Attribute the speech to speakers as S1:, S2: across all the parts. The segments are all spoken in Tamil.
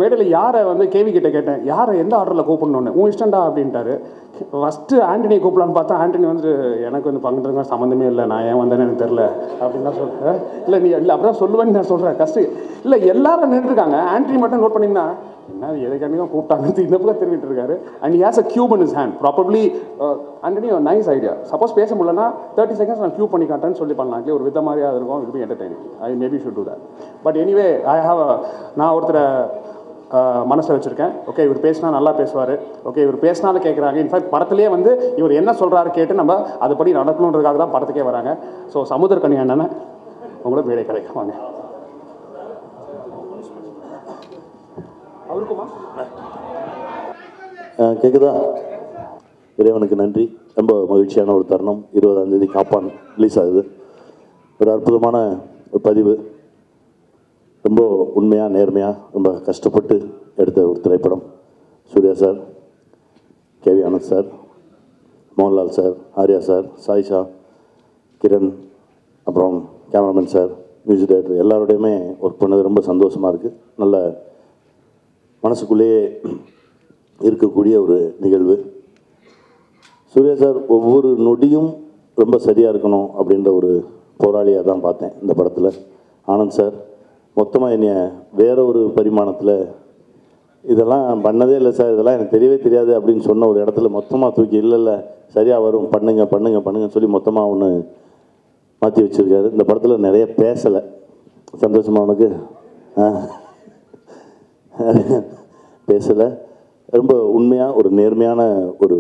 S1: மேடையில் யாரை வந்து கேவி கிட்ட கேட்டேன், யாரை எந்த ஆர்டரில் கூப்பிடணுன்னு, உன் இஷ்டண்டா அப்படின்ட்டாரு. ஃபஸ்ட்டு ஆண்டனியை கூப்பிடலான்னு பார்த்தா ஆண்டனி வந்து எனக்கு வந்து பங்குறதுக்கு சம்மந்தமே இல்லை, நான் ஏன் வந்தேன்னு எனக்கு தெரில அப்படின்னு தான் சொல்கிறேன். இல்லை நீ இல்லை அப்படி தான் சொல்லுவேன்னு நான் சொல்கிறேன். கஷ்டம் இல்லை, எல்லாரும் நின்றுருக்காங்க. ஆண்டனி மட்டும் நோட் பண்ணிங்கன்னா என்ன எதுக்காண்டி தான் கூப்பிட்டாங்கன்னு இந்த பக்கம் தெரிவிட்டு இருக்காரு. And he has a cube in his hand. Probably Antony ஒரு நைஸ் ஐடியா. சப்போஸ் பேச முடியலன்னா 30 seconds நான் கியூப் பண்ணி காட்டேன்னு சொல்லி பண்ணலாம். ஒரு வித மாதிரியாக இருக்கும், it be entertaining. I maybe should do that. But anyway நான் ஒருத்தரை மனசில் வச்சுருக்கேன். ஓகே இவர் பேசினா நல்லா பேசுவார், ஓகே இவர் பேசினாலும் கேட்குறாங்க. இன்ஃபேக்ட் படத்துலேயே வந்து இவர் என்ன சொல்கிறாரு கேட்டு நம்ம அதுபடி நடக்கணுன்றதுக்காக தான் படத்துக்கே வராங்க. ஸோ சமுத்திரக்கனி அண்ணனை உங்களை வீடே கிடைக்கும் வாங்க. அவருக்குமா
S2: கேட்குதா? இறைவனுக்கு நன்றி. ரொம்ப மகிழ்ச்சியான ஒரு தருணம். 20ஆம் தேதி காப்பான் ரிலீஸ் ஆகுது. ஒரு அற்புதமான ஒரு பதிவு. ரொம்ப உண்மையாக நேர்மையாக ரொம்ப கஷ்டப்பட்டு எடுத்த ஒரு திரைப்படம். Suriya sir, KV Anand sir, Mohanlal sir, Arya sir, Sayyeshaa, Kiran, அப்புறம் கேமராமேன் சார், மியூசிக் டைரக்டர் எல்லாரோடையுமே ஒர்க் பண்ணது ரொம்ப சந்தோஷமாக இருக்குது. நல்ல மனசுக்குள்ளேயே இருக்கக்கூடிய ஒரு நிகழ்வு. சூர்யா சார் ஒவ்வொரு நொடியும் ரொம்ப சரியாக இருக்கணும் அப்படின்ற ஒரு போராளியாக தான் பார்த்தேன் இந்த படத்தில். ஆனந்த் சார் மொத்தமாக என்னை வேறு ஒரு பரிமாணத்தில் இதெல்லாம் பண்ணதே இல்லை சார், இதெல்லாம் எனக்கு தெரியவே தெரியாது அப்படின்னு சொன்ன ஒரு இடத்துல மொத்தமாக தூக்கி இல்லை சரியாக வரும் பண்ணுங்கன்னு சொல்லி மொத்தமாக ஒன்று மாற்றி வச்சுருக்காரு. இந்த படத்தில் நிறைய பேசலை. சந்தோஷமாக உனக்கு பேசலை. ரொம்ப உண்மையாக ஒரு நேர்மையான ஒரு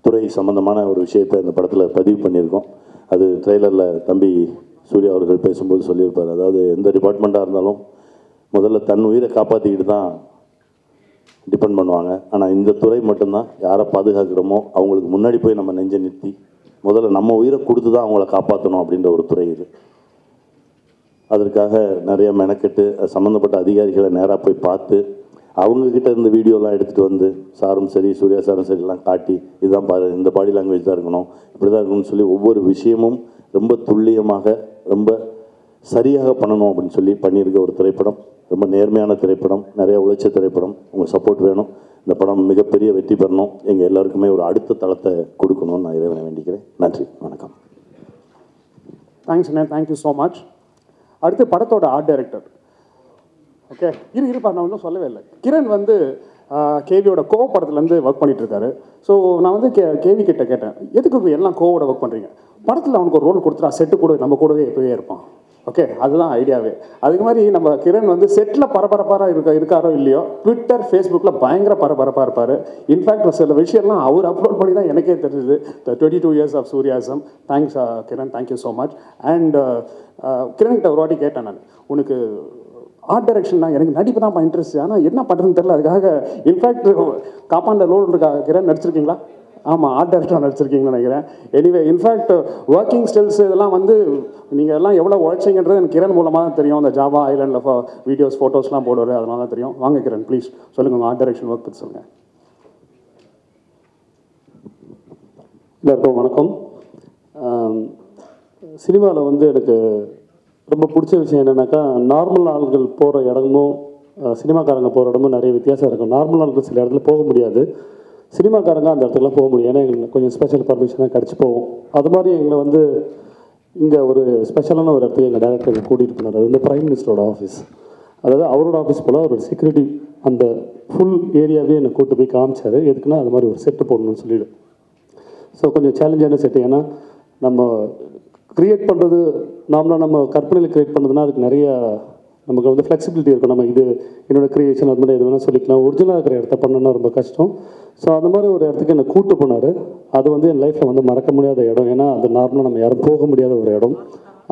S2: துறை சம்பந்தமான ஒரு விஷயத்தை இந்த படத்தில் பதிவு பண்ணியிருக்கோம். அது ட்ரெய்லரில் தம்பி சூர்யா அவர்கள் பேசும்போது சொல்லியிருப்பார். அதாவது எந்த டிபார்ட்மெண்ட்டாக இருந்தாலும் முதல்ல தன் உயிரை காப்பாற்றிக்கிட்டு தான் டிபெண்ட் பண்ணுவாங்க. ஆனால் இந்த துறை மட்டும்தான் யாரை பாதுகாக்கிறோமோ அவங்களுக்கு முன்னாடி போய் நம்ம நெஞ்சை நிறுத்தி முதல்ல நம்ம உயிரை கொடுத்து தான் அவங்கள காப்பாற்றணும் அப்படின்ற ஒரு துறை இது. அதற்காக நிறைய மெனக்கெட்டு சம்மந்தப்பட்ட அதிகாரிகளை நேராக போய் பார்த்து அவங்கக்கிட்ட இருந்த வீடியோலாம் எடுத்துகிட்டு வந்து சாரும் சரி சூர்யா சாரும் சரிலாம் காட்டி இதுதான் பாரு, இந்த பாடி லாங்குவேஜ் தான் இருக்கணும், இப்படி தான் இருக்கணும்னு சொல்லி ஒவ்வொரு விஷயமும் ரொம்ப துல்லியமாக ரொம்ப சரியாக பண்ணணும் அப்படின்னு சொல்லி பண்ணியிருக்க ஒரு திரைப்படம். ரொம்ப நேர்மையான திரைப்படம், நிறைய உழைச்ச திரைப்படம். உங்கள் சப்போர்ட் வேணும். இந்த படம் மிகப்பெரிய வெற்றி பெறணும். எங்கள் எல்லாருக்குமே ஒரு அடுத்த தளத்தை கொடுக்கணும்னு நான் இறைவனை வேண்டிக்கிறேன். நன்றி, வணக்கம்.
S1: தேங்க்ஸ் அண்ணா, தேங்க்யூ ஸோ மச். அடுத்து படத்தோட ஆர்ட் டைரக்டர். ஓகே இருப்பா, நான் ஒன்றும் சொல்லவே இல்லை. கிரண் வந்து கேவியோட கோ படத்துலேருந்து ஒர்க் பண்ணிகிட்ருக்காரு. ஸோ நான் வந்து கேவி கிட்ட கேட்டேன், எதுக்கு எல்லாம் கோவோட ஒர்க் பண்ணுறீங்க? படத்தில் அவனுக்கு ஒரு ரோல் கொடுத்துட்டா செட்டு கூட நம்ம கூடவே எப்போவே இருப்பான். ஓகே அதுதான் ஐடியாவே. அதுக்கு மாதிரி நம்ம கிரண் வந்து செட்டில் பரபரப்பாக இருக்காரோ இல்லையோ, ட்விட்டர் ஃபேஸ்புக்கில் பயங்கர பரபரப்பாக இருப்பார். இன்ஃபேக்ட் சில விஷயம்லாம் அவர் அப்லோட் பண்ணி தான் எனக்கே தெரிஞ்சுது. 22 years ஆஃப் சூர்யாசம். Thanks Kiran, thank you so much. And கிரண்கிட்ட ஒரு வாட்டி கேட்டேன் நான், உனக்கு ஆர்ட் டைரக்ஷன் தான், எனக்கு நடிப்பு தான் இன்ட்ரெஸ்ட், ஆனால் என்ன பண்ணுறதுன்னு தெரியல. அதுக்காக இன்ஃபேக்ட் காப்பாண்ட லோன் இருக்கா கிரண், நடிச்சிருக்கீங்களா? ஆமாம், ஆர்ட் டைரக்டராக நடிச்சிருக்கீங்கன்னு நினைக்கிறேன். எனிவே இன்ஃபேக்ட் ஒர்க்கிங் ஸ்டில்ஸ் இதெல்லாம் வந்து நீங்கள் எல்லாம் எவ்வளோ உழைச்சிங்கன்றது எனக்கு கிரண் மூலமாக தான் தெரியும். அந்த ஜாவா ஐலாண்டில் வீடியோஸ் ஃபோட்டோஸ்லாம் போடுவார், அதனால தான் தெரியும். வாங்க கிரண் ப்ளீஸ் சொல்லுங்கள், உங்கள் ஆர்ட் டைரக்ஷன் ஒர்க் பற்றி சொல்லுங்கள்.
S3: எல்லாருக்கும் வணக்கம். சினிமாவில் வந்து எனக்கு ரொம்ப பிடிச்ச விஷயம் என்னென்னாக்கா, நார்மல் ஆள்கள் போகிற இடமும் சினிமாக்காரங்க போகிற இடமும் நிறைய வித்தியாசம் இருக்கும். நார்மல் ஆள்கள் சில இடத்துல போக முடியாது, சினிமாக்காரங்க அந்த இடத்துக்குலாம் போக முடியும். ஏன்னா எங்களுக்கு கொஞ்சம் ஸ்பெஷல் பர்மிஷனாக கிடச்சி போவோம். அது மாதிரி எங்களை வந்து இங்கே ஒரு ஸ்பெஷலான ஒரு இடத்துக்கு எங்கள் டேரக்டர் எங்களை கூட்டிகிட்டு போனார். அது வந்து பிரைம் மினிஸ்டரோட ஆஃபீஸ். அதாவது அவரோட ஆஃபீஸ் போல் ஒரு செக்யூரிட்டி அந்த ஃபுல் ஏரியாவே என்னை கூட்டு போய் காமிச்சார். எதுக்குன்னா அது மாதிரி ஒரு செட்டு போடணும்னு சொல்லிவிடு. ஸோ கொஞ்சம் சேலஞ்சான செட்டு. ஏன்னா நம்ம க்ரியேட் பண்ணுறது நார்மலாக நம்ம கற்பனையில் க்ரியேட் பண்ணுறதுனா அதுக்கு நிறைய நமக்கு வந்து ஃப்ளெக்சிபிலிட்டி இருக்கும். நம்ம இது என்னோடய க்ரியேஷன் அது மாதிரி எது வேணால் சொல்லிக்கலாம். ஒரிஜினலாக இருக்கிற இடத்த பண்ணணும்னா ரொம்ப கஷ்டம். ஸோ அந்த மாதிரி ஒரு இடத்துக்கு என்னை கூட்டு போனார். அது வந்து என் லைஃப்பில் வந்து மறக்க முடியாத இடம். ஏன்னா அது நார்மலாக நம்ம யாரும் போக முடியாத ஒரு இடம்.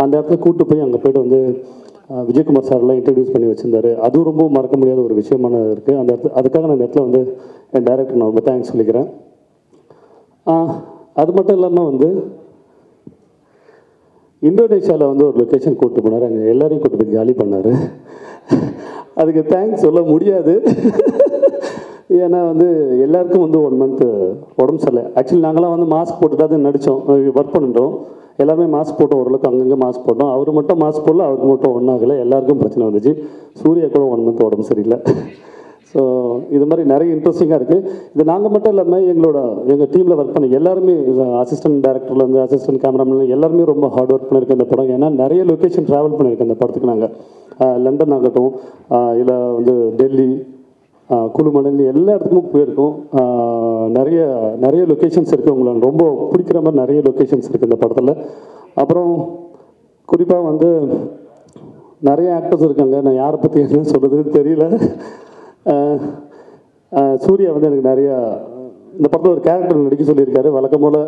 S3: அந்த இடத்துல கூட்டு போய் அங்கே போய்ட்டு வந்து விஜயகுமார் சார்லாம் இன்ட்ரடியூஸ் பண்ணி வச்சுருந்தாரு. அதுவும் ரொம்ப மறக்க முடியாத ஒரு விஷயமான இருக்குது அந்த இடத்துல. அதுக்காக நான் இந்த இடத்துல வந்து என் டைரக்டர் நான் ரொம்ப தேங்க்ஸ் சொல்லிக்கிறேன். அது மட்டும் இல்லாமல் வந்து இந்தோனேஷியாவில் வந்து ஒரு லொக்கேஷன் கூப்பிட்டு போனார். அங்கே எல்லோரையும் கூப்பிட்டு போய் ஜாலி பண்ணார். அதுக்கு தேங்க்ஸ் சொல்ல முடியாது. ஏன்னா வந்து எல்லாருக்கும் வந்து 1 month உடம்பு சரியில்லை. ஆக்சுவலி நாங்களாம் வந்து மாஸ்க் போட்டு தான் நடித்தோம், ஒர்க் பண்ணிட்டோம். எல்லாருமே மாஸ்க் போட்டோம், ஓரளவுக்கு அங்கங்கே மாஸ்க் போட்டோம். அவர் மட்டும் மாஸ்க் போடல, அவருக்கு மட்டும் ஒன்றாகலை, எல்லாருக்கும் பிரச்சனை வந்துச்சு. சூர்யா கூட 1 மந்த் உடம்பு சரியில்லை. ஸோ இது மாதிரி நிறைய இன்ட்ரெஸ்டிங்காக இருக்குது. இது நாங்கள் மட்டும் இல்லாமல் எங்கள் டீமில் ஒர்க் பண்ணி எல்லாருமே, அசிஸ்டன்ட் டேரக்டர்லேருந்து அசிஸ்டன்ட் கேமராமேன் எல்லாருமே ரொம்ப ஹார்ட் ஒர்க் பண்ணியிருக்கேன் இந்த படம். ஏன்னா நிறைய லொக்கேஷன் ட்ராவல் பண்ணியிருக்கேன் இந்த படத்துக்கு. நாங்கள் லண்டன் ஆகட்டும், இல்லை வந்து டெல்லி, குழுமணல், எல்லா இடத்துக்கும் போயிருக்கோம். நிறைய லொக்கேஷன்ஸ் இருக்குது. உங்களுக்கு ரொம்ப பிடிக்கிற மாதிரி நிறைய லொக்கேஷன்ஸ் இருக்குது இந்த படத்தில். அப்புறம் குறிப்பாக வந்து நிறைய ஆக்டர்ஸ் இருக்காங்க. நான் யாரை பற்றி என்ன சொல்கிறதுன்னு தெரியல. சூர்யா வந்து எனக்கு நிறையா இந்த படத்தில் ஒரு கேரக்டர் நடிக்க சொல்லியிருக்காரு. வழக்கம் போல்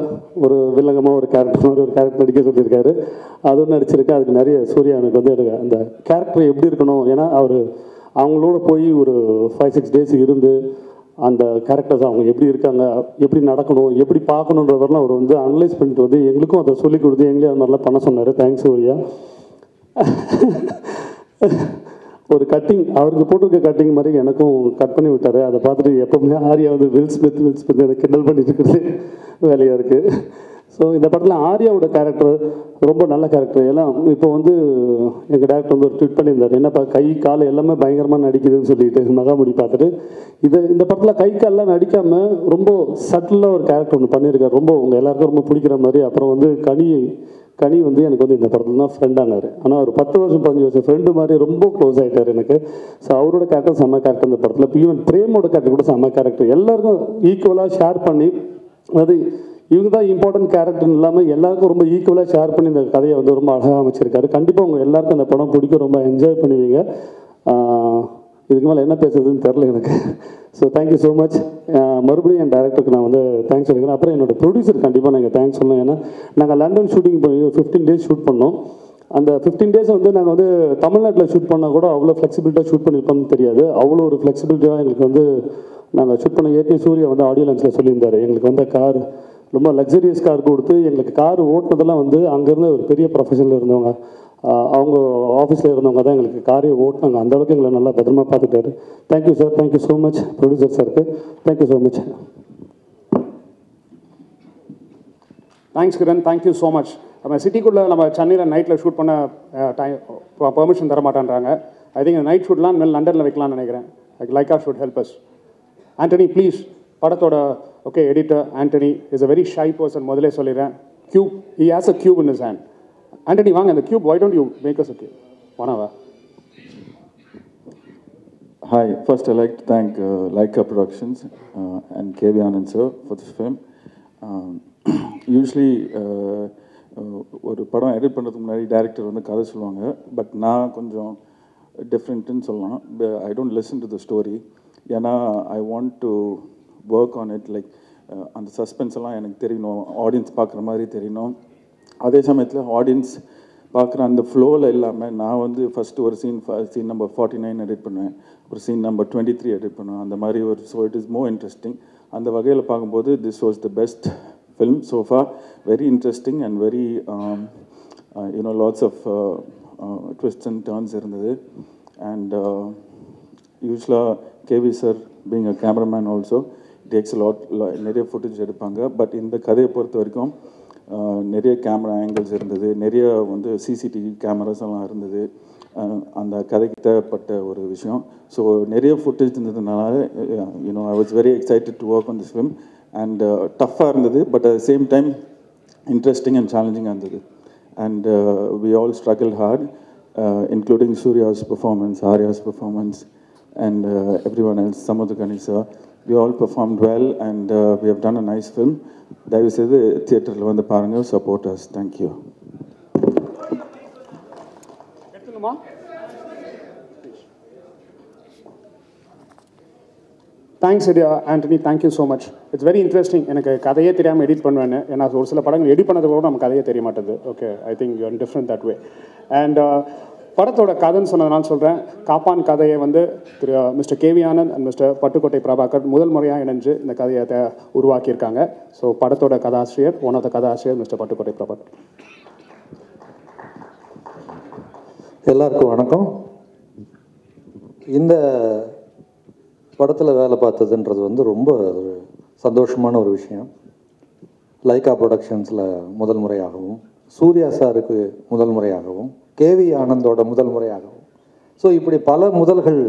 S3: ஒரு வில்லங்கமாக ஒரு கேரக்டர் நடிக்க சொல்லியிருக்காரு. அதுவும் நடிச்சிருக்கேன். அதுக்கு நிறைய சூர்யா எனக்கு வந்து எனக்கு அந்த கேரக்டர் எப்படி இருக்கணும், ஏன்னா அவங்களோட போய் ஒரு 5-6 டேஸ் இருந்து அந்த கேரக்டர்ஸ் அவங்க எப்படி இருக்காங்க, எப்படி நடக்கணும், எப்படி பார்க்கணுன்றவரெல்லாம் அவர் வந்து அனலைஸ் பண்ணிட்டு வந்து எங்களுக்கும் அதை சொல்லிக் கொடுத்து எங்களையும் அது மாதிரிலாம் பண்ண சொன்னார். தேங்க்ஸ் சூர்யா. ஒரு கட்டிங் அவருக்கு போட்டிருக்க கட்டிங் மாதிரி எனக்கும் கட் பண்ணி விட்டார். அதை பார்த்துட்டு எப்போவுமே ஆர்யா வந்து வில் ஸ்மித் அதை கிண்டல் பண்ணிட்டு இருக்கிறது வேலையாக இருக்குது. ஸோ இந்த படத்தில் ஆர்யாவோட கேரக்டர் ரொம்ப நல்ல கேரக்டர். எல்லாம் இப்போ வந்து எங்கள் டேரக்டர் வந்து ஒரு ட்வீட் பண்ணியிருந்தார், என்னப்பா கை கால் எல்லாமே பயங்கரமாக நடிக்குதுன்னு சொல்லிட்டு மகாமுடி பார்த்துட்டு. இந்த படத்தில் கை கால்லாம் நடிக்காமல் ரொம்ப சட்டிலாக ஒரு கேரக்டர் ஒன்று பண்ணியிருக்காரு. ரொம்ப உங்கள் எல்லாருக்கும் ரொம்ப பிடிக்கிற மாதிரி. அப்புறம் வந்து கனி வந்து எனக்கு வந்து இந்த படத்தில் தான் ஃப்ரெண்ட் ஆனார். ஆனால் ஒரு 10 வருஷம் 15 வருஷம் ஃப்ரெண்டு மாதிரி ரொம்ப க்ளோஸ் ஆகிட்டார் எனக்கு. ஸோ அவரோட கேரக்டர் செம்ம கேரக்டர் இந்த படத்தில். ஈவன் பிரேமோட கேரக்டர் கூட செம்ம கேரக்டர். எல்லாருக்கும் ஈக்குவலாக ஷேர் பண்ணி, அதாவது இவங்க தான் இம்பார்ட்டன்ட் கேரக்டர்னு இல்லாமல் எல்லாருக்கும் ரொம்ப ஈக்குவலாக ஷேர் பண்ணி இந்த கதையை வந்து ரொம்ப அழகாக அமைச்சிருக்காரு. கண்டிப்பாக உங்கள் எல்லாருக்கும் அந்த படம் பிடிக்கும், ரொம்ப என்ஜாய் பண்ணுவீங்க. இதுக்கு மேலே என்ன பேசுறதுன்னு தெரில எனக்கு. So thank you so much. மறுபடியும் என் டேரக்டருக்கு நான் வந்து தேங்க்ஸ் சொல்லிக்கிறேன். அப்புறம் என்னோட ப்ரொடியூசர் கண்டிப்பாக நாங்கள் தேங்க்ஸ் சொல்லணும். ஏன்னா நாங்கள் லண்டன் ஷூட்டிங் போய் 15 டேஸ் ஷூட் பண்ணோம். அந்த 15 டேஸ் வந்து நாங்கள் வந்து தமிழ்நாட்டில் ஷூட் பண்ணால் கூட அவ்வளோ ஃப்ளெக்சிபிலிட்டாக ஷூட் பண்ணியிருப்போம்னு தெரியாது. அவ்வளோ ஒரு ஃப்ளெக்சிபிலிட்டியாக எங்களுக்கு வந்து நாங்கள் ஷூட் பண்ண ஏற்கனவே சூர்யா வந்து ஆடியோ லான்ச்சில் சொல்லியிருந்தார். எங்களுக்கு வந்து கார் ரொம்ப லக்ஸரியஸ் கார் கொடுத்து எங்களுக்கு கார் ஓட்டினதெல்லாம் வந்து அங்கேருந்து ஒரு பெரிய ப்ரொஃபஷனில் இருந்தவங்க, அவங்க ஆஃபீஸில் இருந்தவங்க தான் எங்களுக்கு காரையை ஓட்டினாங்க. அந்தளவுக்கு எங்களை நல்லா பத்திரமா பார்த்துட்டாரு. Thank you sir, thank you so much producer சாருக்கு. Thank you so much.
S1: Thanks Kiran, thank you so much. நம்ம சிட்டிக்குள்ளே நம்ம சென்னையில் நைட்டில் ஷூட் பண்ண பெர்மிஷன் தர மாட்டேன்றாங்க. ஐ திங்க் நைட் ஷூட்லாம் மேலே லண்டனில் வைக்கலாம்னு நினைக்கிறேன். Lyca should help us. Antony please. படத்தோட editor Antony is a very shy person. முதலே சொல்லிடுறேன். Cube, he has a cube in his hand. Antony வாங்க, அந்த cube, why don't you make us a cube? வானவா.
S4: Hi, first I'd like to thank Laika Productions and K.V. Anand sir for this film. Usually ஒரு படம் எடிட் பண்ணுறதுக்கு முன்னாடி டேரக்டர் வந்து கதை சொல்லுவாங்க. பட் நான் கொஞ்சம் டிஃப்ரெண்ட்டுன்னு சொல்லலாம். I don't listen to the story. ஏன்னா I want to work on it. Like அந்த சஸ்பென்ஸ் எல்லாம் எனக்கு தெரியணும், ஆடியன்ஸ் பார்க்குற மாதிரி தெரியணும். அதே சமயத்தில் ஆடியன்ஸ் பார்க்குற அந்த ஃப்ளோவில் இல்லாமல் நான் வந்து ஃபஸ்ட்டு ஒரு சீன் நம்பர் 49 எடிட் பண்ணுவேன், ஒரு சீன் நம்பர் 23 எடிட் பண்ணுவேன். அந்த மாதிரி ஒரு so it is more interesting. அந்த வகையில் பார்க்கும்போது this was the best film so far. Very interesting and very you know lots of twist and turns இருந்தது. அண்ட் யூஸ்வலாக K V sir being a cameraman also takes நிறைய ஃபுட்டேஜ் எடுப்பாங்க. பட் இந்த கதையை பொறுத்த வரைக்கும் நிறைய கேமரா ஆங்கிள்ஸ் இருந்தது, நிறைய வந்து சிசிடிவி கேமராஸ் எல்லாம் இருந்தது. அந்த கதைக்கு தேவைப்பட்ட ஒரு விஷயம். ஸோ நிறைய ஃபுட்டேஜ் இருந்ததுனால you know I was very excited to work on this film. And டஃப்பாக இருந்தது, but at the same time interesting and சேலஞ்சிங்காக இருந்தது. And we all struggle hard, including Suriya's performance, Arya's performance and everyone else, Samadhukani sir. We all performed well and we have done a nice film. தயவு செய்து தியேட்டரில் வந்து பாருங்கள், support us. Thank you.
S1: Thanks Antony, thank you so much. It's very interesting. எனக்கு கதையே தெரியாமல் எடிட் பண்ணுவேன்னு. ஏன்னா ஒரு சில படங்கள் எடிட் பண்ணது கூட நம்ம கதையே தெரிய மாட்டேது. Okay, I think you are different that way. And படத்தோட கதைன்னு சொன்னதுனால சொல்கிறேன். காப்பான் கதையை வந்து திரு mister KV Anand and mister Pattukottai Prabhakar முதல் முறையாக இணைஞ்சு இந்த கதையை உருவாக்கியிருக்காங்க. ஸோ படத்தோட கதாசிரியர், ஒன் ஆஃப் த கதாசிரியர் மிஸ்டர் பட்டுக்கோட்டை பிரபாகர்.
S5: எல்லாருக்கும் வணக்கம். இந்த படத்தில் வேலை பார்த்ததுன்றது வந்து ரொம்ப சந்தோஷமான ஒரு விஷயம். லைக்கா ப்ரொடக்ஷன்ஸில் முதல் முறையாகவும், சூர்யா சாருக்கு முதல் முறையாகவும் கேவி ஆனந்தோட முதல் முறையாகவும். ஸோ இப்படி பல முதல்கள்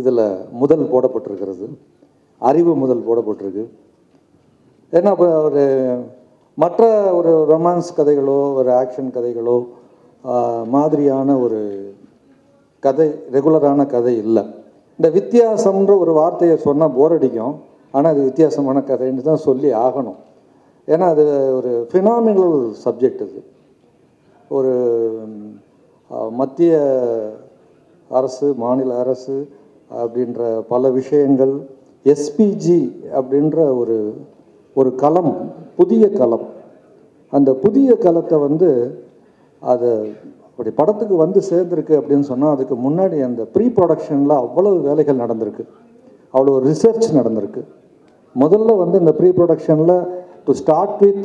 S5: இதில் முதல் போடப்பட்டிருக்கிறது, அறிவு முதல் போடப்பட்டிருக்கு. ஏன்னா இப்போ ஒரு மற்ற ஒரு ரொமான்ஸ் கதைகளோ ஒரு ஆக்ஷன் கதைகளோ மாதிரியான ஒரு கதை, ரெகுலரான கதை இல்லை. இந்த வித்தியாசம்ன்ற ஒரு வார்த்தையை சொன்னால் போர் அடிக்கும், ஆனால் அது வித்தியாசமான கதைன்னு தான் சொல்லி ஆகணும். ஏன்னா அது ஒரு ஃபினாமினல் சப்ஜெக்ட். இது ஒரு மத்திய அரசு, மாநில அரசு அப்படின்ற பல விஷயங்கள், எஸ்பிஜி அப்படின்ற ஒரு களம், புதிய களம். அந்த புதிய களத்தை வந்து அதை அப்படி படத்துக்கு வந்து சேர்ந்துருக்கு அப்படின்னு சொன்னால் அதுக்கு முன்னாடி அந்த ப்ரீ ப்ரொடக்ஷனில் அவ்வளவு வேலைகள் நடந்திருக்கு, அவ்வளோ ரிசர்ச் நடந்திருக்கு. முதல்ல வந்து இந்த ப்ரீ ப்ரொடக்ஷனில் டு ஸ்டார்ட் வித்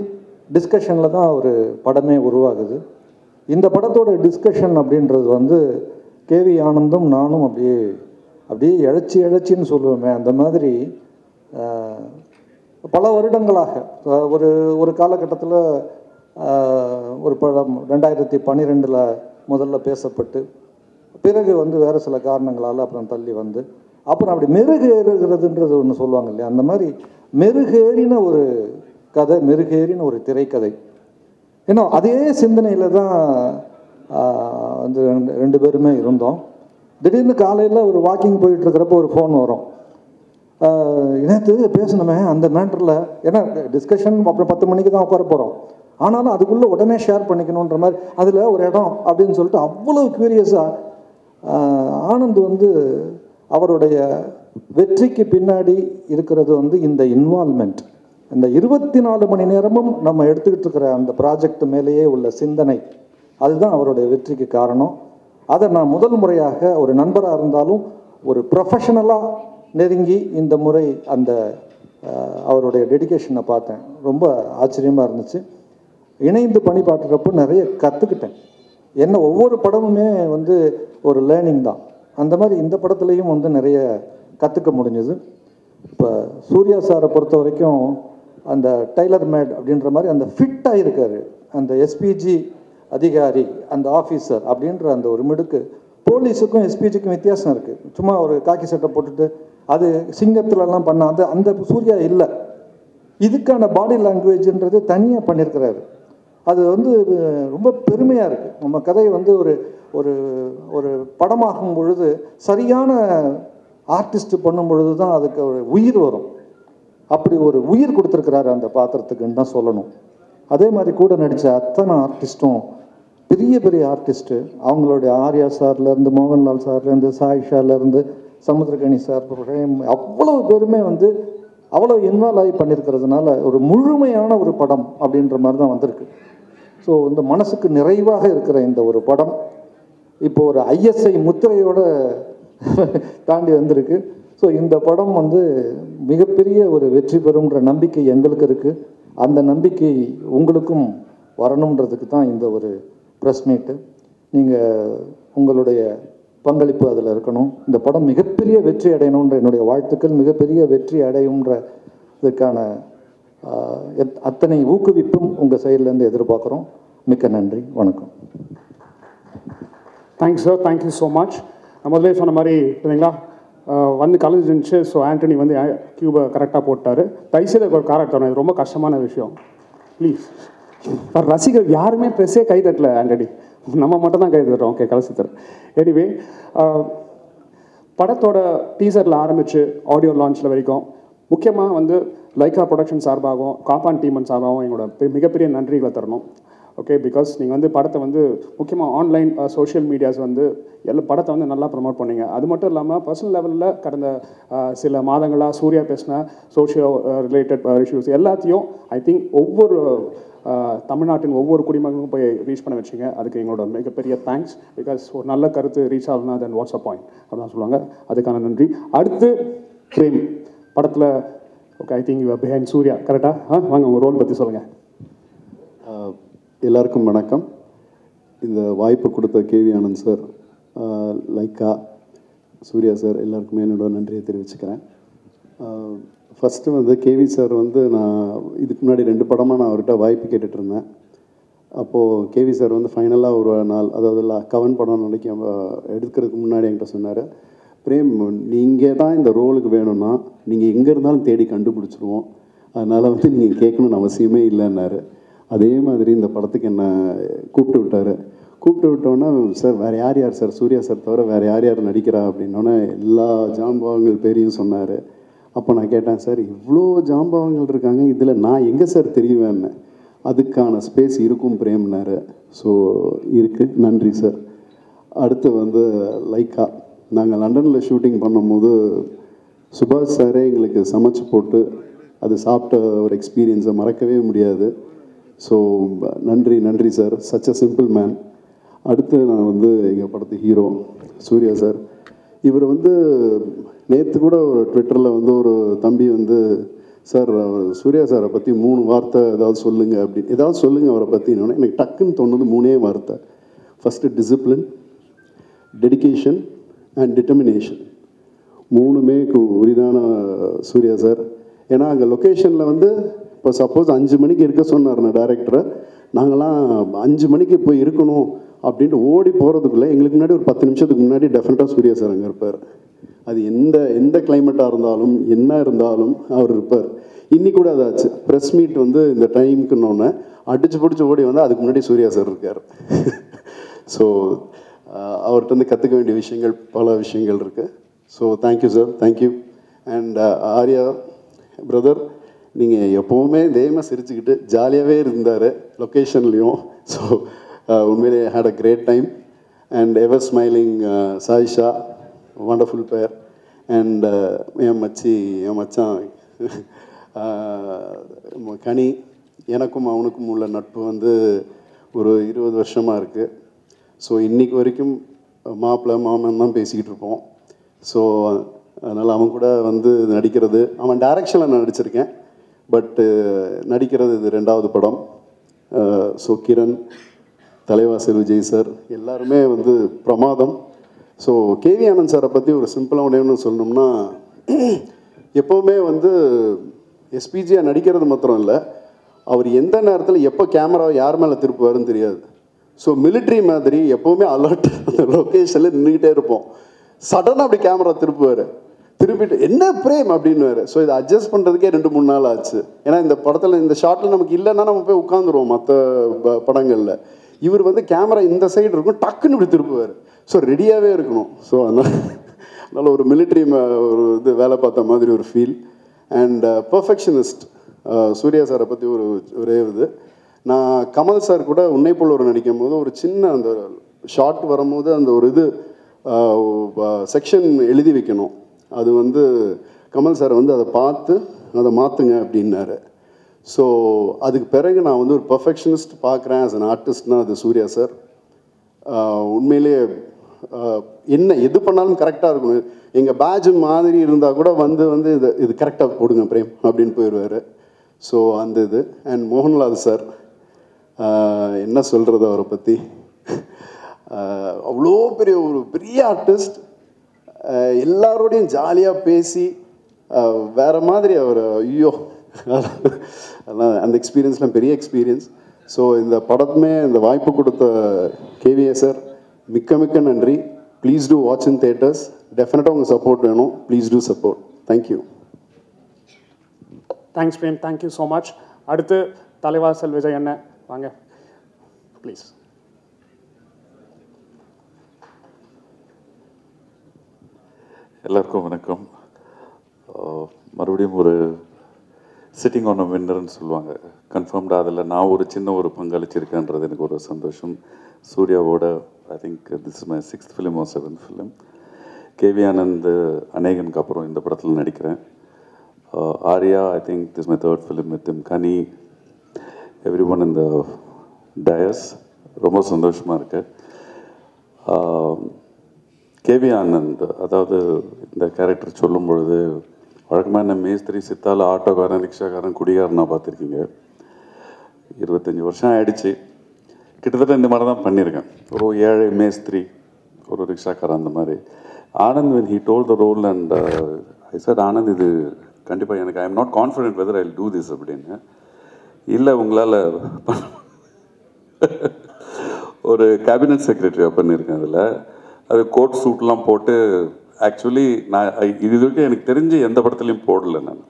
S5: டிஸ்கஷனில் தான் ஒரு படமே உருவாகுது. இந்த படத்தோட டிஸ்கஷன் அப்படின்றது வந்து கேவி ஆனந்தும் நானும் அப்படியே இழைச்சின்னு சொல்லுவோமே, அந்த மாதிரி பல வருடங்களாக ஒரு காலகட்டத்தில் ஒரு படம் 2012 முதல்ல பேசப்பட்டு, பிறகு வந்து வேறு சில காரணங்களால் அப்புறம் தள்ளி வந்து, அப்புறம் அப்படி மெருகேறுகிறதுன்றது ஒன்று சொல்லுவாங்க இல்லையா, அந்த மாதிரி மெருகேறின ஒரு கதை, மெருகேறின ஒரு திரைக்கதை. ஏன்னா அதே சிந்தனையில் தான் வந்து ரெண்டு பேருமே இருந்தோம். திடீர்னு காலையில் ஒரு வாக்கிங் போயிட்டுருக்கிறப்போ ஒரு ஃபோன் வரும், நேற்று பேசணுமே அந்த மேட்டரில், ஏன்னா டிஸ்கஷன் அப்புறம் 10 மணிக்கு தான் உட்கார போகிறோம், ஆனாலும் அதுக்குள்ளே உடனே ஷேர் பண்ணிக்கணுன்ற மாதிரி அதில் ஒரு இடம் அப்படின்னு சொல்லிட்டு அவ்வளோ க்யூரியஸாக ஆனந்த் வந்து அவருடைய வெற்றிக்கு பின்னாடி இருக்கிறது வந்து இந்த இன்வால்மெண்ட், இந்த 24 மணி நேரமும் நம்ம எடுத்துக்கிட்டு இருக்கிற அந்த ப்ராஜெக்ட் மேலேயே உள்ள சிந்தனை, அதுதான் அவருடைய வெற்றிக்கு காரணம். அதை நான் முதல் முறையாக ஒரு நண்பராக இருந்தாலும் ஒரு ப்ரொஃபஷனலாக நெருங்கி இந்த முறை அந்த அவருடைய டெடிகேஷனை பார்த்தேன். ரொம்ப ஆச்சரியமாக இருந்துச்சு. இணைந்து பணிபாட்டுறப்போ நிறைய கற்றுக்கிட்டேன். என்ன ஒவ்வொரு படமுமே வந்து ஒரு லேர்னிங் தான், அந்த மாதிரி இந்த படத்துலேயும் வந்து நிறைய கற்றுக்க முடிஞ்சது. இப்போ சூர்யா சாரை பொறுத்த வரைக்கும் அந்த டைலர் மேட் அப்படின்ற மாதிரி அந்த ஃபிட்டாக இருக்கார், அந்த எஸ்பிஜி அதிகாரி, அந்த ஆஃபீஸர் அப்படின்ற அந்த ஒரு மிடுக்கு. போலீஸுக்கும் எஸ்பிஜிக்கும் வித்தியாசம் இருக்குது. சும்மா ஒரு காக்கி சட்டை போட்டுட்டு அது சிங்கத்துலலாம் பண்ண அந்த சூர்யா இல்லை. இதுக்கான பாடி லாங்குவேஜ்ன்றது தனியாக பண்ணியிருக்கிறாரு. அது வந்து ரொம்ப பெருமையாக இருக்குது. நம்ம கதை வந்து ஒரு ஒரு படமாகும் பொழுது சரியான ஆர்டிஸ்ட் பண்ணும் பொழுது தான் அதுக்கு ஒரு உயிர் வரும். அப்படி ஒரு உயிர் கொடுத்துருக்கிறாரு அந்த பாத்திரத்துக்குன்னு தான் சொல்லணும். அதே மாதிரி கூட நடித்த அத்தனை ஆர்டிஸ்ட்டும் பெரிய பெரிய ஆர்டிஸ்ட்டு. அவங்களுடைய ஆர்யா சார்லேருந்து, மோகன்லால் சார்லேருந்து, சாயிஷாலேருந்து, சமுத்திரகனி சார், அவ்வளோ பேருமே வந்து அவ்வளோ இன்வால்வ் ஆகி பண்ணியிருக்கிறதுனால ஒரு முழுமையான ஒரு படம் அப்படின்ற மாதிரி தான் வந்திருக்கு. ஸோ இந்த மனசுக்கு நிறைவாக இருக்கிற இந்த ஒரு படம் இப்போ ஒரு ஐஎஸ்ஐ முத்திரையோடு தாண்டி வந்திருக்கு. ஸோ இந்த படம் வந்து மிகப்பெரிய ஒரு வெற்றி பெறும்ன்ற நம்பிக்கை எங்களுக்கு இருக்குது. அந்த நம்பிக்கை உங்களுக்கும் வரணுன்றதுக்கு தான் இந்த ஒரு ப்ரெஸ் மீட்டு. நீங்கள் உங்களுடைய பங்களிப்பு அதில் இருக்கணும். இந்த படம் மிகப்பெரிய வெற்றி அடையணுன்ற என்னுடைய வாழ்த்துக்கள். மிகப்பெரிய வெற்றி அடையும்ன்றதுக்கான அத்தனை ஊக்குவிப்பும் உங்கள் சைட்லேருந்து எதிர்பார்க்குறோம். மிக்க நன்றி, வணக்கம்.
S1: Thanks sir, thank you so much. நான் முதலே சொன்ன மாதிரி இல்லைங்களா, வந்து கலைஞ்சிருந்துச்சு. ஸோ ஆண்டனி வந்து கியூபை கரெக்டாக போட்டார். தயவுசெய்து ஒரு காரணம் தரணும், இது ரொம்ப கஷ்டமான விஷயம். ப்ளீஸ், ரசிகர் யாருமே ப்ரெஸ்ஸே கை தட்டல ஆண்டனி, நம்ம மட்டும் தான் கை தட்டுறோம். ஓகே, கடைசி தர. எனிவே, படத்தோட டீசரில் ஆரம்பித்து ஆடியோ லான்ச்சில் வரைக்கும் முக்கியமாக வந்து லைக்கா ப்ரொடக்ஷன் சார்பாகவும் காப்பான் டீமன் சார்பாகவும் எங்களோட மிகப்பெரிய நன்றிகளை தரணும். ஓகே, பிகாஸ் நீங்கள் வந்து படத்தை வந்து முக்கியமாக ஆன்லைன் சோஷியல் மீடியாஸ் வந்து படத்தை வந்து நல்லா ப்ரமோட் பண்ணீங்க. அது மட்டும் இல்லாமல் பர்சனல் லெவலில் கடந்த சில மாதங்களாக சூர்யா பேசின சோஷியோ ரிலேட்டட் இஷ்யூஸ் எல்லாத்தையும் ஐ திங்க் ஒவ்வொரு தமிழ்நாட்டின் ஒவ்வொரு குடிமகனுக்கும் போய் ரீச் பண்ண வச்சிங்க. அதுக்கு எங்களோட மிகப்பெரிய தேங்க்ஸ். பிகாஸ் ஒரு நல்ல கருத்து ரீச் ஆகுனா தென் வாட்ஸ் அ பாயிண்ட் அப்படின்னு சொல்லுவாங்க. அதுக்கான நன்றி. அடுத்து பிரேம் படத்தில் okay, I think you are behind Suriya, கரெக்டாக? வாங்க உங்கள் ரோல் பற்றி சொல்லுங்கள்.
S6: எல்லாருக்கும் வணக்கம். இந்த வாய்ப்பு கொடுத்த K V Anand sir, Lyca, Suriya sir எல்லாருக்குமே என்னோட நன்றியை தெரிவிச்சுக்கிறேன். ஃபஸ்ட்டு வந்து கேவி சார் வந்து நான் இதுக்கு முன்னாடி 2 படமாக நான் அவர்கிட்ட வாய்ப்பு கேட்டுட்ருந்தேன். அப்போது கேவி சார் வந்து ஃபைனலாக ஒரு நாள், அதாவது கவன் படம் எடுக்கிறதுக்கு முன்னாடி என்கிட்ட சொன்னார், பிரேம் நீங்கள் தான் இந்த ரோலுக்கு வேணும்னா நீங்கள் எங்கே இருந்தாலும் தேடி கண்டுபிடிச்சிருவோம், அதனால் வந்து நீங்கள் கேட்கணுன்னு அவசியமே இல்லைன்னாரு. அதே மாதிரி இந்த படத்துக்கு என்னை கூப்பிட்டு விட்டார். கூப்பிட்டு விட்டோன்னா, சார் வேறு யார் யார் சார், சூர்யா சார் தவிர வேறு யார் யார் நடிக்கிறா அப்படின்னோன்னே எல்லா ஜாம்பவங்கள் பேரையும் சொன்னார். அப்போ நான் கேட்டேன், சார் இவ்வளோ ஜாம்பவங்கள் இருக்காங்க, இதில் நான் எங்கே சார் தெரியுவேன்னு. அதுக்கான ஸ்பேஸ் இருக்கும் பிரேம்னாரு. ஸோ இருக்குது, நன்றி சார். அடுத்து வந்து லைக்கா, நாங்கள் லண்டனில் ஷூட்டிங் பண்ணும்போது சுபாஷ் சாரே எங்களுக்கு சமைச்சு போட்டு அது சாப்பிட்ட ஒரு எக்ஸ்பீரியன்ஸை மறக்கவே முடியாது. ஸோ நன்றி sir, such a simple man. அடுத்து நான் வந்து எங்கள் படத்து ஹீரோ சூர்யா சார். இவர் வந்து நேற்று கூட ஒரு ட்விட்டரில் வந்து ஒரு தம்பி வந்து, சார் சூர்யா சாரை பற்றி 3 வார்த்தை ஏதாவது சொல்லுங்கள் அப்படின்னு, ஏதாவது சொல்லுங்கள் அவரை பற்றினோடனே எனக்கு டக்குன்னு தோணுது 3 வார்த்தை. First discipline, dedication and determination. 3மே உரிதான சூர்யா சார். ஏன்னா அங்கே லொக்கேஷனில் வந்து இப்போ சப்போஸ் 5 மணிக்கு இருக்க சொன்னார் நான் டேரக்டரை, நாங்களாம் 5 மணிக்கு போய் இருக்கணும் அப்படின்ட்டு ஓடி போகிறதுக்குள்ளே எங்களுக்கு முன்னாடி ஒரு 10 நிமிஷத்துக்கு முன்னாடி டெஃபினட்டாக சூர்யா சார் அங்கே இருப்பார். அது எந்த கிளைமேட்டாக இருந்தாலும் என்ன இருந்தாலும் அவர் இருப்பார். இன்னி கூட அதாச்சு, ப்ரெஸ் மீட் வந்து இந்த டைமுக்குன்னொன்னே அடிச்சு பிடிச்சி ஓடி வந்து அதுக்கு முன்னாடி சூர்யா சார் இருக்கார். ஸோ அவர்கிட்ட வந்து கற்றுக்க வேண்டிய விஷயங்கள் பல விஷயங்கள் இருக்குது. So thank you sir, thank you. And Arya brother, நீங்கள் எப்போவுமே தெய்வமாக சிரிச்சுக்கிட்டு ஜாலியாகவே இருந்தார் லொக்கேஷன்லேயும். ஸோ உண்மையிலே had a great time. And ever smiling Sayyeshaa, wonderful pair. And என் மச்சான் கனி, எனக்கும் அவனுக்கும் உள்ள நட்பு வந்து ஒரு 20 வருஷமாக இருக்குது. ஸோ இன்றைக்கி வரைக்கும் மாப்பிள்ளை மாமன் தான் பேசிக்கிட்டு இருப்போம். ஸோ அதனால் அவன் கூட வந்து நடிக்கிறது, அவன் டைரக்ஷனில் நான் நடிச்சிருக்கேன், பட்டு நடிக்கிறது இது 2வது படம். ஸோ கிரண், தலைவாசல் விஜய் சார் எல்லாருமே வந்து பிரமாதம். ஸோ கேவி ஆனந்த் சாரை பற்றி ஒரு சிம்பிளாக ஒன்று சொல்லணும்னா, எப்போவுமே வந்து எஸ்பிஜியாக நடிக்கிறது மாத்திரம் இல்லை, அவர் எந்த நேரத்தில் எப்போ கேமராவை யார் மேலே திருப்புவாருன்னு தெரியாது. ஸோ மிலிட்ரி மாதிரி எப்போவுமே அலர்ட் அந்த லொக்கேஷனில் நின்றுக்கிட்டே இருப்போம். சடனாக அப்படி கேமரா திருப்பிட்டு என்ன பிரேம் அப்படின்னுவார். ஸோ இதை அட்ஜஸ்ட் பண்ணுறதுக்கே 2-3 நாள் ஆச்சு. ஏன்னா இந்த படத்தில் இந்த ஷாட்டில் நமக்கு இல்லைன்னா நம்ம போய் உட்காந்துருவோம் மற்ற படங்களில். இவர் வந்து கேமரா இந்த சைடு இருக்கும், டக்குன்னு இப்படி திருப்புவார். ஸோ ரெடியாகவே இருக்கணும். ஸோ அதனால் ஒரு மிலிட்ரி ஒரு இது வேலை பார்த்த மாதிரி ஒரு ஃபீல். அண்ட் பர்ஃபெக்ஷனிஸ்ட் சூர்யா சாரை பற்றி ஒரே இது, நான் கமல் சார் கூட உன்னை போல் ஒரு நடிக்கும் போது ஒரு சின்ன அந்த ஷார்ட் வரும்போது அந்த ஒரு இது செக்ஷன் எழுதி வைக்கணும். அது வந்து கமல் சார் வந்து அதை பார்த்து அதை மாற்றுங்க அப்படின்னாரு. ஸோ அதுக்கு பிறகு நான் வந்து ஒரு பர்ஃபெக்ஷனிஸ்ட் பார்க்குறேன் ஆஸ் அன் ஆர்டிஸ்ட்னால் அது சூர்யா சார். உண்மையிலே என்ன எது பண்ணாலும் கரெக்டாக இருக்கணும். எங்கள் பேட்ச் மாதிரி இருந்தால் கூட வந்து இது கரெக்டாக போடுங்க பிரேம் அப்படின்னு போயிடுவார். ஸோ அந்த இது. அண்ட் மோகன்லால் சார், என்ன சொல்கிறது அவரை பற்றி, அவ்வளோ பெரிய ஆர்டிஸ்ட், எல்லாரோடையும் ஜாலியாக பேசி வேறு மாதிரி அவர், ஐயோ அதெல்லாம் அந்த எக்ஸ்பீரியன்ஸ்லாம் பெரிய எக்ஸ்பீரியன்ஸ். ஸோ இந்த படத்துமே இந்த வாய்ப்பு கொடுத்த கேவிஏ சார் மிக்க நன்றி. Please do watch in theatres. டெஃபினட்டாக உங்கள் சப்போர்ட் வேணும். Please do support. Thank you.
S1: Thanks Prem, thank you so much. அடுத்து தலைவாசல் விஜய் அண்ணன் வாங்க ப்ளீஸ்.
S7: எல்லாருக்கும் வணக்கம். மறுபடியும் ஒரு சிட்டிங் ஆன் அ வின்னர்னு சொல்லுவாங்க, கன்ஃபார்ம்டாக அதில் நான் ஒரு சின்ன ஒரு பங்களிச்சிருக்கேன்றது எனக்கு ஒரு சந்தோஷம். சூர்யாவோட I think this is my 6th film or 7th film. KV Anand அநேகனுக்கு அப்புறம் இந்த படத்தில் நடிக்கிறேன். Arya I think this my 3rd film with them. Kani, every one இந்த டயஸ், ரொம்ப சந்தோஷமாக இருக்கு. கேவி ஆனந்த், அதாவது இந்த கேரக்டர் சொல்லும் பொழுது வழக்கமாக என்ன மேஸ்திரி, சித்தால, ஆட்டோக்காரன், ரிக்ஷாக்காரன், குடிகாரன் நான் பார்த்துருக்கீங்க. 25 வருஷம் ஆயிடுச்சு. கிட்டத்தட்ட இந்த மாதிரி தான் பண்ணியிருக்கேன். ஒரு ஏழை மேஸ்திரி, ஒரு ரிக்ஷாக்காரன், அந்த மாதிரி. Anand when he told the role and I said, Anand இது கண்டிப்பாக எனக்கு I am not confident whether I will do this அப்படின்னு. இல்லை உங்களால் ஒரு கேபினட் செக்ரட்டரியாக பண்ணியிருக்கேன் அதில். அது கோட் சூட்லாம் போட்டு ஆக்சுவலி நான் இது வரைக்கும் எனக்கு தெரிஞ்சு எந்த படத்துலையும் போடல நான்.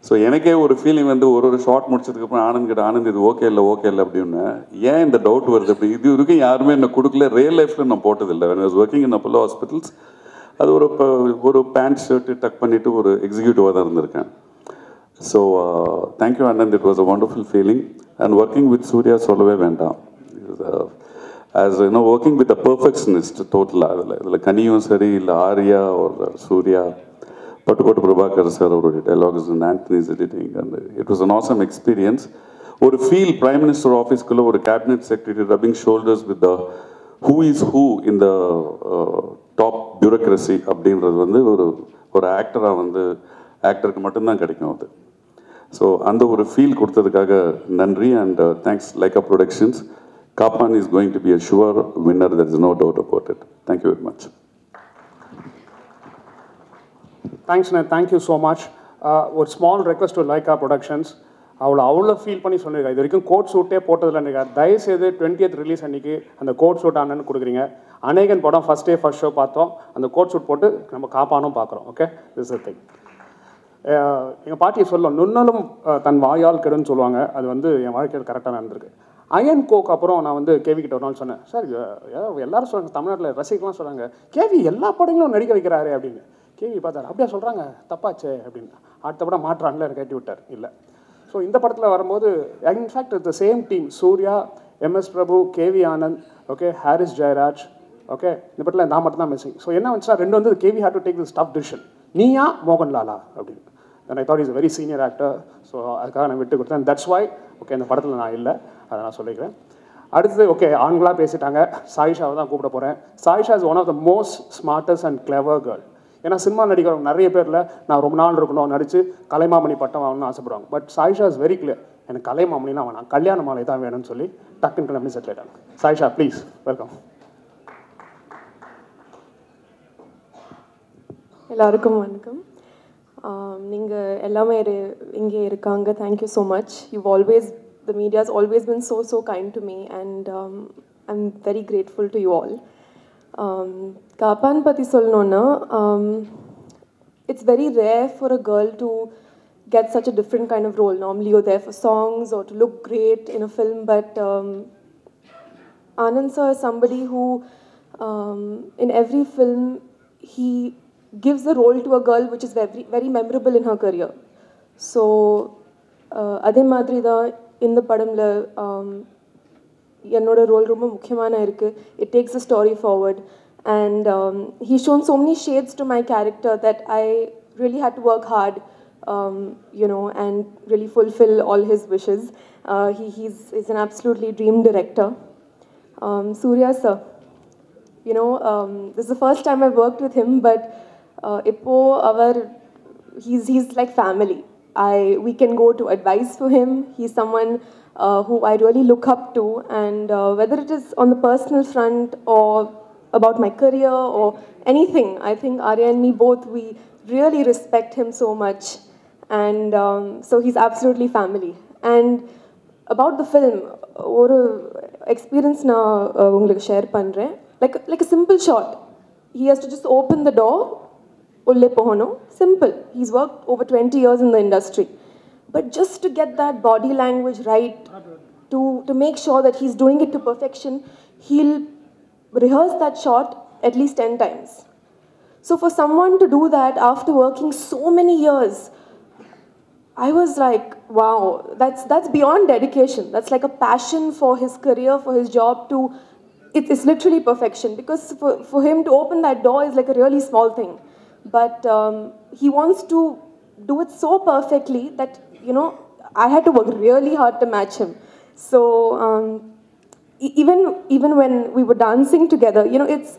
S7: ஸோ எனக்கே ஒரு ஃபீலிங் வந்து ஒரு ஷார்ட் முடிச்சதுக்கப்புறம் ஆனந்த் கிட்ட, ஆனந்த் இது ஓகே இல்லை அப்படின்னு ஏன் இந்த டவுட் வருது அப்படி. இது வரைக்கும் யாருமே என்ன கொடுக்கல. ரியல் லைஃப்பில் நான் போட்டதில்லை. when I was working in Apollo Hospitals, அது ஒரு பேண்ட் ஷர்ட்டு டக் பண்ணிவிட்டு ஒரு எக்ஸிக்யூட்டிவாக தான் இருந்திருக்கேன். So thank you Anand, it was a wonderful feeling. And working with Suriya சொல்லவே வேண்டாம். As you know working with a perfectionist டோட்டலாக. இதில் கனியும் சரி, இல்லை ஆர்யா ஒரு சூர்யா, பட்டுக்கோட்டு பிரபாகர் சார் அவருடைய dialogues and Antony's editing, and it was an awesome experience. ஒரு ஃபீல் பிரைம் மினிஸ்டர் ஆஃபீஸ்க்குள்ளே ஒரு cabinet secretary rubbing shoulders with the who is who in the top bureaucracy அப்படின்றது வந்து ஒரு ஆக்டராக வந்து ஆக்டருக்கு மட்டும்தான் கிடைக்கும் அது. ஸோ அந்த ஒரு ஃபீல் கொடுத்ததுக்காக நன்றி. And thanks Lyca productions. Kaappaan is going to be a sure winner, there is no doubt about it. Thank you very much.
S1: தேங்க்ஸ்ண்ணே, தேங்க்யூ ஸோ மச். ஒரு small request to Lyca productions. அவ்வளோ ஃபீல் பண்ணி சொல்லியிருக்கா. இது வரைக்கும் கோட் சூட்டே போட்டதில்லைன்னு. தயவுசெய்து 20th ரிலீஸ் அன்றைக்கி அந்த கோட் சூட் அண்ணன்னு கொடுக்குறீங்க. அநேகன் படம் ஃபஸ்ட் ஷோ பார்த்தோம். அந்த கோட் சூட் போட்டு நம்ம காப்பானும் பார்க்குறோம். Okay, this is thing. எங்கள் பாட்டியை சொல்லும், நுண்ணலும் தன் வாயால் கெடுன்னு சொல்லுவாங்க. அது வந்து என் வாழ்க்கையில் கரெக்டாக நடந்திருக்கு. அயன் கோக் அப்புறம் நான் வந்து கேவி கிட்ட ஒரு நாள் சொன்னேன், சார் எல்லாரும் சொல்கிறாங்க, தமிழ்நாட்டில் ரசிகலாம் சொல்கிறாங்க, கேவி எல்லா படங்களும் நடிக்க வைக்கிறாரு அப்படின்னு. கேவி பார்த்தாரு, அப்படியா சொல்கிறாங்க, தப்பாச்சே அப்படின்னு. அடுத்த படம் மாற்றான்ல எனக்கு கட்டி விட்டார். இல்லை, ஸோ இந்த படத்தில் வரும்போது in fact the same team, Suriya, M S Prabhu, K V Anand, okay, Harris Jayaraj, okay, இந்த படத்தில் நான் மட்டும் தான் மிஸ்ஸிங். ஸோ என்ன வந்துச்சுன்னா, ரெண்டு வந்து KV had to take this tough decision, நீயா மோகன்லாலா அப்படின்னு. Then I thought is a very senior actor. So அதுக்காக நான் விட்டு கொடுத்தேன். தட்ஸ் வாய் ஓகே இந்த படத்தில் நான் இல்லை, அதை நான் சொல்லிக்கிறேன். அடுத்தது ஓகே, ஆண்களாக பேசிட்டாங்க, சாயிஷாவை தான் கூப்பிட போகிறேன். Sayyeshaa is one of the most smartest and clever girl. ஏன்னா சினிமா நடிகர் நிறைய பேரில் நான் ரொம்ப நாள் இருக்கணும், நடித்து கலைமாமணி பட்டம் வாங்கணும்னு ஆசைப்படுவாங்க. But Sayyeshaa is very clear, எனக்கு கலைமாமணினா வேணாம், கல்யாண மாலை தான் வேணும்னு சொல்லி டக்குன்னு கிளம்பி செட்டில் ஆகிட்டாங்க. Sayyeshaa please welcome.
S8: எல்லாருக்கும் வணக்கம். நீங்கள் எல்லாமே இங்கே இருக்காங்க. Thank you so much. The media has always been so kind to me, and I'm very grateful to you all. Kapan pati solnona, it's very rare for a girl to get such a different kind of role. Normally you're there for songs or to look great in a film, but Anand sir is somebody who in every film he gives a role to a girl which is very, very memorable in her career. So அதே மாதிரி தான் இந்த படம்ல என்னோட ரோல் ரொம்ப முக்கியமான இருக்கு. It takes the story forward, and he's shown so many shades to my character that I really had to work hard, and really fulfill all his wishes. He's an absolutely dream director. Surya sir, this is the first time I've worked with him, but he's like family. We can go to advice for him. He's someone who I really look up to, and whether it is on the personal front or about my career or anything, I think Arya and me both, we really respect him so much, and so he's absolutely family. And about the film, or experience na ungalku share pandren, like a simple shot. He has to just open the door, ulle pohono, simple. He's worked over 20 years in the industry, but just to get that body language right, to make sure that he's doing it to perfection, he'll rehearse that shot at least 10 times. So for someone to do that after working so many years, I was like, wow, that's beyond dedication. That's like a passion for his career, for his job. It's literally perfection, because for him to open that door is like a really small thing, but he wants to do it so perfectly that I had to work really hard to match him. So even when we were dancing together, it's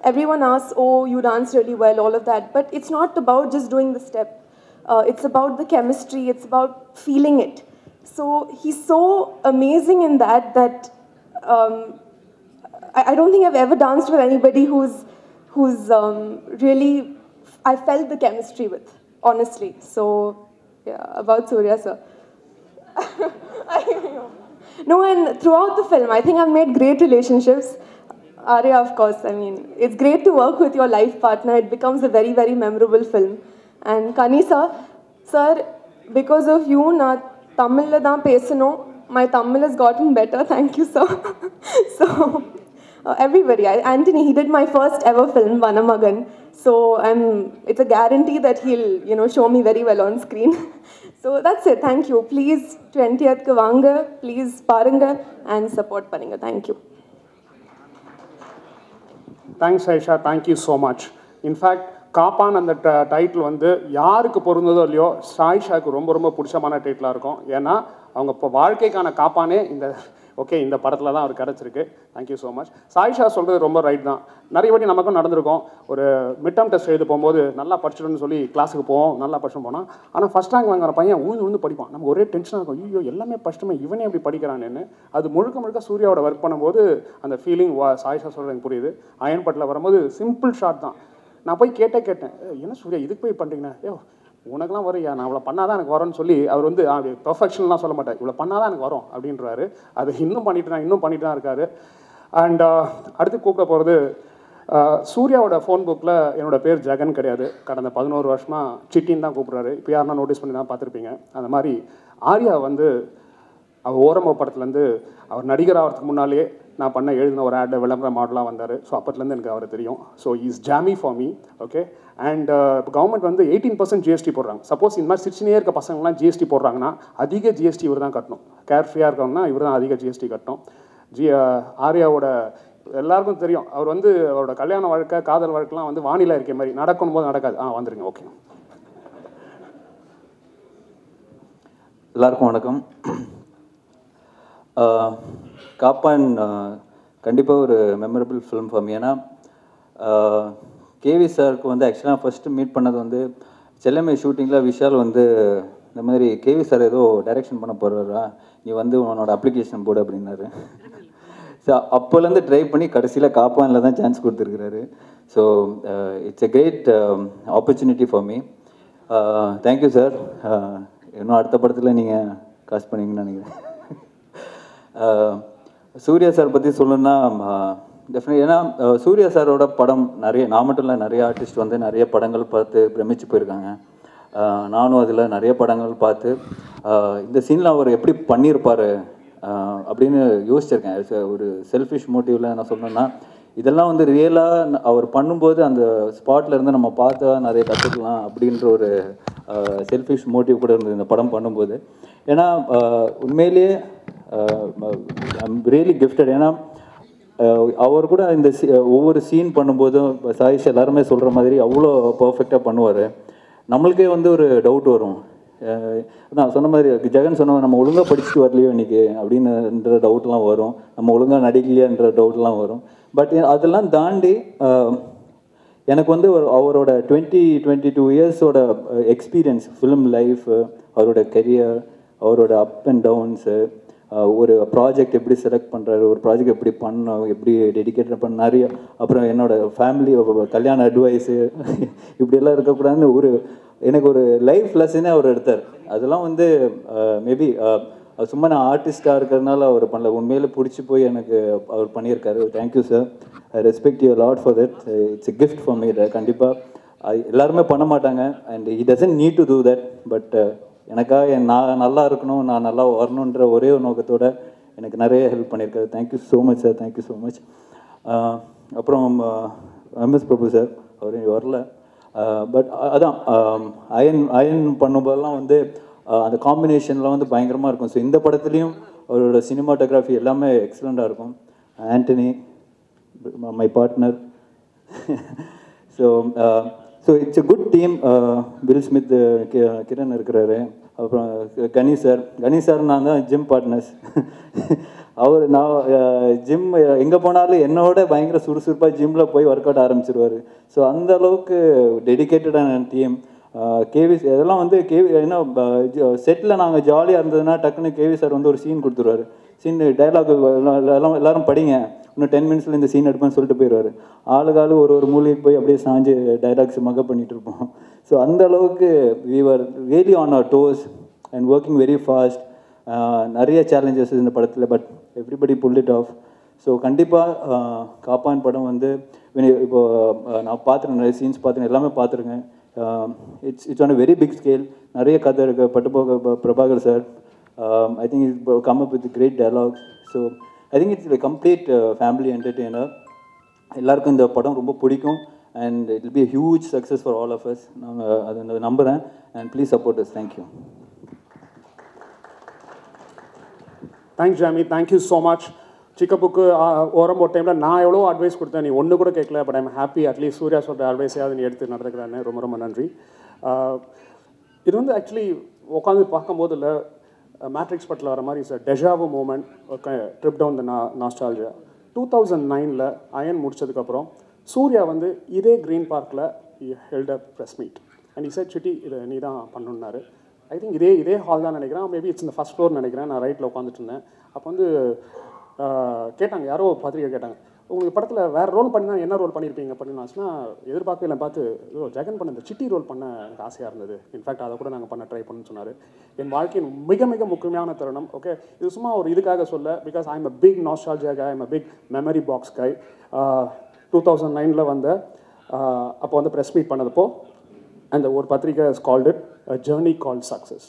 S8: everyone asks, oh, you dance really well, all of that, but it's not about just doing the step. It's about the chemistry, it's about feeling it. So he's so amazing in that I don't think I've ever danced with anybody who's really I felt the chemistry with, honestly. So yeah, about Surya sir. No, and throughout the film, I think I've made great relationships. Arya, of course, I mean, it's great to work with your life partner. It becomes a very, very memorable film. And Kani sir, because of you, na Tamil la dhaan pesano. My Tamil has gotten better. Thank you, sir. So, everybody, Anthony, he did my first ever film, Vanamagan. So, it's a guarantee that he'll, show me very well on screen. So, that's it. Thank you. Please, 20th ku vaanga, please parunga and support panunga. Thank you.
S1: Thanks Aisha, thank you so much. In fact Kaappaan அந்த டைட்டில் வந்து யாருக்கு பொருந்ததோ இல்லையோ சாயிஷாவுக்கு ரொம்ப ரொம்ப பிடிச்சமான டைட்டிலாக இருக்கும். ஏன்னா அவங்க இப்போ வாழ்க்கைக்கான காப்பானே இந்த படத்தில் தான் அவர் கிடச்சிருக்கு. Thank you so much. சாயிஷா சொல்கிறது ரொம்ப ரைட் தான். நிறைய வாட்டி நமக்கும் நடந்திருக்கும். ஒரு மிட் டேர்ம் டெஸ்ட் எழுத போகும்போது நல்லா படிச்சிடுன்னு சொல்லி கிளாஸுக்கு போவோம், நல்லா படிச்சு போனால் ஆனால் ஃபஸ்ட் ரேங்க் வாங்குற பையன் உழுந்து படிப்பான். நமக்கு ஒரே டென்ஷனாக இருக்கும், ஐயோ எல்லாமே படிச்சுமே இவனே எப்படி படிக்கிறான்னு. அது முழுக்க சூர்யாவோட ஒர்க் பண்ணும்போது அந்த ஃபீலிங் சாயிஷா சொல்கிறது எனக்கு புரியுது. அயன்பட்டில் வரும்போது சிம்பிள் ஷாட் தான். நான் போய் கேட்டேன், என்ன சூர்யா இதுக்கு போய் பண்ணுறீங்கன்னா, உனக்குலாம் வரையா, நான் இவ்வளோ பண்ணால் தான் எனக்கு வரும்னு சொல்லி அவர் வந்து அப்படி பெர்ஃபெக்ஷன்லாம் சொல்ல மாட்டார், இவ்வளோ பண்ணால் தான் எனக்கு வரும் அப்படின்றாரு. அது இன்னும் பண்ணிட்டு தான் இருக்காரு. அண்ட் அடுத்து கூப்பிட போகிறது சூர்யாவோட ஃபோன் புக்கில் என்னோடய பேர் ஜெகன் கிடையாது. கடந்த 11 வருஷமாக சிட்டின்னு தான் கூப்பிட்றாரு. இப்போ யாருன்னா நோட்டீஸ் பண்ணி தான் பார்த்துருப்பீங்க. அந்த மாதிரி ஆர்யா வந்து அவர் ஓரமோ படத்துலேருந்து அவர் நடிகர் ஆகிறதுக்கு முன்னாலே நான் எழுதின ஒரு ஆட் விளம்பர மாடலாக வந்தார். ஸோ அப்போத்துலேருந்து எனக்கு அவரை தெரியும். So is Jamie for me. Okay. And இப்போ கவர்மெண்ட் வந்து 18% ஜிஎஸ்டி போடுறாங்க. சப்போஸ் இந்த மாதிரி சிரிச்சினே இருக்க பசங்கள்லாம் ஜிஎஸ்டி போடுறாங்கன்னா அதிக ஜிஎஸ்டி இவர் தான் கட்டணும். கேர் ஃப்ரீயாக இருக்கணும்னா இவர் தான் அதிக ஜிஎஸ்டி கட்டணும். ஆர்யாவோட எல்லாருக்கும் தெரியும், அவர் வந்து அவரோட கல்யாண வாழ்க்கை காதல் வாழ்க்கைலாம் வந்து வானிலை இருக்க மாதிரி நடக்கணும் போது நடக்காது. வந்துருங்க. ஓகே.
S9: எல்லாருக்கும் வணக்கம். காப்பான் கண்டிப்பாக ஒரு மெமரபிள் ஃபிலிம் ஃபார் மீ. ஏன்னா கேவி சாருக்கு வந்து ஆக்சுவலாக ஃபஸ்ட்டு மீட் பண்ணது வந்து செல்லமை ஷூட்டிங்கில் விஷால் வந்து இந்த மாதிரி கேவி சார் ஏதோ டைரெக்ஷன் பண்ண போகிறாரா, நீ வந்து உன்னோட அப்ளிகேஷன் போடு அப்படின்னாரு. ஸோ அப்போலேருந்து ட்ரை பண்ணி கடைசியில் காப்பானில் தான் சான்ஸ் கொடுத்துருக்குறாரு. So it's a great opportunity for me. Thank you sir. இன்னும் அடுத்த படத்தில் நீங்கள் காசு பண்ணுவீங்கன்னு நினைக்கிறேன். சூர்யா சார் பற்றி சொல்லணுன்னா டெஃபினெட், ஏன்னா சூர்யா சாரோட படம் நான் மட்டும் இல்லை, நிறைய ஆர்டிஸ்ட் வந்து நிறைய படங்கள் பார்த்து பிரமிச்சு போயிருக்காங்க. நானும் அதில் நிறைய படங்கள் பார்த்து இந்த சீனில் அவர் எப்படி பண்ணியிருப்பார் அப்படின்னு யோசிச்சிருக்கேன். ஒரு செல்ஃபிஷ் மோட்டிவில் நான் சொன்னேன்னா இதெல்லாம் வந்து ரியலாக அவர் பண்ணும்போது அந்த ஸ்பாட்டில் இருந்து நம்ம பார்த்தா நிறைய கற்றுக்கலாம் அப்படின்ற ஒரு செல்ஃபிஷ் மோட்டிவ் கூட இருந்தது இந்த படம் பண்ணும்போது. ஏன்னா உண்மையிலேயே ஐம் ரியலி கிஃப்டட். ஏன்னா அவர் கூட இந்த ஒவ்வொரு சீன் பண்ணும்போதும் சாயிஷ் எல்லாருமே சொல்கிற மாதிரி அவ்வளோ பர்ஃபெக்டாக பண்ணுவார். நம்மளுக்கே வந்து ஒரு டவுட் வரும். நான் சொன்ன மாதிரி ஜெகன் சொன்ன நம்ம ஒழுங்காக படிச்சுட்டு வரலையோ இன்றைக்கி அப்படின்ற டவுட்லாம் வரும், நம்ம ஒழுங்காக நடிக்கலையான்ற டவுட்லாம் வரும். பட் அதெல்லாம் தாண்டி எனக்கு வந்து அவரோட 22 இயர்ஸோட எக்ஸ்பீரியன்ஸ், ஃபிலிம் லைஃப், அவரோட கெரியர், அவரோட அப் அண்ட் டவுன்ஸு, ஒரு ப்ராஜெக்ட் எப்படி செலக்ட் பண்ணுறாரு, ஒரு ப்ராஜெக்ட் எப்படி பண்ணணும், எப்படி டெடிக்கேட் பண்ண நிறைய, அப்புறம் என்னோடய ஃபேமிலி கல்யாண அட்வைஸு இப்படியெல்லாம் இருக்கக்கூடாதுன்னு எனக்கு ஒரு லைஃப் லெசனே அவர் எடுத்தார். அதெல்லாம் வந்து மேபி சும்மா நான் ஆர்டிஸ்டாக இருக்கிறதுனால அவர் பண்ணல, உண்மையிலே பிடிச்சி போய் எனக்கு அவர் பண்ணியிருக்காரு. Thank you sir. I respect you lot for that. It's a gift for me. கண்டிப்பாக எல்லாருமே பண்ண மாட்டாங்க and he doesn't need to do that. But எனக்காக நான் நல்லா இருக்கணும், நான் நல்லா வரணுன்ற ஒரே ஒரு நோக்கத்தோடு எனக்கு நிறைய ஹெல்ப் பண்ணியிருக்காரு. Thank you so much sir. Thank you so much. அப்புறம் எம்எஸ் பிரபு சார், அவர் வரல. பட் அதான் அயன் பண்ணும்போதெல்லாம் வந்து அந்த காம்பினேஷன்லாம் வந்து பயங்கரமாக இருக்கும். ஸோ இந்த படத்துலேயும் அவரோட சினிமாட்டோகிராஃபி எல்லாமே எக்ஸலண்ட்டாக இருக்கும். Antony my partner. So it's a good team. Will Smith, Kiran இருக்கிறாரு, அப்புறம் கணி சார் நான் தான் ஜிம் பார்ட்னர்ஸ். நான் ஜிம் எங்கே போனாலும் என்னோட பயங்கர சுறுசுறுப்பாக ஜிம்மில் போய் ஒர்க் அவுட் ஆரம்பிச்சிருவார். ஸோ அந்த அளவுக்கு டெடிக்கேட்டடான டீம். கேவி இதெல்லாம் வந்து ஏன்னா செட்டில் நாங்கள் ஜாலியாக இருந்ததுன்னா டக்குன்னு கேவி சார் வந்து ஒரு சீன் கொடுத்துருவாரு. சீன் டைலாக் எல்லாரும் படிங்க, இன்னும் 10 மினிட்ஸில் இந்த சீன் எடுப்பேன்னு சொல்லிட்டு போயிடுவார். ஆளுக்காலு ஒரு மூலைக்கு போய் அப்படியே சாஞ்சு டைலாக்ஸ் மகப் பண்ணிகிட்டு இருப்போம். ஸோ அந்த அளவுக்கு we were really on our toes and working very fast. நிறைய சேலஞ்சஸ் இந்த படத்தில், but everybody pull it off. So கண்டிப்பாக காப்பான் படம் வந்து இப்போது நான் பார்த்துருக்கேன், நிறைய சீன்ஸ் பார்த்துருக்கேன், எல்லாமே பார்த்துருக்கேன். It's on a very big scale. நிறைய கதை இருக்குது. பட்டுப்போக Prabhakar sir, I think it come up with great dialogues. So I think it's complete family entertainer. எல்லாருக்கும் இந்த படம் ரொம்ப பிடிக்கும் and it will be a huge success for all of us. நாங்கள் அதை நம்புகிறேன் and please support us. Thank you.
S1: Thanks Jami, thank you so much. சிக்கப்புக்கு ஓரம் ஒரு டைமில் நான் எவ்வளோ அட்வைஸ் கொடுத்தேன், நீ ஒன்று கூட கேட்கல. But I'm happy at least Suriya சொல்கிற அட்வைஸையாவது நீ எடுத்து நடந்துக்கிறானே, ரொம்ப ரொம்ப நன்றி. இது வந்து ஆக்சுவலி உட்காந்து பார்க்கும்போது இல்லை, மேட்ரிக்ஸ் படத்தில் வர மாதிரி it's deja vu moment, trip down the nostalgia. 2009 Ayan முடிச்சதுக்கப்புறம் சூர்யா வந்து இதே க்ரீன் பார்க்கில் held up press meet and இசை சிட்டி இதை நீ தான் பண்ணணுன்னாரு. ஐ திங்க் இதே ஹால் தான் நினைக்கிறேன், மேபி இட்ஸ் இந்த ஃபஸ்ட் ஃப்ளோர் நினைக்கிறேன். நான் ரைட்டில் உட்காந்துட்டு இருந்தேன். அப்போ வந்து கேட்டாங்க, யாரோ பத்திரிக்கை கேட்டாங்க, உங்களுக்கு படத்தில் வேறு ரோல் பண்ணினா என்ன ரோல் பண்ணியிருப்பீங்க அப்படின்னு. ஆச்சுன்னா எதிர்பார்க்கவே இல்லை, பார்த்து ஜெகன் பண்ண இந்த சிட்டி ரோல் பண்ண எனக்கு ஆசையாக இருந்தது, இன்ஃபேக்ட் அதை கூட நாங்கள் பண்ண ட்ரை பண்ணுன்னு சொன்னார். என் வாழ்க்கையின் மிக மிக முக்கியமான தருணம். ஓகே, இது சும்மா ஒரு இதுக்காக சொல்ல, because I am a big nostalgia guy, I am a big memory box guy. 2009 வந்த அப்போ வந்து ப்ரெஸ் மீட் பண்ணதப்போ அந்த ஒரு பத்திரிக்கை is called it a journey called success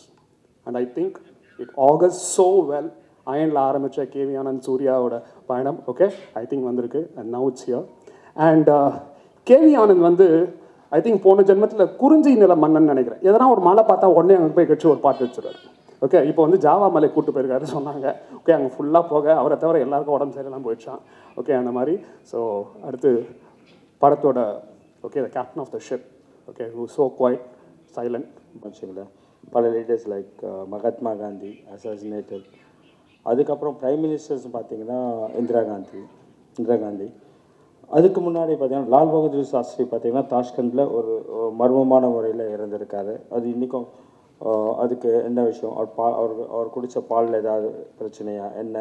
S1: and I think it ages so well. அயனில் ஆரம்பித்த கேவி ஆனந்த் சூர்யாவோட பயணம் ஓகே ஐ திங்க் வந்திருக்கு and now it's here. And KV Anand வந்து ஐ திங்க் போன ஜென்மத்தில் குறிஞ்சி நில மன்னன் நினைக்கிறேன். எதனா ஒரு மலை பார்த்தா உடனே அங்கே போய் கட்சி ஒரு பாட்டு வச்சுருவார். ஓகே, இப்போ வந்து ஜாவா மலை கூப்பிட்டு போயிருக்காரு சொன்னாங்க. ஓகே, அங்கே ஃபுல்லாக போக அவரை தவிர எல்லாருக்கும் உடம்பு சரியெல்லாம் போயிடுச்சான். ஓகே, அந்த மாதிரி. ஸோ அடுத்து படத்தோட okay the captain of the ship okay who so quite silent
S10: வச்சுங்களா. பல leaders like Mahatma Gandhi assassinated. அதுக்கப்புறம் பிரைம் மினிஸ்டர்ஸ் பார்த்தீங்கன்னா இந்திரா காந்தி. அதுக்கு முன்னாடி பார்த்தீங்கன்னா லால் பகதூர் சாஸ்திரி பார்த்தீங்கன்னா தாஷ்கண்டில் ஒரு மர்மமான முறையில் இறந்துருக்காரு. அது இன்றைக்கும் அதுக்கு என்ன விஷயம், அவர் குடித்த பாலில் ஏதாவது பிரச்சனையா என்ன,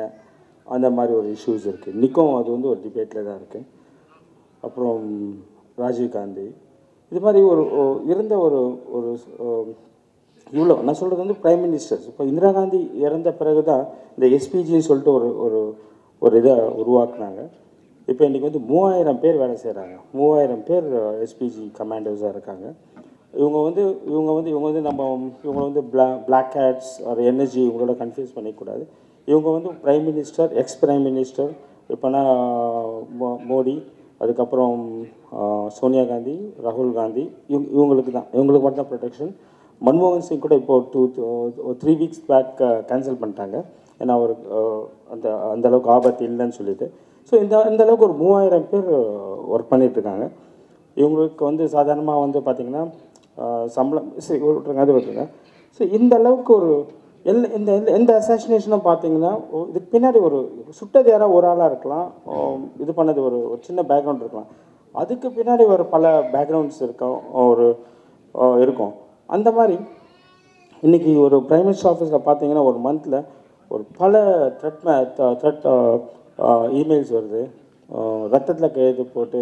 S10: அந்த மாதிரி ஒரு இஷ்யூஸ் இருக்குது. இன்றைக்கும் அது வந்து ஒரு டிபேட்டில் தான் இருக்குது. அப்புறம் ராஜீவ்காந்தி, இது மாதிரி இருந்த ஒரு இவ்வளோ நான் சொல்கிறது வந்து பிரைம் மினிஸ்டர்ஸ். இப்போ இந்திரா காந்தி இறந்த பிறகு தான் இந்த எஸ்பிஜின்னு சொல்லிட்டு ஒரு இதை உருவாக்குனாங்க. இப்போ இன்றைக்கி வந்து 3000 பேர் வேலை செய்கிறாங்க. 3000 பேர் எஸ்பிஜி கமாண்டர்ஸாக இருக்காங்க. இவங்க வந்து பிளாக் ஹேட்ஸ் ஒரு எனர்ஜி இவங்களோட கன்ஃபியூஸ் பண்ணிக்கூடாது. இவங்க வந்து prime minister, ex prime minister, இப்போனா மோடி, அதுக்கப்புறம் சோனியா காந்தி, ராகுல் காந்தி, இவங்களுக்கு மட்டும் தான் ப்ரொடெக்ஷன். மன்மோகன் சிங் கூட இப்போது 3 வீக்ஸ் பேக் கேன்சல் பண்ணிட்டாங்க. ஏன்னா அவர் அந்தளவுக்கு ஆபத்து இல்லைன்னு சொல்லிட்டு. ஸோ இந்த அளவுக்கு ஒரு 3000 பேர் ஒர்க் பண்ணிகிட்ருக்காங்க. இவங்களுக்கு வந்து சாதாரணமாக வந்து பார்த்திங்கன்னா சம்பளம் விட்டுருங்க. ஸோ இந்த அளவுக்கு ஒரு எந்த அசாசினேஷனும் பார்த்தீங்கன்னா இதுக்கு பின்னாடி ஒரு சுட்டது யாராவது ஒரு ஆளாக இருக்கலாம், இது பண்ணது ஒரு சின்ன பேக்ரவுண்ட் இருக்கலாம், அதுக்கு பின்னாடி ஒரு பல பேக்ரவுண்ட்ஸ் இருக்கும். அந்த மாதிரி இன்றைக்கி ஒரு பிரைம் மினிஸ்டர் ஆஃபீஸில் பார்த்தீங்கன்னா ஒரு மந்தில் ஒரு பல த்ரெட் இமெயில்ஸ் வருது. ரத்தத்தில் கையெழுத்து போட்டு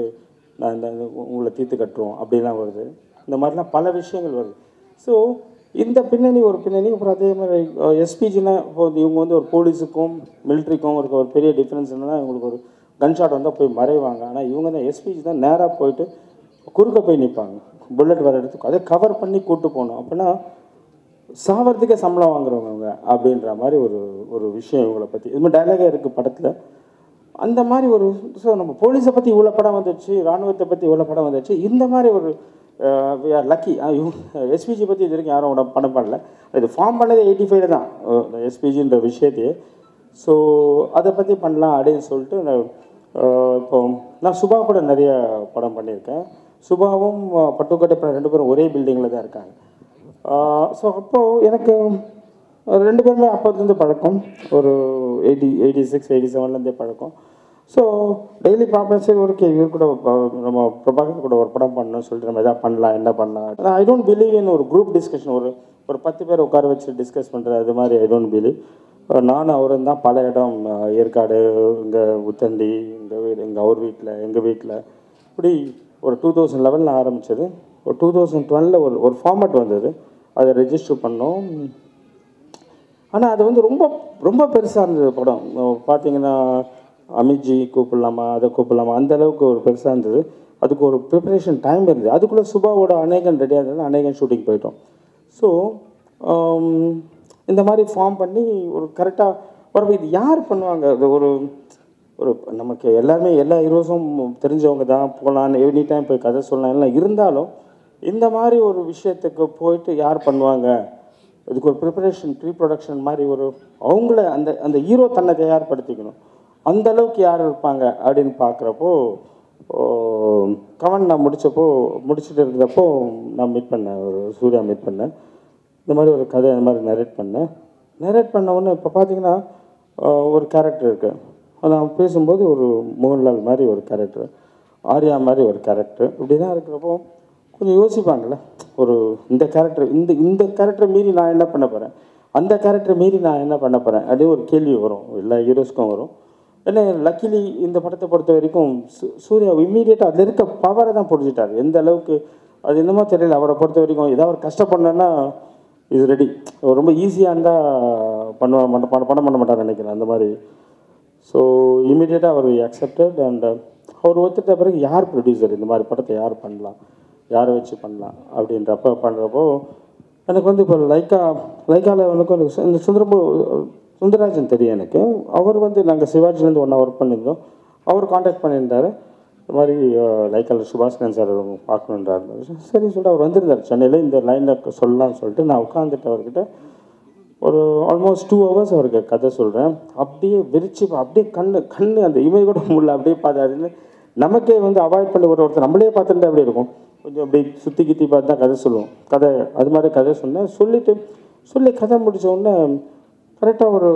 S10: நான் உங்களை தீர்த்து கட்டுறோம் அப்படிலாம் வருது. இந்த மாதிரிலாம் பல விஷயங்கள் வருது. ஸோ இந்த பின்னணி அப்புறம் அதே மாதிரி எஸ்பிஜினா இப்போ இவங்க வந்து ஒரு போலீஸுக்கும் மிலிட்ரிக்கும் இருக்க ஒரு பெரிய டிஃப்ரென்ஸ் என்னன்னா, இவங்களுக்கு ஒரு கன்ஷாட் வந்தால் போய் மறைவாங்க. ஆனால் இவங்க தான் எஸ்பிஜி தான் நேராக போயிட்டு குறுக்க போய் நிற்பாங்க. புல்லட் வர இடத்துக்கு அதை கவர் பண்ணி கூப்பிட்டு போகணும். அப்படின்னா சாவறதுக்கே சம்பளம் வாங்குறவங்க அவங்க அப்படின்ற மாதிரி ஒரு விஷயம் இவங்களை பற்றி இது மாதிரி டைலாகே இருக்குது படத்தில். அந்த மாதிரி ஸோ நம்ம போலீஸை பற்றி இவ்வளோ படம் வந்துடுச்சு, இராணுவத்தை பற்றி இவ்வளோ படம் வந்துடுச்சு. இந்த மாதிரி வி ஆர் லக்கி. எஸ்பிஜி பற்றி இது வரைக்கும் யாரும் படம் பண்ணல. இது ஃபார்ம் பண்ணது 85 தான் எஸ்பிஜின்ற விஷயத்தையே. ஸோ அதை பற்றி பண்ணலாம் அப்படின்னு சொல்லிட்டு இப்போ நான் சுபா கூட நிறைய படம் பண்ணியிருக்கேன். சுபாவும் பட்டுக்கோட்டை 2 பேரும் ஒரே பில்டிங்கில் தான் இருக்காங்க. ஸோ அப்போது எனக்கு 2 பேருமே அப்போதுலேருந்து பழக்கம், ஒரு 86, 87லேருந்தே பழக்கம். ஸோ டெய்லி பார்ப்பேன். சரி ஓகே, இவர் கூட நம்ம பிரபாகர் கூட ஒரு படம் பண்ணணும்னு சொல்லிட்டு நம்ம எதாவது பண்ணலாம், என்ன பண்ணலாம். ஐ டோன்ட் பிலீவ் இன் ஒரு குரூப் டிஸ்கஷன், ஒரு 10 பேர் உட்கார வச்சு டிஸ்கஸ் பண்ணுறது, அது மாதிரி ஐ டோன்ட் பிலீவ். நானும் அவரும் தான் பல இடம், ஏற்காடு, இங்கே உத்தண்டி, எங்கள் அவர் வீட்டில், எங்கள் வீட்டில், இப்படி ஒரு 2011 ஆரம்பித்தது. ஒரு 2012 ஒரு ஃபார்மேட் வந்தது, அதை ரெஜிஸ்டர் பண்ணோம். ஆனால் அது வந்து ரொம்ப ரொம்ப பெருசாக இருந்தது படம். பார்த்தீங்கன்னா அமித்ஜி கூப்பிடலாமா, அதை கூப்பிடலாமா, அந்த அளவுக்கு ஒரு பெருசாக இருந்தது. அதுக்கு ஒரு ப்ரிப்பரேஷன் டைம் இருந்தது. அதுக்குள்ளே சுபாவோட அநேகன் ரெடியாக இருந்தது, அநேகன் ஷூட்டிங் போயிட்டோம். ஸோ இந்த மாதிரி ஃபார்ம் பண்ணி ஒரு கரெக்டாக ஒரு இது யார் பண்ணுவாங்க? அது ஒரு ஒரு நமக்கு எல்லாருமே எல்லா ஹீரோஸும் தெரிஞ்சவங்க தான், போகலான்னு எனி டைம் போய் கதை சொல்லலாம் எல்லாம் இருந்தாலும் இந்த மாதிரி ஒரு விஷயத்துக்கு போயிட்டு யார் பண்ணுவாங்க? இதுக்கு ஒரு ப்ரிப்பரேஷன் ப்ரீ ப்ரொடக்ஷன் மாதிரி ஒரு அவங்கள அந்த அந்த ஹீரோ தன்னை தயார்படுத்திக்கணும். அந்த அளவுக்கு யார் இருப்பாங்க அப்படின்னு பார்க்குறப்போ கவன் நான் முடிச்சுட்டு இருந்தப்போ நான் மீட் பண்ணேன், ஒரு சூர்யா மீட் பண்ணேன். இந்த மாதிரி ஒரு கதை இந்த மாதிரி நரேட் பண்ண உடனே இப்போ பார்த்தீங்கன்னா ஒரு கேரக்டர் இருக்குது. நான் பேசும்போது ஒரு மோகன்லால் மாதிரி ஒரு கேரக்டர், ஆர்யா மாதிரி ஒரு கேரக்டர், இப்படி தான் இருக்கிறப்போ கொஞ்சம் யோசிப்பாங்கள்ல, ஒரு இந்த கேரக்டரை மீறி நான் என்ன பண்ண போகிறேன், அந்த கேரக்டரை மீறி நான் என்ன பண்ண போகிறேன் அப்படின்னு ஒரு கேள்வி வரும், எல்லா ஹீரோஸ்க்கும் வரும். ஏன்னா லக்கிலி இந்த படத்தை பொறுத்த வரைக்கும் சூர்யா இம்மீடியட்டாக அதில் இருக்க பவரை தான் புரிஞ்சுட்டார். எந்த அளவுக்கு அது என்னமோ தெரியல, அவரை பொறுத்த வரைக்கும் ஏதாவது ஒரு கஷ்டப்படணுன்னா இது ரெடி, ரொம்ப ஈஸியாக இருந்தால் படம் பண்ண மாட்டார் நினைக்கிறேன் அந்த மாதிரி. ஸோ இம்மீடியட்டாக அவர் அக்செப்டட். அண்ட் அவர் ஒத்துட்ட பிறகு யார் ப்ரொடியூசர், இந்த மாதிரி படத்தை யார் பண்ணலாம், யாரை வச்சு பண்ணலாம் அப்படின்றப்ப பண்ணுறப்போ எனக்கு வந்து இப்போ லைக்காவில் வந்து இந்த சுந்தரராஜன் தெரியும் எனக்கு. அவர் வந்து நாங்கள் சிவாஜிலேருந்து ஒன்றா ஒர்க் பண்ணியிருந்தோம். அவர் காண்டாக்ட் பண்ணியிருந்தார், இந்த மாதிரி லைக்காவில் சுபாஷ்கரன் சார் பார்க்கணுன்றார். சரி சொல்லிட்டு அவர் வந்திருந்தார் சென்னையில், இந்த லைனில் சொல்லலாம்னு சொல்லிட்டு நான் உட்காந்துட்டு அவர்கிட்ட ஒரு ஆல்மோஸ்ட் 2 hours அவருக்கு கதை சொல்கிறேன். அப்படியே விரிச்சு அப்படியே கண்ணு அந்த இமேஜ் கூட முடியல, அப்படியே பார்த்தாருன்னு நமக்கே வந்து அவாய்ட் பண்ணி ஒருத்தர் நம்மளே பார்த்துட்டு அப்படி இருக்கும், கொஞ்சம் அப்படி சுற்றி கித்தி பார்த்து தான் கதை சொல்லுவோம். அது மாதிரி கதை சொன்னேன். சொல்லி கதை முடித்த உடனே கரெக்டாக ஒரு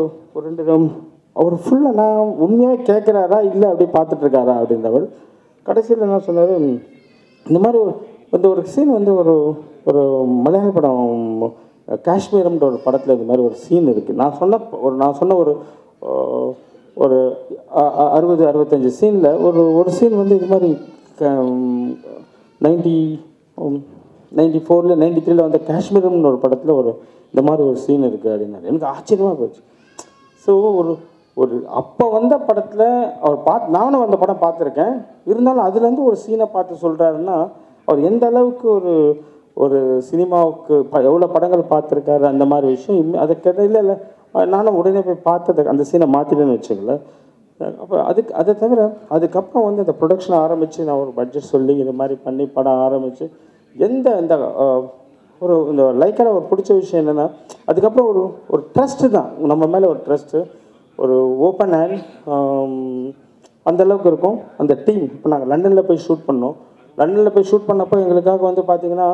S10: 2 அவர் ஃபுல்லாக நான் உண்மையாக கேட்குறாரா இல்லை அப்படியே பார்த்துட்ருக்காரா அப்படின்றவர். கடைசியில் என்ன சொன்னார், இந்த மாதிரி ஒரு சீன் வந்து ஒரு மலையாள படம் காஷ்மீரம்ன்ற ஒரு படத்தில் இந்த மாதிரி ஒரு சீன் இருக்குது. நான் சொன்ன ஒரு 60-65 சீனில் ஒரு சீன் வந்து இது மாதிரி 94 93 வந்த காஷ்மீரம்னு ஒரு படத்தில் இந்த மாதிரி ஒரு சீன் இருக்குது அப்படின்னாரு. எனக்கு ஆச்சரியமாக போச்சு. ஸோ ஒரு அப்போ வந்த படத்தில் அவர் நானும் அந்த படம் பார்த்துருக்கேன், இருந்தாலும் அதுலேருந்து ஒரு சீனை பார்த்து சொல்கிறாருன்னா அவர் எந்த அளவுக்கு ஒரு சினிமாவுக்கு எவ்வளோ படங்கள் பார்த்துருக்காரு அந்த மாதிரி விஷயம். அதை கேட்டதில்லை இல்லை, நானும் உடனே போய் பார்த்தது அந்த சீனை மாற்றிட்டேன்னு வச்சுங்களேன். அப்போ அதை தவிர அதுக்கப்புறம் வந்து அந்த ப்ரொடக்ஷன் ஆரம்பித்து நான் ஒரு பட்ஜெட் சொல்லி இது மாதிரி பண்ணி படம் ஆரம்பித்து இந்த இந்த லைக்கான ஒரு பிடிச்ச விஷயம் என்னென்னா அதுக்கப்புறம் ஒரு ட்ரஸ்ட்டு தான் நம்ம மேலே, ஒரு ட்ரஸ்ட்டு, ஒரு ஓப்பன் ஹேண்ட் அந்தளவுக்கு இருக்கும் அந்த டீம். இப்போ நாங்கள் லண்டனில் போய் ஷூட் பண்ணோம். லண்டனில் போய் ஷூட் பண்ணப்போ எங்களுக்காக வந்து பார்த்திங்கன்னா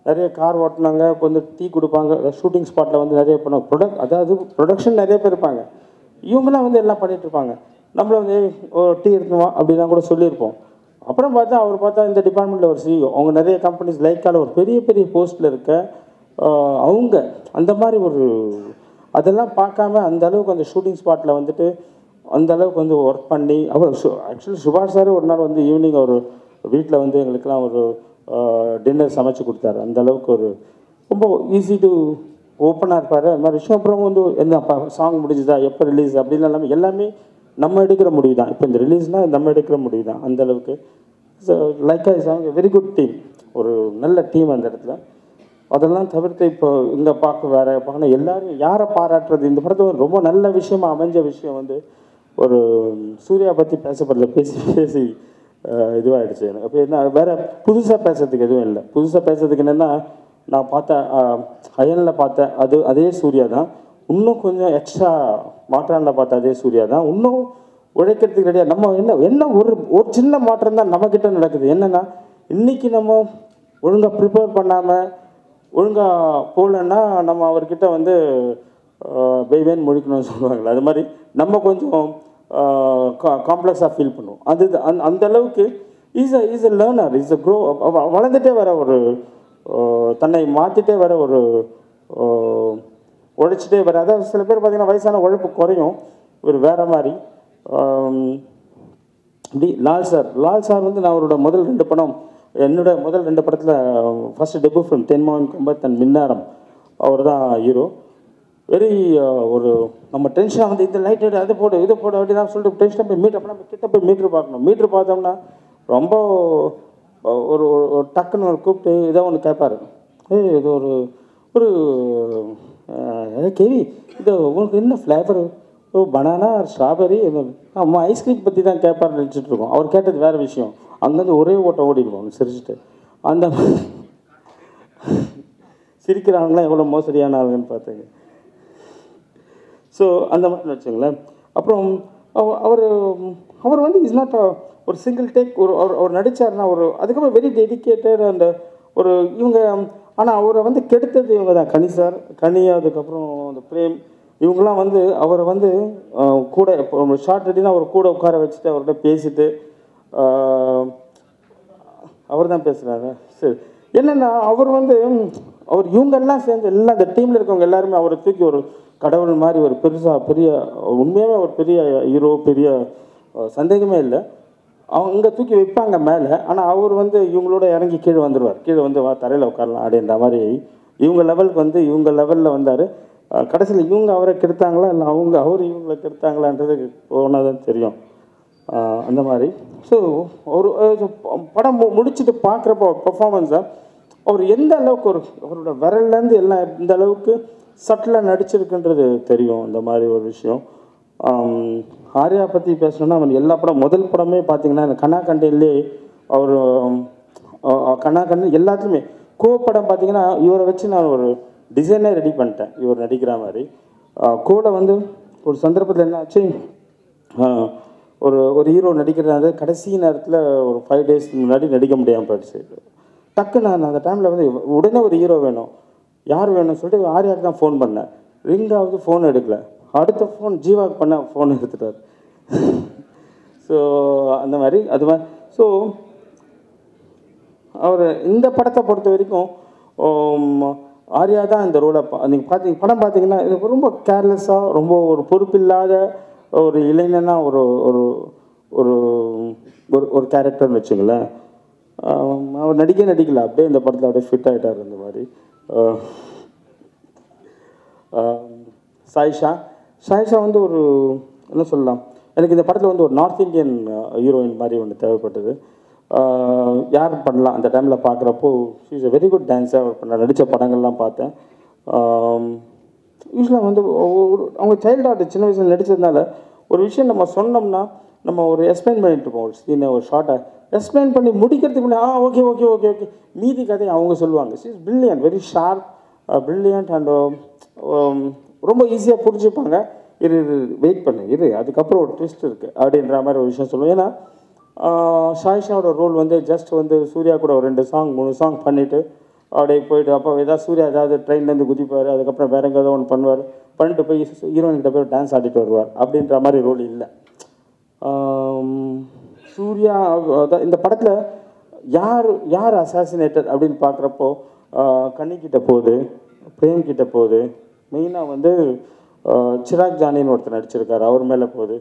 S10: நிறைய கார் ஓட்டினாங்க, கொஞ்சம் டீ கொடுப்பாங்க, ஷூட்டிங் ஸ்பாட்டில் வந்து நிறைய பண்ணுவாங்க. அதாவது ப்ரொடக்ஷன் நிறைய பேர் இருப்பாங்க, இவங்களாம் வந்து எல்லாம் பண்ணிகிட்ருப்பாங்க. நம்மளை வந்து டீ எடுத்துவோம் அப்படின்னா கூட சொல்லியிருப்போம். அப்புறம் பார்த்தா இந்த டிபார்ட்மெண்ட்டில் ஒரு சிஇஓ, அவங்க நிறைய கம்பெனிஸ் லைக்கால் ஒரு பெரிய பெரிய போஸ்ட்டில் இருக்க அவங்க அந்த மாதிரி அதெல்லாம் பார்க்காம அந்த அளவுக்கு அந்த ஷூட்டிங் ஸ்பாட்டில் வந்துட்டு அந்த அளவுக்கு வந்து ஒர்க் பண்ணி அவர் ஆக்சுவலி சுபாஷ் சார் ஒரு நாள் வந்து ஈவினிங் அவர் வீட்டில் வந்து எங்களுக்கெல்லாம் ஒரு டின்னர் சமைச்சு கொடுத்தாரு. அந்த அளவுக்கு ரொம்ப ஈஸி டு ஓப்பனாக இருப்பார் அந்த மாதிரி விஷயம். அப்புறம் வந்து என்ன சாங் முடிஞ்சுதா, எப்போ ரிலீஸ் அப்படின்னு எல்லாமே நம்ம எடுக்கிற முடிவு தான். இப்போ இந்த ரிலீஸ்னால் நம்ம எடுக்கிற முடிவு தான் அந்தளவுக்கு. So Lyca is very good team, ஒரு நல்ல டீம் அந்த இடத்துல. அதெல்லாம் தவிர்த்து இப்போ இங்கே பார்க்கணும் எல்லாரும் யாரை பாராட்டுறது. இந்த படத்தில் ரொம்ப நல்ல விஷயமா அமைஞ்ச விஷயம் வந்து ஒரு சூர்யா பற்றி பேசப்படல, பேசி இதுவாகிடுச்சு எனக்கு. அப்போ என்ன வேறு புதுசாக பேசுறதுக்கு எதுவும் இல்லை. புதுசாக பேசுறதுக்கு என்னென்னா நான் அயனில் பார்த்தேன் அதே சூர்யா தான், இன்னும் கொஞ்சம் எக்ஸ்ட்ரா மாற்றானில் பார்த்த அதே சூர்யா தான், இன்னும் உழைக்கிறதுக்கு ரெடியாக. நம்ம என்ன ஒரு சின்ன மாற்றம் தான் நம்மக்கிட்ட நடக்குது. என்னென்னா இன்றைக்கி நம்ம ஒழுங்காக ப்ரிப்பேர் பண்ணாமல் ஒழுங்காக போகலன்னா நம்ம அவர்கிட்ட வந்து பெய்வேன்னு முழிக்கணும்னு சொல்லுவாங்களே, அது மாதிரி நம்ம கொஞ்சம் காம்ப்ளெக்ஸாக ஃபீல் பண்ணுவோம். அந்த அளவுக்கு is a learner, is a grow, வளர்ந்துட்டே வர தன்னை மாற்றிட்டே வர உழைச்சிட்டே வர. அதாவது சில பேர் பார்த்திங்கன்னா வயசான உழைப்பு குறையும், ஒரு வேறு மாதிரி. இப்படி லால் சார் வந்து நான் அவரோட முதல் 2 படம், என்னோட முதல் 2 படத்தில் ஃபஸ்ட்டு டெபு ஃபிலிம் தென்மாவன் கொம்பத் அண்ட் மின்னாரம், அவர் தான் ஹீரோ. வெரி ஒரு நம்ம டென்ஷனாக வந்து இந்த லைட் எடு அது போடு இது போடு அப்படின்னு நான் சொல்லிட்டு டென்ஷனாக போய் மீட் அப்போ நம்ம கிட்ட போய் மீட்ரு பார்க்கணும். மீட்ரு பார்த்தோம்னா ரொம்ப ஒரு ஒரு டக்குன்னு ஒரு கூப்பிட்டு இதை ஒன்று கேட்பாரு. இது ஒரு ஒரு கேவி இது உங்களுக்கு என்ன ஃப்ளேவர்? ஓ பனானா ஸ்ட்ராபெரி நம்ம ஐஸ்கிரீம் பற்றி தான் கேட்பாரு நினச்சிட்டு இருக்கோம். அவர் கேட்டது வேறு விஷயம். அங்கேருந்து ஒரே ஓட்டம் ஓடிடுவோம் சிரிச்சுட்டு. அந்த சிரிக்கிறாங்களாம் எவ்வளோ மோசடியான ஆளுங்கன்னு பார்த்துங்க. ஸோ அந்த மாதிரி வச்சுங்களேன். அப்புறம் அவர் அவர் வந்து இஸ் நாட் ஒரு சிங்கிள் டேக் அவர் நடித்தார்னா ஒரு அதுக்கப்புறம் வெரி டெடிக்கேட்டட் அந்த ஒரு இவங்க. ஆனால் அவரை வந்து கெடுத்தது இவங்க தான். கனி சார், கனி, அதுக்கப்புறம் அந்த பிரேம், இவங்கெல்லாம் வந்து அவரை வந்து கூட இப்போ ஷார்ட் ரெடினா அவர் கூட உட்கார வச்சுட்டு அவர்கிட்ட பேசிட்டு அவர் தான் பேசுகிறாங்க. சரி என்னென்னா அவர் வந்து அவர் இவங்கெல்லாம் சேர்ந்து எல்லாம் அந்த டீமில் இருக்கவங்க எல்லாருமே அவரை தூக்கி ஒரு கடவுள் மாதிரி ஒரு பெரிய உண்மையாகவே ஒரு பெரிய ஹீரோ, பெரிய சந்தேகமே இல்லை, அவங்க தூக்கி வைப்பாங்க மேலே. ஆனால் அவர் வந்து இவங்களோட இறங்கி கீழே வந்துடுவார். கீழே வந்து வா தரையில் உட்காரலாம் அப்படின்ற மாதிரி இவங்க லெவலுக்கு வந்து இவங்க லெவலில் வந்தார். கடைசியில் இவங்க அவரை கெடுத்தாங்களா இல்லை அவர் இவங்களை கெடுத்தாங்களான்றது போனதான் தெரியும். அந்த மாதிரி. ஸோ ஒரு படம் முடிச்சுட்டு பார்க்குறப்போ பர்ஃபார்மன்ஸை அவர் எந்த அளவுக்கு அவரோட விரல்லேருந்து எல்லாம் இந்த அளவுக்கு சட்டிலாக நடிச்சிருக்குன்றது தெரியும். இந்த மாதிரி ஒரு விஷயம். ஆர்யா பற்றி பேசணுன்னா அவன் எல்லா படம் முதல் படமே பார்த்தீங்கன்னா இந்த கண்ணாக்கண்டையிலே அவர் கண்ணாக்கண்டை எல்லாத்துலேயுமே படம் பார்த்தீங்கன்னா இவரை வச்சு நான் ஒரு டிசைனே ரெடி பண்ணிட்டேன் இவர் நடிக்கிற மாதிரி. கூட வந்து ஒரு சந்தர்ப்பத்தில் என்ன ஆச்சு, ஒரு ஹீரோ நடிக்கிறது கடைசி நேரத்தில் ஒரு 5 days முன்னாடி நடிக்க முடியாமல் போயிடுச்சு. டக்கு நான் அந்த டைமில் வந்து உடனே ஒரு ஹீரோ வேணும், யார் வேணும்னு சொல்லிட்டு ஆர்யாவுக்கு தான் ஃபோன் பண்ணேன். ரிங்காவது ஃபோன் எடுக்கல. அடுத்த ஃபோன் ஜீவாவுக்கு பண்ண ஃபோன் எடுத்துட்டார். ஸோ அந்த மாதிரி அது மாதிரி. ஸோ அவர் இந்த படத்தை பொறுத்த வரைக்கும் ஆர்யா தான் இந்த ரோலை நீங்கள் படம் பார்த்தீங்கன்னா இது ரொம்ப கேர்லெஸ்ஸாக ரொம்ப ஒரு பொறுப்பில்லாத ஒரு இளைஞனாக ஒரு ஒரு ஒரு கேரக்டர்னு வச்சுங்களேன். அவர் நடிக்கல அப்படியே இந்த படத்தில் அப்படியே ஃபிட் ஆகிட்டார். இந்த மாதிரி சாயிஷா வந்து ஒரு என்ன சொல்லலாம், எனக்கு இந்த படத்தில் வந்து ஒரு நார்த் இந்தியன் ஹீரோயின் மாதிரி ஒன்று தேவைப்பட்டது. யார் பண்ணலாம் அந்த டைமில் பார்க்குறப்போ she is a very good dancer. அவர் பண்ண நடித்த படங்கள்லாம் பார்த்தேன். யூஸ்வலாக வந்து அவங்க சைல்டு ஆர்ட் சின்ன வயசில் நடித்ததுனால ஒரு விஷயம் நம்ம சொன்னோம்னா நம்ம ஒரு எக்ஸ்பிளைன் பண்ணிட்டு இருப்போம். ஒரு சீனை ஒரு ஷார்ட்டை எக்ஸ்பிளைன் பண்ணி முடிக்கிறதுக்கு முன்னாடி ஓகே ஓகே ஓகே ஓகே மீதி கதையை அவங்க சொல்லுவாங்க. She is brilliant, very sharp, brilliant and ரொம்ப ஈஸியாக புரிஞ்சுப்பாங்க. வெயிட் பண்ணு அதுக்கப்புறம் ஒரு ட்விஸ்ட் இருக்குது அப்படின்ற மாதிரி ஒரு விஷயம் சொல்லுவேன். ஏன்னா ஷாயிஷாவோட ரோல் வந்து ஜஸ்ட் வந்து சூர்யா கூட ஒரு 2 song 3 song பண்ணிவிட்டு அப்படியே போயிட்டு அப்போ ஏதாவது சூர்யா ஏதாவது ட்ரெயின்லேருந்து குதிப்பார், அதுக்கப்புறம் வேற எங்கேயாவது ஒன்று பண்ணிட்டு போய் ஹீரோயின்கிட்ட போய் டான்ஸ் ஆடிட்டு வருவார் அப்படின்ற மாதிரி ரோல் இல்லை. சூர்யா இந்த படத்தில் யார் அசாசினேட்டட் அப்படின்னு பார்க்குறப்போ கன்னிக்கிட்ட போகுது, பிரேம் கிட்ட போகுது, மெயினாக வந்து சிராக் ஜானின்னு ஒருத்தர் நடிச்சிருக்காரு அவர் மேலே போகுது,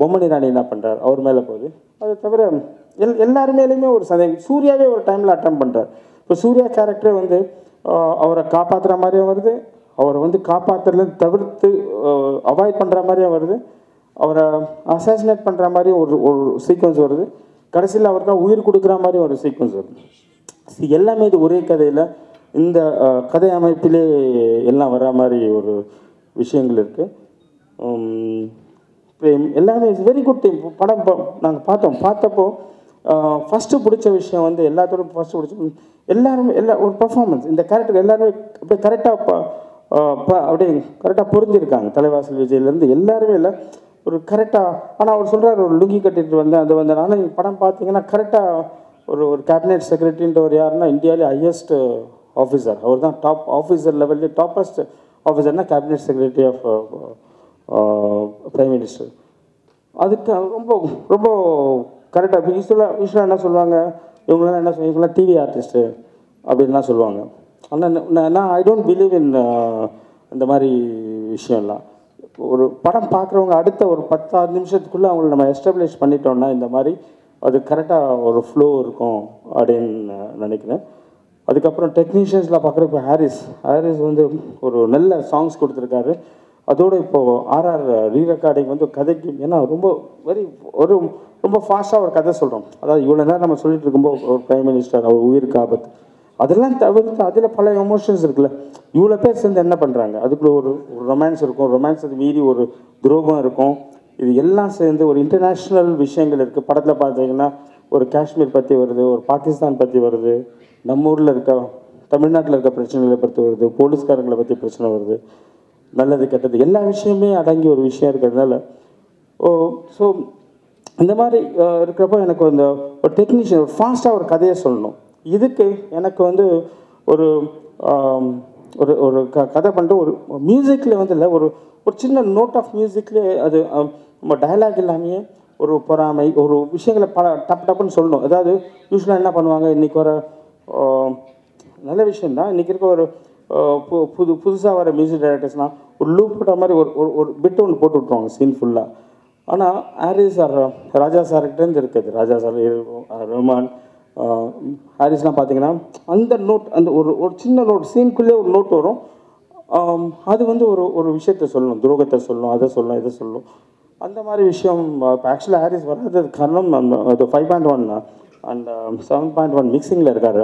S10: பொம்மணி ராணி என்ன பண்ணுறார் அவர் மேலே போகுது. அது தவிர எல்லாருமேலேயுமே ஒரு சந்தேகம். சூர்யாவே ஒரு டைமில் அட்டம் பண்ணுறார். இப்போ சூர்யா கேரக்டரே வந்து அவரை காப்பாற்றுற மாதிரியும் வருது, அவரை வந்து காப்பாற்றுறதுலேருந்து தவிர்த்து அவாய்ட் பண்ணுற மாதிரியும் வருது, அவரை அசாசினேட் பண்ணுற மாதிரியும் ஒரு சீக்வன்ஸ் வருது, கடைசியில் அவருக்காக உயிர் கொடுக்குற மாதிரியும் ஒரு சீக்வன்ஸ் வருது. எல்லாமே இது ஒரே கதையில் இந்த கதை அமைப்பிலே எல்லாம் வர மாதிரி ஒரு விஷயங்கள் இருக்குது. எல்லாமே இட்ஸ் வெரி குட் டீம். படம் நாங்கள் பார்த்தப்போ ஃபஸ்ட்டு பிடிச்ச விஷயம் வந்து எல்லாத்தோடும் ஃபஸ்ட்டு பிடிச்ச எல்லாருமே ஒரு பர்ஃபார்மன்ஸ். இந்த கேரக்டர் எல்லாருமே அப்படியே கரெக்டாக அப்படியே கரெக்டாக புரிஞ்சிருக்காங்க. தலைவாசல் விஜயிலேருந்து எல்லாருமே இல்லை ஒரு கரெக்டாக. ஆனால் அவர் சொல்கிறார் ஒரு லுங்கி கட்டிட்டு வந்தேன் அது வந்தேன். ஆனால் படம் பார்த்தீங்கன்னா கரெக்டாக ஒரு கேபினெட் செக்ரட்டரின்ற ஒரு யாருன்னா இந்தியாவிலே ஹையஸ்ட் ஆஃபீஸர் அவர் தான். டாப் ஆஃபீஸர் லெவல்லே டாப்பஸ்ட் ஆஃபீஸர்னா cabinet secretary of prime minister. அதுக்கு ரொம்ப ரொம்ப கரெக்டாக யூஸ்வலாக என்ன சொல்லுவாங்க, இவங்களாம் என்ன சொல்லுவாங்க, இவங்களாம் டிவி ஆர்டிஸ்ட்டு அப்படின்லாம் சொல்லுவாங்க. ஆனால் நான் ஐ டோன்ட் பிலீவ் இன் இந்த மாதிரி விஷயம்லாம். ஒரு படம் பார்க்குறவங்க அடுத்த ஒரு 10-6 நிமிஷத்துக்குள்ளே அவங்கள நம்ம எஸ்டாப்ளிஷ் பண்ணிட்டோம்னா இந்த மாதிரி அது கரெக்டாக ஒரு ஃப்ளோ இருக்கும் அப்படின்னு நினைக்கிறேன். அதுக்கப்புறம் டெக்னீஷியன்ஸில் பார்க்குறப்ப ஹாரிஸ் வந்து ஒரு நல்ல சாங்ஸ் கொடுத்துருக்காரு. அதோடு இப்போது ஆர்ஆர் ரீரெக்கார்டிங் வந்து கதைக்கு, ஏன்னா ரொம்ப ரொம்ப ஃபாஸ்ட்டாக ஒரு கதை சொல்கிறோம். அதாவது இவ்வளோ நேரம் நம்ம சொல்லிட்டு இருக்கும்போது ஒரு பிரைம் மினிஸ்டர், அவர் உயிருக்கு ஆபத்து, அதெல்லாம் தவிர்த்து அதில் பல எமோஷன்ஸ் இருக்குல்ல. இவ்வளோ பேர் சேர்ந்து என்ன பண்ணுறாங்க, அதுக்குள்ளே ஒரு ரொமான்ஸ் இருக்கும், ரொமான்ஸ் அது மீறி ஒரு துரோகம் இருக்கும். இது எல்லாம் சேர்ந்து ஒரு இன்டர்நேஷ்னல் விஷயங்கள் இருக்குது. படத்தில் பார்த்தீங்கன்னா ஒரு காஷ்மீர் பற்றி வருது, ஒரு பாகிஸ்தான் பற்றி வருது, நம்ம ஊரில் இருக்க தமிழ்நாட்டில் இருக்க பிரச்சனைகளை பற்றி வருது, போலீஸ்காரங்களை பற்றி பிரச்சனை வருது, நல்லது கெட்டது எல்லா விஷயமே அடங்கி ஒரு விஷயம் இருக்கிறதுனால ஸோ இந்த மாதிரி இருக்கிறப்போ எனக்கு அந்த ஒரு டெக்னீஷியன் ஒரு ஃபாஸ்ட்டாக ஒரு கதையை சொல்லணும். இதுக்கு எனக்கு வந்து ஒரு ஒரு கதை பண்ணிட்டு ஒரு மியூசிக்கில் வந்து இல்லை, ஒரு சின்ன நோட் ஆஃப் மியூசிக்லேயே அது நம்ம டயலாக் இல்லாமையே ஒரு பொறாமை ஒரு விஷயங்களை டப்புன்னு சொல்லணும். அதாவது யூஸ்வலாக என்ன பண்ணுவாங்க, இன்றைக்கி வர நல்ல விஷயந்தான், இன்றைக்கி இருக்க ஒரு புதுசாக வர மியூசிக் டைரக்டர்ஸ்னால் ஒரு லூப் போட்ட மாதிரி ஒரு பிட்டு ஒன்று போட்டு விட்ருவாங்க சீன் ஃபுல்லாக. ஆனால் ஹாரிஸ் சார், ராஜா சார்கிட்டேருந்து இருக்குது, ராஜா சார், ரஹ்மான், ஹாரிஸ்லாம் பார்த்தீங்கன்னா அந்த நோட், அந்த ஒரு சின்ன நோட் சீனுக்குள்ளே ஒரு நோட் வரும். அது வந்து ஒரு விஷயத்தை சொல்லணும், துரோகத்தை சொல்லணும், அதை சொல்லணும், இதை சொல்லணும். அந்த மாதிரி விஷயம் இப்போ ஆக்சுவலாக ஹாரிஸ் வராது காரணம் அது 5.1 அண்ட் 7.1 மிக்சிங்கில் இருக்கார்,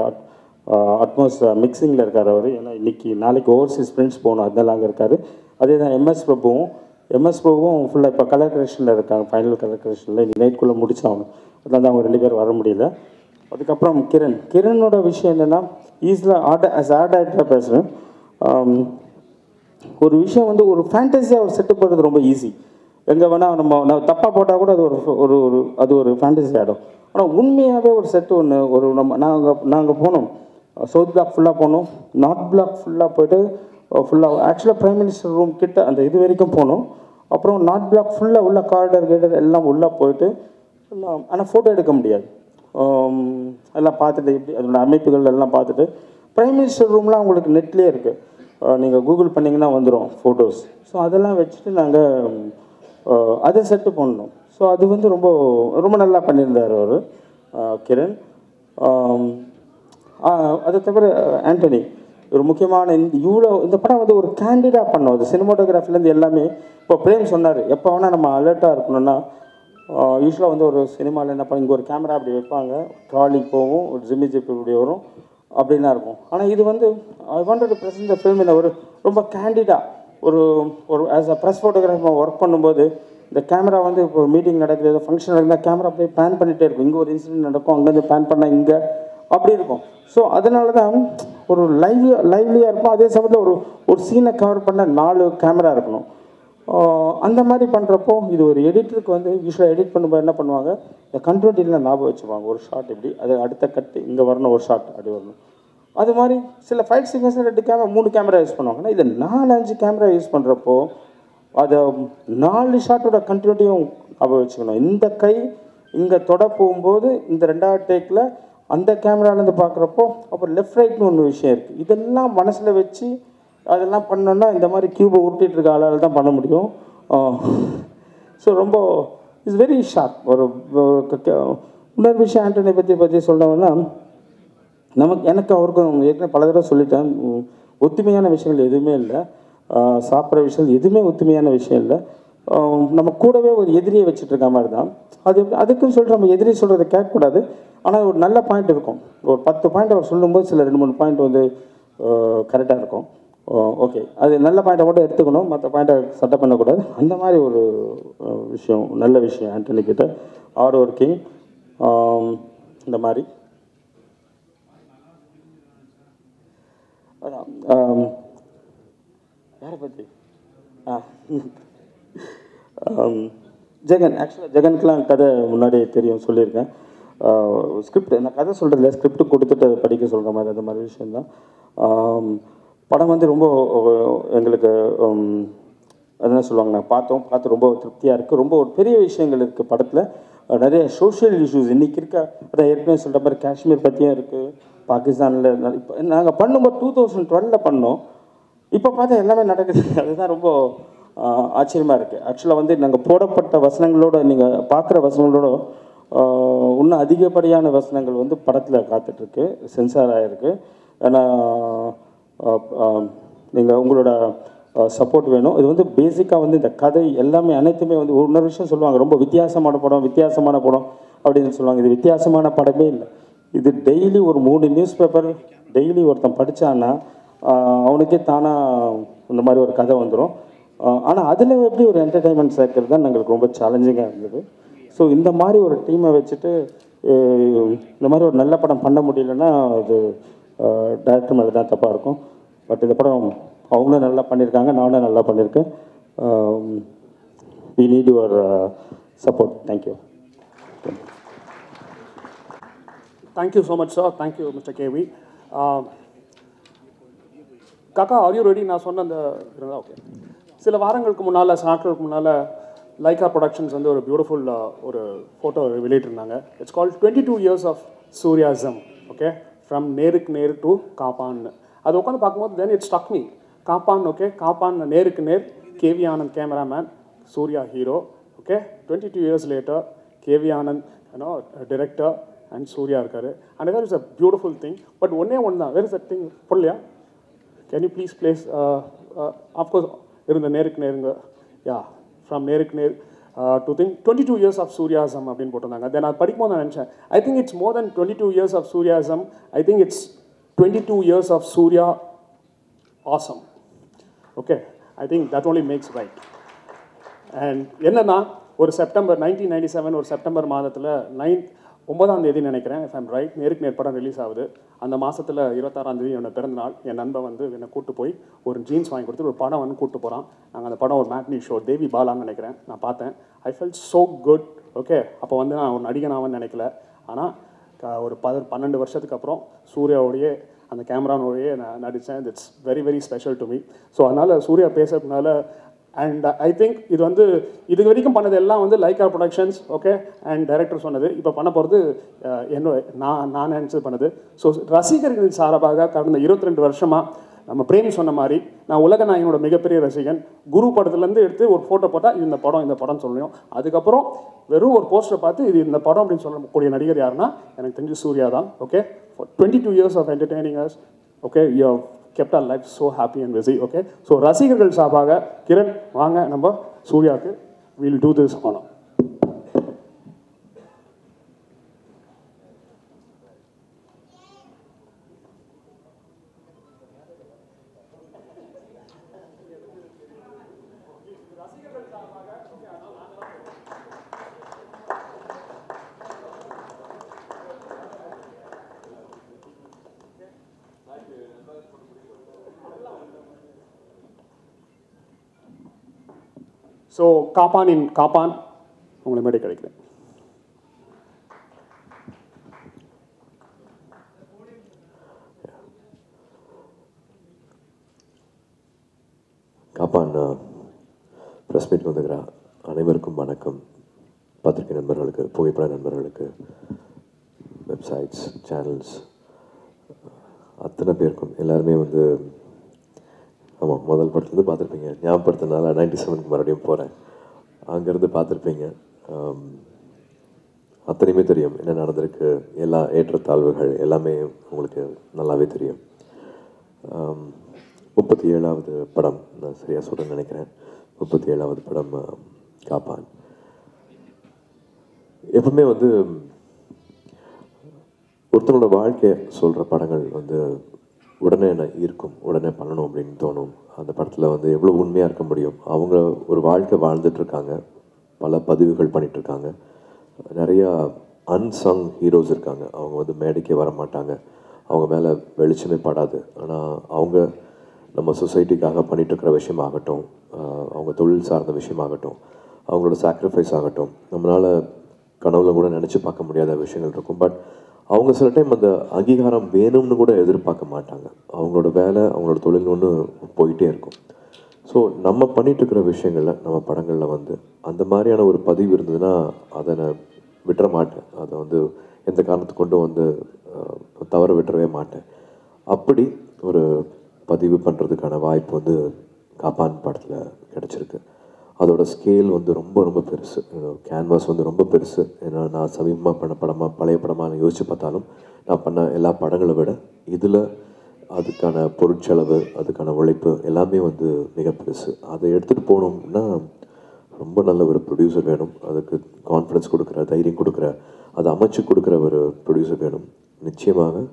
S10: அட்மோஸ் மிக்சிங்கில் இருக்கார் அவர். ஏன்னா நாளைக்கு ஓவர்சீஸ் ஃப்ரெண்ட்ஸ் போகணும், அதனால அங்கே இருக்கார். அதே தான் எம்எஸ் பிரபுவும் ஃபுல்லாக இப்போ கலர் கரெக்ஷனில் இருக்காங்க, ஃபைனல் கலர் கரெக்ஷனில் இன்னைக்கு நைட்குள்ளே முடிச்சாகணும். அதனால அவங்க 2 பேர் வர முடியல. அதுக்கப்புறம் கிரனோட விஷயம் என்னென்னா, ஈஸில் ஆர்ட் ஆக்டராக பேசுகிறேன். ஒரு விஷயம் வந்து ஒரு ஃபேண்டஸியாக ஒரு செட்டு போடுறது ரொம்ப ஈஸி. எங்கே வேணால் நம்ம தப்பாக போட்டால் கூட அது ஒரு ஃபேண்டஸி ஆகிடும். ஆனால் உண்மையாகவே ஒரு செட்டு ஒன்று நாங்கள் போனோம், சவுத் பிளாக் ஃபுல்லாக போனோம், நார்த் பிளாக் ஃபுல்லாக போய்ட்டு ஃபுல்லாக ஆக்சுவலாக பிரைம் மினிஸ்டர் ரூம் கிட்ட அந்த இது வரைக்கும் போனோம். அப்புறம் நார்த் பிளாக் ஃபுல்லாக உள்ள காரிடர் எல்லாம் உள்ளே போயிட்டு, ஆனால் ஃபோட்டோ எடுக்க முடியாது, எல்லாம் பார்த்துட்டு இப்படி அதோட அமைப்புகள் எல்லாம் பார்த்துட்டு. பிரைம் மினிஸ்டர் ரூம்லாம் உங்களுக்கு நெட்லேயே இருக்குது, நீங்கள் கூகுள் பண்ணிங்கன்னா வந்துடும் ஃபோட்டோஸ். ஸோ அதெல்லாம் வச்சுட்டு நாங்கள் அதை செட்டு பண்ணோம். ஸோ அது வந்து ரொம்ப ரொம்ப நல்லா பண்ணியிருந்தார் அவர் கிரண். அதை தவிர ஆண்டனி ஒரு முக்கியமான இந்த படம் வந்து ஒரு கேண்டிடாக பண்ணோம். அது சினிமாட்டோகிராஃபிலேருந்து எல்லாமே. இப்போ பிரேம் சொன்னார், எப்போ வேணால் நம்ம அலர்ட்டாக இருக்கணும்னா, யூஸ்வலாக வந்து ஒரு சினிமாவில் என்ன பண்ண, இங்கே ஒரு கேமரா அப்படி வைப்பாங்க, ட்ராலி போகும், ஒரு ஜிம்மி ஜிப் இப்படி வரும், அப்படின்னா இருக்கும். ஆனால் இது வந்து I wanted to present the film இன் ஒரு ரொம்ப கேண்டிடாக ஒரு as a press photographer work பண்ணும்போது, இந்த கேமரா வந்து இப்போ மீட்டிங் நடக்குது, ஏதோ ஃபங்க்ஷன் நடக்குதுன்னா கேமரா அப்படியே பேன் பண்ணிகிட்டே இருக்கும். இங்கே ஒரு இன்சிடென்ட் நடக்கும், அங்கேருந்து பேன் பண்ணால் இங்கே அப்படி இருக்கும். ஸோ அதனால தான் ஒரு லைவ்லியாக இருக்கும். அதே சமயத்தில் ஒரு சீனை கவர் பண்ண 4 கேமரா இருக்கணும். அந்த மாதிரி பண்ணுறப்போ இது ஒரு எடிட்டருக்கு வந்து யூஸ்வலாக எடிட் பண்ணும்போது என்ன பண்ணுவாங்க, இந்த கண்ட்ரோல் ஞாபகம் வச்சுப்பாங்க. ஒரு ஷாட் இப்படி, அது அடுத்த கட்டு இங்கே வரணும், ஒரு ஷாட் அப்படி வரணும். அது மாதிரி சில ஃபைட் சீக்வன்ஸில் 2 கேமரா 3 கேமரா யூஸ் பண்ணுவாங்க. ஆனால் இதில் 4-5 கேமரா யூஸ் பண்ணுறப்போ அதை 4 ஷாட்டோட கண்டினியூட்டியும் ஞாபகம் வச்சுக்கணும். இந்த கை இங்கே தொட போகும்போது இந்த 2வது டேக்கில் அந்த கேமராலேருந்து பார்க்குறப்போ அப்புறம் லெஃப்ட் ரைட்னு ஒன்று விஷயம் இருக்குது. இதெல்லாம் மனசில் வச்சு அதெல்லாம் பண்ணோன்னா இந்த மாதிரி கியூபை உருட்டிகிட்டு இருக்க ஆளால் தான் பண்ண முடியும். ஸோ ரொம்ப இட்ஸ் வெரி ஷார்ப். இன்னொரு விஷயம் ஆண்டனி பற்றி சொல்கிறோம்னா, எனக்கு அவருக்கும் ஏற்கனவே பல தடவை சொல்லிட்டேன், ஒத்துமையான விஷயங்கள் எதுவுமே இல்லை, சாப்பிட்ற விஷயம் எதுவுமே ஒத்துமையான விஷயம் இல்லை. நம்ம கூடவே ஒரு எதிரியை வச்சுட்டு இருக்க மாதிரி தான். அதுக்குன்னு சொல்லிட்டு நம்ம எதிரி சொல்கிறத கேட்கக்கூடாது. ஆனால் ஒரு நல்ல பாயிண்ட் இருக்கும், ஒரு 10 பாயிண்ட் அவர் சொல்லும்போது சில 2-3 பாயிண்ட் வந்து கரெக்டாக இருக்கும். ஓகே, அது நல்ல பாயிண்ட்டை மட்டும் எடுத்துக்கணும், மற்ற பாயிண்ட்டை சட்டை பண்ணக்கூடாது. அந்த மாதிரி ஒரு விஷயம், நல்ல விஷயம் ஆண்டனி கிட்ட. ஹார்ட் ஒர்க்கிங், இந்த மாதிரி. அதான் யாரை பற்றி ஜெகன். ஆக்சுவலாக ஜெகனுக்கெலாம் கதை முன்னாடியே தெரியும், சொல்லியிருக்கேன். ஸ்கிரிப்ட் நான் கதை சொல்கிறதில்ல, ஸ்கிரிப்ட் கொடுத்துட்டு அதை படிக்க சொல்கிற மாதிரி அந்த மாதிரி விஷயந்தான். படம் வந்து ரொம்ப எங்களுக்கு அதெல்லாம் சொல்லுவாங்க, நான் பார்த்து ரொம்ப திருப்தியாக இருக்குது. ரொம்ப ஒரு பெரிய விஷயங்கள் இருக்குது படத்தில், நிறைய சோஷியல் இஷ்யூஸ் இன்றைக்கி இருக்க. அதான் ஏற்கனவே சொல்கிற மாதிரி காஷ்மீர் பற்றியும் இருக்குது, பாகிஸ்தானில். இப்போ நாங்கள் பண்ணும்போது 2012 பண்ணோம், இப்போ பார்த்தா எல்லாமே நடக்குது. அதுதான் ரொம்ப ஆச்சரியமாக இருக்குது. ஆக்சுவலாக வந்து நாங்கள் போடப்பட்ட வசனங்களோட, நீங்கள் பார்க்குற வசனங்களோட இன்னும் அதிகப்படியான வசனங்கள் வந்து படத்தில் காத்துட்ருக்கு, சென்சார் ஆகிருக்கு. ஏன்னா நீங்கள் உங்களோட சப்போர்ட் வேணும். இது வந்து பேசிக்காக வந்து இந்த கதை எல்லாமே அனைத்துமே வந்து இன்னொரு விஷயம் சொல்லுவாங்க, ரொம்ப வித்தியாசமான படம் அப்படின்னு சொல்லுவாங்க. இது வித்தியாசமான படமே இல்லை. இது டெய்லி ஒரு 3 நியூஸ் பேப்பர் டெய்லி ஒருத்தன் படித்தான்னா அவனுக்கே தானாக இந்த மாதிரி ஒரு கதை வந்துடும். ஆனால் அதில் எப்படி ஒரு என்டர்டெயின்மெண்ட் சேர்க்கறது தான் எங்களுக்கு ரொம்ப சேலஞ்சிங்காக இருந்தது. ஸோ இந்த மாதிரி ஒரு டீமை வச்சுட்டு இந்த மாதிரி ஒரு நல்ல படம் பண்ண முடியலன்னா அது டைரக்டர் மேலே தான் தப்பாக இருக்கும். பட் இந்த படம் அவங்களும் நல்லா பண்ணியிருக்காங்க, நானும் நல்லா பண்ணியிருக்கேன். We need your support. Thank you.
S1: Thank you so much, sir. Thank you, Mr. KV. காக்கா, are you ready? நான் சொன்ன அந்த ஓகே. சில வாரங்களுக்கு முன்னால், சில நாட்களுக்கு முன்னால் லைகா ப்ரொடக்ஷன்ஸ் வந்து ஒரு பியூட்டிஃபுல் ஒரு ஃபோட்டோ வெளியிட்டிருந்தாங்க. It's called 22 years of Suriyaism. Okay, from Nerukku Ner to Kaappaan. அது உட்காந்து பார்க்கும்போது then it stuck me. Kaappaan, okay, Kaappaan Nerukku Ner, KV Anand cameraman, Suriya hero. Okay, 22 years later, KV Anand director and Suriya இருக்காரு. And that is a beautiful thing. But ஒன்னே ஒன்று தான், வேர் இஸ் தட் திங் போடலையா? Can you please place? Of course இருந்த நேருக்கு நேருங்க. Yeah, from Nerukku Ner to think 22 years of Suriyaism அப்படின்னு போட்டிருந்தாங்க. தென் அது படிக்கும்போது நான் நினச்சேன், I think it's more than 22 years of Suriyaism. I think it's 22 years of Suriya awesome. Okay, I think that only makes right. And என்னன்னா, ஒரு செப்டம்பர் 1997 ஒரு செப்டம்பர் மாதத்தில் 9ஆம் தேதி நினைக்கிறேன், இஃப் ஐம் ரைட், நேருக்கு நேர் படம் ரிலீஸ் ஆகுது. அந்த மாதத்தில் 26ஆம் தேதி என்னோட பிறந்தநாள். என் நண்பன் வந்து என்னை கூப்பிட்டு போய் ஒரு ஜீன்ஸ் வாங்கி கொடுத்து ஒரு படம் வந்து கூப்பிட்டு போகிறான். நாங்கள் அந்த படம் ஒரு மேட்னி ஷோ, தேவி பாலான்னு நினைக்கிறேன், நான் பார்த்தேன். I felt so good. Okay, அப்போ வந்து நான் ஒரு நடிகனாவன்னு நினைக்கல. ஆனால் ஒரு 12 வருஷத்துக்கு அப்புறம் சூர்யாவோடையே அந்த கேமரானோடையே நான் நடித்தேன். It's very very special to me. So அதனால் சூர்யா பேசுறதுனால அண்ட் ஐ திங்க் இது வந்து இது வரைக்கும் பண்ணது எல்லாம் வந்து Lyca productions, okay, and director சொன்னது. இப்போ பண்ண போகிறது நான் நினச்சது பண்ணது. ஸோ ரசிகர்களின் சார்பாக கடந்த 22 வருஷமாக நம்ம பிரேம் சொன்ன மாதிரி நான் உலக நாயகனோட மிகப்பெரிய ரசிகன். குரு படத்துலேருந்து எடுத்து ஒரு ஃபோட்டோ போட்டால் இது இந்த படம் சொல்லணும். அதுக்கப்புறம் வெறும் ஒரு போஸ்டரை பார்த்து இது இந்த படம் அப்படின்னு சொல்லக்கூடிய நடிகர் யாருன்னா எனக்கு தெரிஞ்சு சூர்யா தான். Okay, 22 years of entertaining us. Okay, you have kept our life so happy and busy. Okay, so ரசிகர்கள் சார்பாக கிரண் வாங்க, நம்ம சூர்யாவுக்கு we'll do this honor. So Kaappaan உங்களை மேடை கிடைக்கிறேன்.
S11: காப்பான் ப்ரெஸ் மீட் வந்துக்கிற அனைவருக்கும் வணக்கம். பத்திரிகை நண்பர்களுக்கு, புகைப்பட நண்பர்களுக்கு, வெப்சைட்ஸ், சேனல்ஸ், அத்தனை பேருக்கும் எல்லாருமே வந்து ஆமாம், முதல் படத்துலேருந்து பார்த்துருப்பீங்க. ஞாபகப்படுத்தினால 97க்கு மறுபடியும் போகிறேன். அங்கேருந்து பார்த்துருப்பீங்க. அத்தனையுமே தெரியும் என்ன நடந்திருக்கு, எல்லா ஏற்றத்தாழ்வுகள் எல்லாமே உங்களுக்கு நல்லாவே தெரியும். 37வது படம், நான் சரியாக சொல்கிறேன்னு நினைக்கிறேன், 37வது படம் காப்பான். எப்பவுமே வந்து ஒருத்தனோட வாழ்க்கையை சொல்கிற படங்கள் வந்து உடனே என்ன ஈர்க்கும், உடனே பண்ணணும் அப்படின்னு தோணும். அந்த படத்தில் வந்து எவ்வளோ உண்மையாக இருக்க முடியும். அவங்க ஒரு வாழ்க்கை வாழ்ந்துட்டுருக்காங்க, பல பதிவுகள் பண்ணிகிட்ருக்காங்க. நிறையா அன்சங் ஹீரோஸ் இருக்காங்க. அவங்க வந்து மேடைக்கே வர மாட்டாங்க, அவங்க மேலே வெளிச்சமே படாது. ஆனால் அவங்க நம்ம சொசைட்டிக்காக பண்ணிகிட்ருக்கிற விஷயமாகட்டும், அவங்க தொழில் சார்ந்த விஷயமாகட்டும், அவங்களோட சாக்ரிஃபைஸ் ஆகட்டும், நம்மளால் கனவுல கூட நினச்சி பார்க்க முடியாத விஷயங்கள் இருக்கும். பட் அவங்க சில டைம் அந்த அங்கீகாரம் வேணும்னு கூட எதிர்பார்க்க மாட்டாங்க. அவங்களோட வேலை, அவங்களோட தொழில் ஒன்று போயிட்டே இருக்கும். ஸோ நம்ம பண்ணிகிட்ருக்கிற விஷயங்களில், நம்ம படங்களில் வந்து அந்த மாதிரியான ஒரு பதிவு இருந்ததுன்னா அதை நான் விட்டுற மாட்டேன். அதை வந்து எந்த காரணத்தை கொண்டும் வந்து தவற விட்டுறவே மாட்டேன். அப்படி ஒரு பதிவு பண்ணுறதுக்கான வாய்ப்பு வந்து காப்பான் படத்தில் கிடச்சிருக்கு. அதோட ஸ்கேல் வந்து ரொம்ப ரொம்ப பெருசு. கேன்வாஸ் வந்து ரொம்ப பெருசு. ஏன்னா நான் சமீபமாக பண்ண படமாக, பழைய படமாக யோசித்து பார்த்தாலும் நான் பண்ண எல்லா படங்களை விட இதில் அதுக்கான பொருட்செலவு, அதுக்கான உழைப்பு எல்லாமே வந்து மிக பெருசு. அதை எடுத்துகிட்டு போகணும்னா ரொம்ப நல்ல ஒரு ப்ரொடியூசர் வேணும். அதுக்கு கான்ஃபிடன்ஸ் கொடுக்குற, தைரியம் கொடுக்குற, அதை அமைச்சு கொடுக்குற ஒரு ப்ரொடியூசர் வேணும். நிச்சயமாக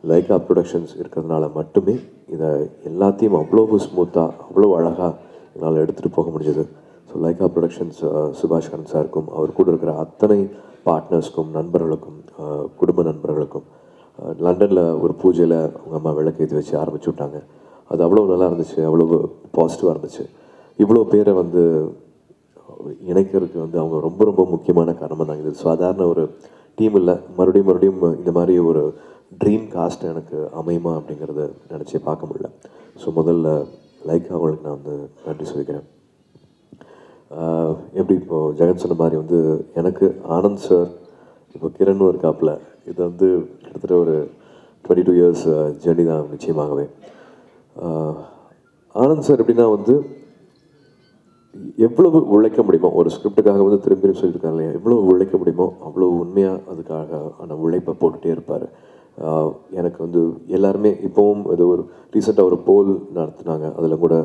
S11: லைகா ப்ரொடக்ஷன்ஸ் இருக்கிறதுனால மட்டுமே இதை எல்லாத்தையும் அவ்வளோ ஸ்மூத்தாக, அவ்வளோ அழகாக என்னால் எடுத்துகிட்டு போக முடிஞ்சது. ஸோ லைகா ப்ரொடக்ஷன்ஸ் சுபாஷ் கரன் சாருக்கும், அவர் கூட இருக்கிற அத்தனை பார்ட்னர்ஸ்க்கும், நண்பர்களுக்கும், குடும்ப நண்பர்களுக்கும், லண்டனில் ஒரு பூஜையில் அவங்க அம்மா விளக்கேற்றி வச்சு ஆரம்பிச்சு விட்டாங்க. அது அவ்வளோ நல்லா இருந்துச்சு, அவ்வளோ பாசிட்டிவாக இருந்துச்சு. இவ்வளோ பேரை வந்து இணைக்கிறதுக்கு வந்து அவங்க ரொம்ப ரொம்ப முக்கியமான காரணமாக தான். இது சாதாரண ஒரு டீம் இல்லை. மறுபடியும் இந்த மாதிரி ஒரு ட்ரீம் காஸ்ட் எனக்கு அமையுமா அப்படிங்கிறத நினச்சி பார்க்க முடியல. ஸோ முதல்ல லைக்கா அவங்களுக்கு நான் வந்து நன்றி சொல்லிக்கிறேன். எப்படி இப்போது ஜெகன் சொன்ன மாதிரி வந்து எனக்கு ஆனந்த் சார், இப்போ கிரணும் இருக்காப்புல, இது வந்து கிட்டத்தட்ட ஒரு 22 இயர்ஸ் ஜேர்னி தான் நிச்சயமாகவே. ஆனந்த் சார் எப்படின்னா வந்து எவ்வளவு உழைக்க முடியுமோ, ஒரு ஸ்கிரிப்டுக்காக வந்து திரும்பி சொல்லியிருக்காங்க இல்லையா, எவ்வளோ உழைக்க முடியுமோ அவ்வளோ உண்மையாக அதுக்காக அந்த உழைப்பை போட்டுகிட்டே இருப்பார். எனக்கு வந்து எல்லாருமே இப்போவும் இது ஒரு ரீசெண்டாக ஒரு போல் நடத்துனாங்க. அதில் கூட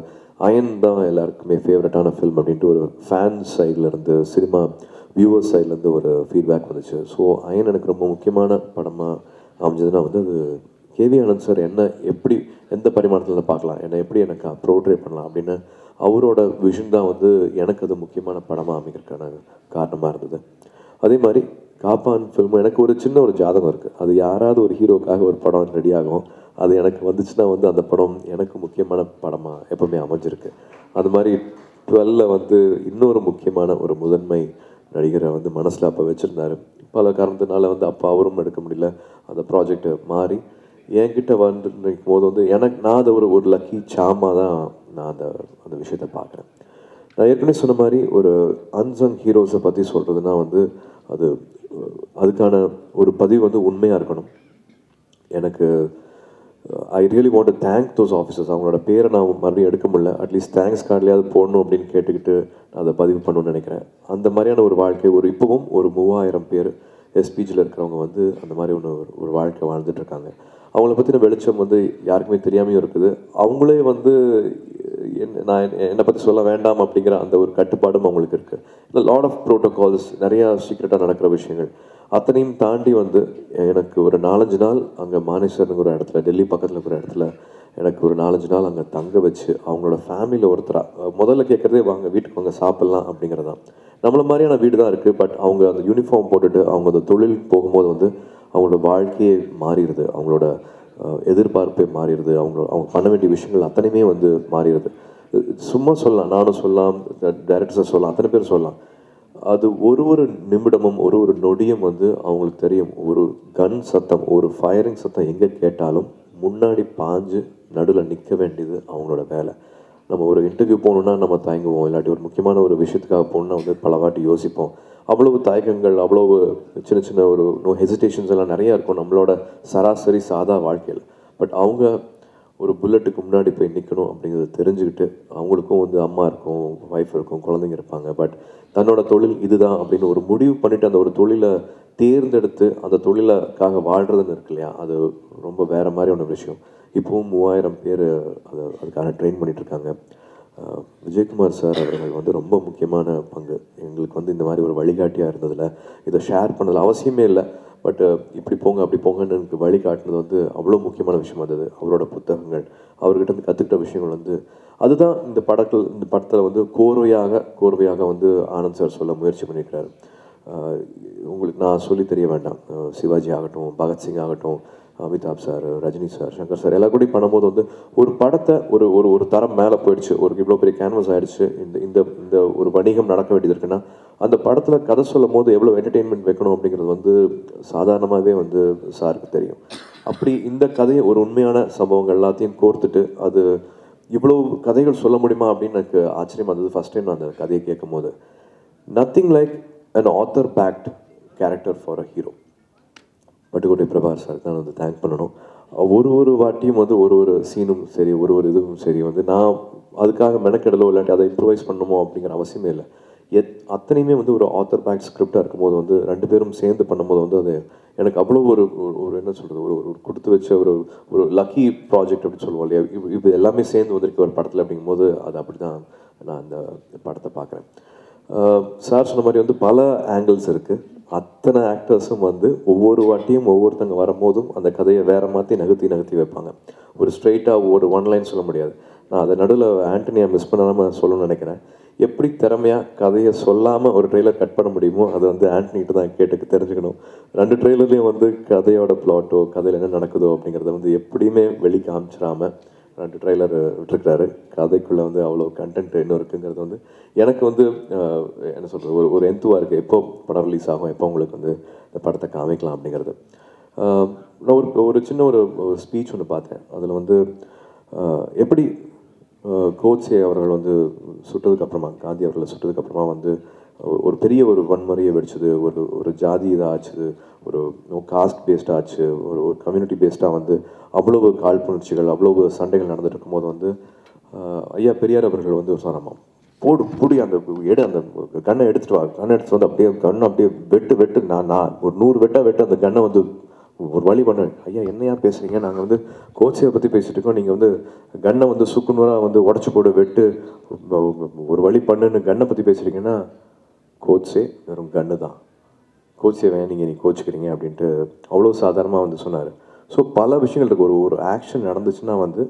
S11: அயன் தான் எல்லாருக்குமே ஃபேவரட்டான ஃபில்ம் அப்படின்ட்டு ஒரு ஃபேன்ஸ் சைட்லேருந்து, சினிமா வியூவர்ஸ் சைட்லேருந்து ஒரு ஃபீட்பேக் வந்துச்சு. ஸோ அயன் எனக்கு ரொம்ப முக்கியமான படமாக அமைஞ்சதுன்னா வந்து அது கேவி ஆனந்த் சார் என்ன எப்படி எந்த பரிமாணத்தில் பார்க்கலாம், என்னை எப்படி எனக்கு ப்ரோட்ரேட் பண்ணலாம் அப்படின்னு அவரோட விஷன் தான் வந்து எனக்கு அது முக்கியமான படமாக அமைக்கிறதுக்கான காரணமாக இருந்தது. அதே மாதிரி காப்பான் ஃபில்மு எனக்கு ஒரு சின்ன ஒரு ஜாதகம் இருக்குது. அது யாராவது ஒரு ஹீரோக்காக ஒரு படம் ரெடி ஆகும், அது எனக்கு வந்துச்சுன்னா வந்து அந்த படம் எனக்கு முக்கியமான படமாக எப்போவுமே அமைஞ்சிருக்கு. அது மாதிரி 12 வந்து இன்னொரு முக்கியமான ஒரு முதன்மை நடிகரை வந்து மனசில் அப்போ வச்சுருந்தார். பல காரணத்தினால வந்து அப்போ அவரும் எடுக்க முடியல. அந்த ப்ராஜெக்டை மாறி என்கிட்ட வந்து நிற்கும் போது வந்து நான் அதை ஒரு லக்கி சாமாக தான் நான் அந்த விஷயத்தை பார்க்குறேன். நான் ஏற்கனவே சொன்ன மாதிரி ஒரு அன்சங் ஹீரோஸை பற்றி சொல்கிறதுனா வந்து அதுக்கான ஒரு பதிவு வந்து உண்மையாக இருக்கணும். எனக்கு I really want to thank those officers. அவங்களோட பேரை நான் மறுபடியும் எடுக்க முடியல, அட்லீஸ்ட் தேங்க்ஸ் கார்ட்லேயாவது போடணும் அப்படின்னு கேட்டுக்கிட்டு நான் அதை பதிவு பண்ணணும்னு நினைக்கிறேன். அந்த மாதிரியான ஒரு வாழ்க்கை இப்போவும் ஒரு 3000 பேர் எஸ்பிஜியில் இருக்கிறவங்க வந்து அந்த மாதிரி ஒரு வாழ்க்கை வாழ்ந்துட்டுருக்காங்க. அவங்கள பற்றின வெளிச்சம் வந்து யாருக்குமே தெரியாமையும் இருக்குது. அவங்களே வந்து என்னை பற்றி சொல்ல வேண்டாம் அப்படிங்கிற அந்த ஒரு கட்டுப்பாடும் அவங்களுக்கு இருக்குது. இந்த லாட் ஆஃப் ப்ரோட்டோகால்ஸ், நிறையா சீக்ரெட்டாக நடக்கிற விஷயங்கள் அத்தனையும் தாண்டி வந்து எனக்கு ஒரு 4-5 நாள் அங்கே மானேஸ்வரனுங்கிற ஒரு இடத்துல, டெல்லி பக்கத்தில் இருக்கிற இடத்துல எனக்கு ஒரு 4-5 நாள் அங்கே தங்க வச்சு அவங்களோட ஃபேமிலியில் ஒருத்தராக முதல்ல கேட்குறதே வாங்க வீட்டுக்கு வாங்க சாப்பிட்லாம் அப்படிங்கிறதான். நம்மள மாதிரியான வீடு தான் இருக்குது. பட் அவங்க அந்த யூனிஃபார்ம் போட்டுட்டு அவங்க அந்த தொழில் போகும்போது வந்து அவங்களோட வாழ்க்கையே மாறிடுது, அவங்களோட எதிர்பார்ப்பே மாறிடுது, அவங்க பண்ண வேண்டிய விஷயங்கள் அத்தனையுமே வந்து மாறிடுது. சும்மா சொல்லலாம், நானும் சொல்லலாம், டைரக்டர்ஸை சொல்லலாம், அத்தனை பேர் சொல்லலாம். அது ஒரு நிமிடமும் ஒரு நொடியும் வந்து அவங்களுக்கு தெரியும். ஒரு கன் சத்தம், ஒரு ஃபயரிங் சத்தம் எங்கே கேட்டாலும் முன்னாடி பாஞ்சு நடுவில் நிற்க வேண்டியது அவங்களோட வேலை. நம்ம ஒரு இன்டர்வியூ போகணுன்னா நம்ம தயங்குவோம், இல்லாட்டி ஒரு முக்கியமான ஒரு விஷயத்துக்காக போகணுன்னா வந்து பல வாட்டி யோசிப்போம். அவ்வளவு தயக்கங்கள், அவ்வளவு சின்ன ஒரு ஹெசிடேஷன்ஸ் எல்லாம் நிறையா இருக்கும் நம்மளோட சராசரி சாதா வாழ்க்கையில். பட் அவங்க ஒரு புல்லட்டுக்கு முன்னாடி போய் நிற்கணும் அப்படிங்கிறத தெரிஞ்சுக்கிட்டு, அவங்களுக்கும் வந்து அம்மா இருக்கும், ஒய்ஃப் இருக்கும், குழந்தைங்க இருப்பாங்க. பட் தன்னோட தொழில் இதுதான் அப்படின்னு ஒரு முடிவு பண்ணிவிட்டு அந்த ஒரு தொழிலை தேர்ந்தெடுத்து அந்த தொழிலுக்காக வாழ்கிறதுன்னு இருக்கு இல்லையா, அது ரொம்ப வேறு மாதிரி ஒரு விஷயம். இப்போவும் 3000 பேர் அதுக்கான ட்ரெயின் பண்ணிகிட்ருக்காங்க. விஜயகுமார் சார் அவர்கள் வந்து ரொம்ப முக்கியமான பங்கு. எங்களுக்கு வந்து இந்த மாதிரி ஒரு வழிகாட்டியாக இருந்ததில், இதை ஷேர் பண்ணதில் அவசியமே இல்லை, பட் இப்படி போங்க அப்படி போங்கன்னு எனக்கு வழிகாட்டினது வந்து அவ்வளோ முக்கியமான விஷயமா இருந்தது. அவரோட புத்தகங்கள், அவர்கிட்ட வந்து கற்றுக்கிட்ட விஷயங்கள் வந்து அதுதான் இந்த படத்தில் வந்து கோர்வையாக வந்து ஆனந்த் சார் சொல்ல முயற்சி பண்ணியிருக்கிறார். உங்களுக்கு நான் சொல்லி தெரிய வேண்டாம், சிவாஜி ஆகட்டும், பகத்சிங் ஆகட்டும், Amitabh sir, Rajini sir, Shankar sir எல்லா கூடயும் பண்ணும்போது வந்து ஒரு படத்தை ஒரு தரம் மேலே போயிடுச்சு, இவ்வளோ பெரிய கேன்வஸ் ஆகிடுச்சு, இந்த ஒரு வணிகம் நடக்க வேண்டியது இருக்குன்னா அந்த படத்தில் கதை சொல்லும் போது எவ்வளோ என்டர்டெயின்மெண்ட் வைக்கணும் அப்படிங்கிறது வந்து சாதாரணமாகவே வந்து சாருக்கு தெரியும். அப்படி இந்த கதையை ஒரு உண்மையான சம்பவங்கள் எல்லாத்தையும் கோர்த்துட்டு அது இவ்வளோ கதைகள் சொல்ல முடியுமா அப்படின்னு எனக்கு ஆச்சரியமாக இருந்தது ஃபஸ்ட் டைம் நான் அந்த கதையை கேட்கும் போது. Nothing like an author backed character for a hero. Pattukkottai Prabhakar sir தான் வந்து தேங்க் பண்ணணும். ஒரு வாட்டியும் வந்து ஒரு சீனும் சரி, ஒரு இதுவும் சரி வந்து நான் அதுக்காக மெனக்கெடலோ இல்லாட்டி அதை இம்ப்ரூவைஸ் பண்ணணுமோ அப்படிங்கிற அவசியமே இல்லை. அத்தனையுமே வந்து ஒரு ஆத்தர் பேக் ஸ்கிரிப்டாக இருக்கும்போது வந்து 2 பேரும் சேர்ந்து பண்ணும்போது வந்து அது எனக்கு அவ்வளோ ஒரு என்ன சொல்கிறது ஒரு கொடுத்து வச்ச ஒரு லக்கி ப்ராஜெக்ட் அப்படின்னு சொல்லுவோம் இல்லையா. இது எல்லாமே சேர்ந்து வந்திருக்கு ஒரு படத்தில் அப்படிங்கும்போது அது அப்படி தான் நான் அந்த படத்தை பார்க்குறேன். சார் சொன்ன மாதிரி வந்து பல ஆங்கிள்ஸ் இருக்குது. அத்தனை ஆக்டர்ஸும் வந்து ஒவ்வொரு வாட்டியும் ஒவ்வொருத்தங்க வரும்போதும் அந்த கதையை வேறு மாற்றி நகர்த்தி வைப்பாங்க. ஒரு ஸ்ட்ரெயிட்டாக ஒரு ஒன் லைன் சொல்ல முடியாது. நான் அதை நடுவில் ஆண்டனியை மிஸ் பண்ணாமல் சொல்லணும்னு நினைக்கிறேன். எப்படி திறமையாக கதையை சொல்லாமல் ஒரு ட்ரெய்லர் கட் பண்ண முடியுமோ அதை வந்து ஆண்டனிகிட்ட தான் கேட்டு தெரிஞ்சுக்கணும். 2 ட்ரெய்லர்லேயும் வந்து கதையோட ப்ளாட்டோ கதையில் என்ன நடக்குதோ அப்படிங்கிறத வந்து எப்படியுமே வெளி காமிச்சிடாமல் 2 ட்ரெய்லர் விட்டுருக்கிறாரு. கதைக்குள்ளே வந்து அவ்வளோ கண்டென்ட் இன்னும் இருக்குங்கிறது வந்து எனக்கு வந்து என்ன சொல்கிறது ஒரு எந்துவாக இருக்குது. எப்போ படம் ரிலீஸ் ஆகும், எப்போ உங்களுக்கு வந்து இந்த படத்தை காமிக்கலாம் அப்படிங்கிறது. நான் ஒரு சின்ன ஒரு ஸ்பீச் ஒன்று பார்த்தேன். அதில் வந்து எப்படி கோட்சே அவர்கள் வந்து சுட்டதுக்கப்புறமா காந்தி அவர்களை சுட்டதுக்கப்புறமா வந்து ஒரு பெரிய ஒரு வன்முறையை வெடிச்சது, ஒரு ஜாதி இதாச்சு, ஒரு காஸ்ட் பேஸ்டாக ஆச்சு, ஒரு கம்யூனிட்டி பேஸ்டாக வந்து அவ்வளவு காழ்ப்புணர்ச்சிகள் அவ்வளவு சண்டைகள் நடந்துட்டு இருக்கும்போது வந்து ஐயா பெரியார் அவர்கள் வந்து சொன்னாமா பொடி அந்த அந்த கண்ணை எடுத்துட்டு வா, கண்ணை எடுத்துட்டு வந்து அப்படியே கண்ணை அப்படியே வெட்டு நான் ஒரு 100 வெட்டு அந்த கண்ணை வந்து ஒரு வழி பண்ண. ஐயா என்னையா பேசுகிறீங்க, நாங்கள் வந்து கோச்சையை பற்றி பேசிகிட்டு இருக்கோம், நீங்கள் வந்து கண்ணை வந்து சுக்குநூறாக வந்து உடச்சி போடு வெட்டு ஒரு வழி பண்ணுன்னு கண்ணை பற்றி பேசுகிறீங்கன்னா கோச்சே வெறும் கண்ணு தான், கோச்சே நீங்கள் கோச்சிக்கிறீங்க அப்படின்ட்டு அவ்வளோ சாதாரணமாக வந்து சொன்னார். ஸோ பல விஷயங்கள் இருக்குது. ஒரு ஆக்ஷன் நடந்துச்சுன்னா வந்து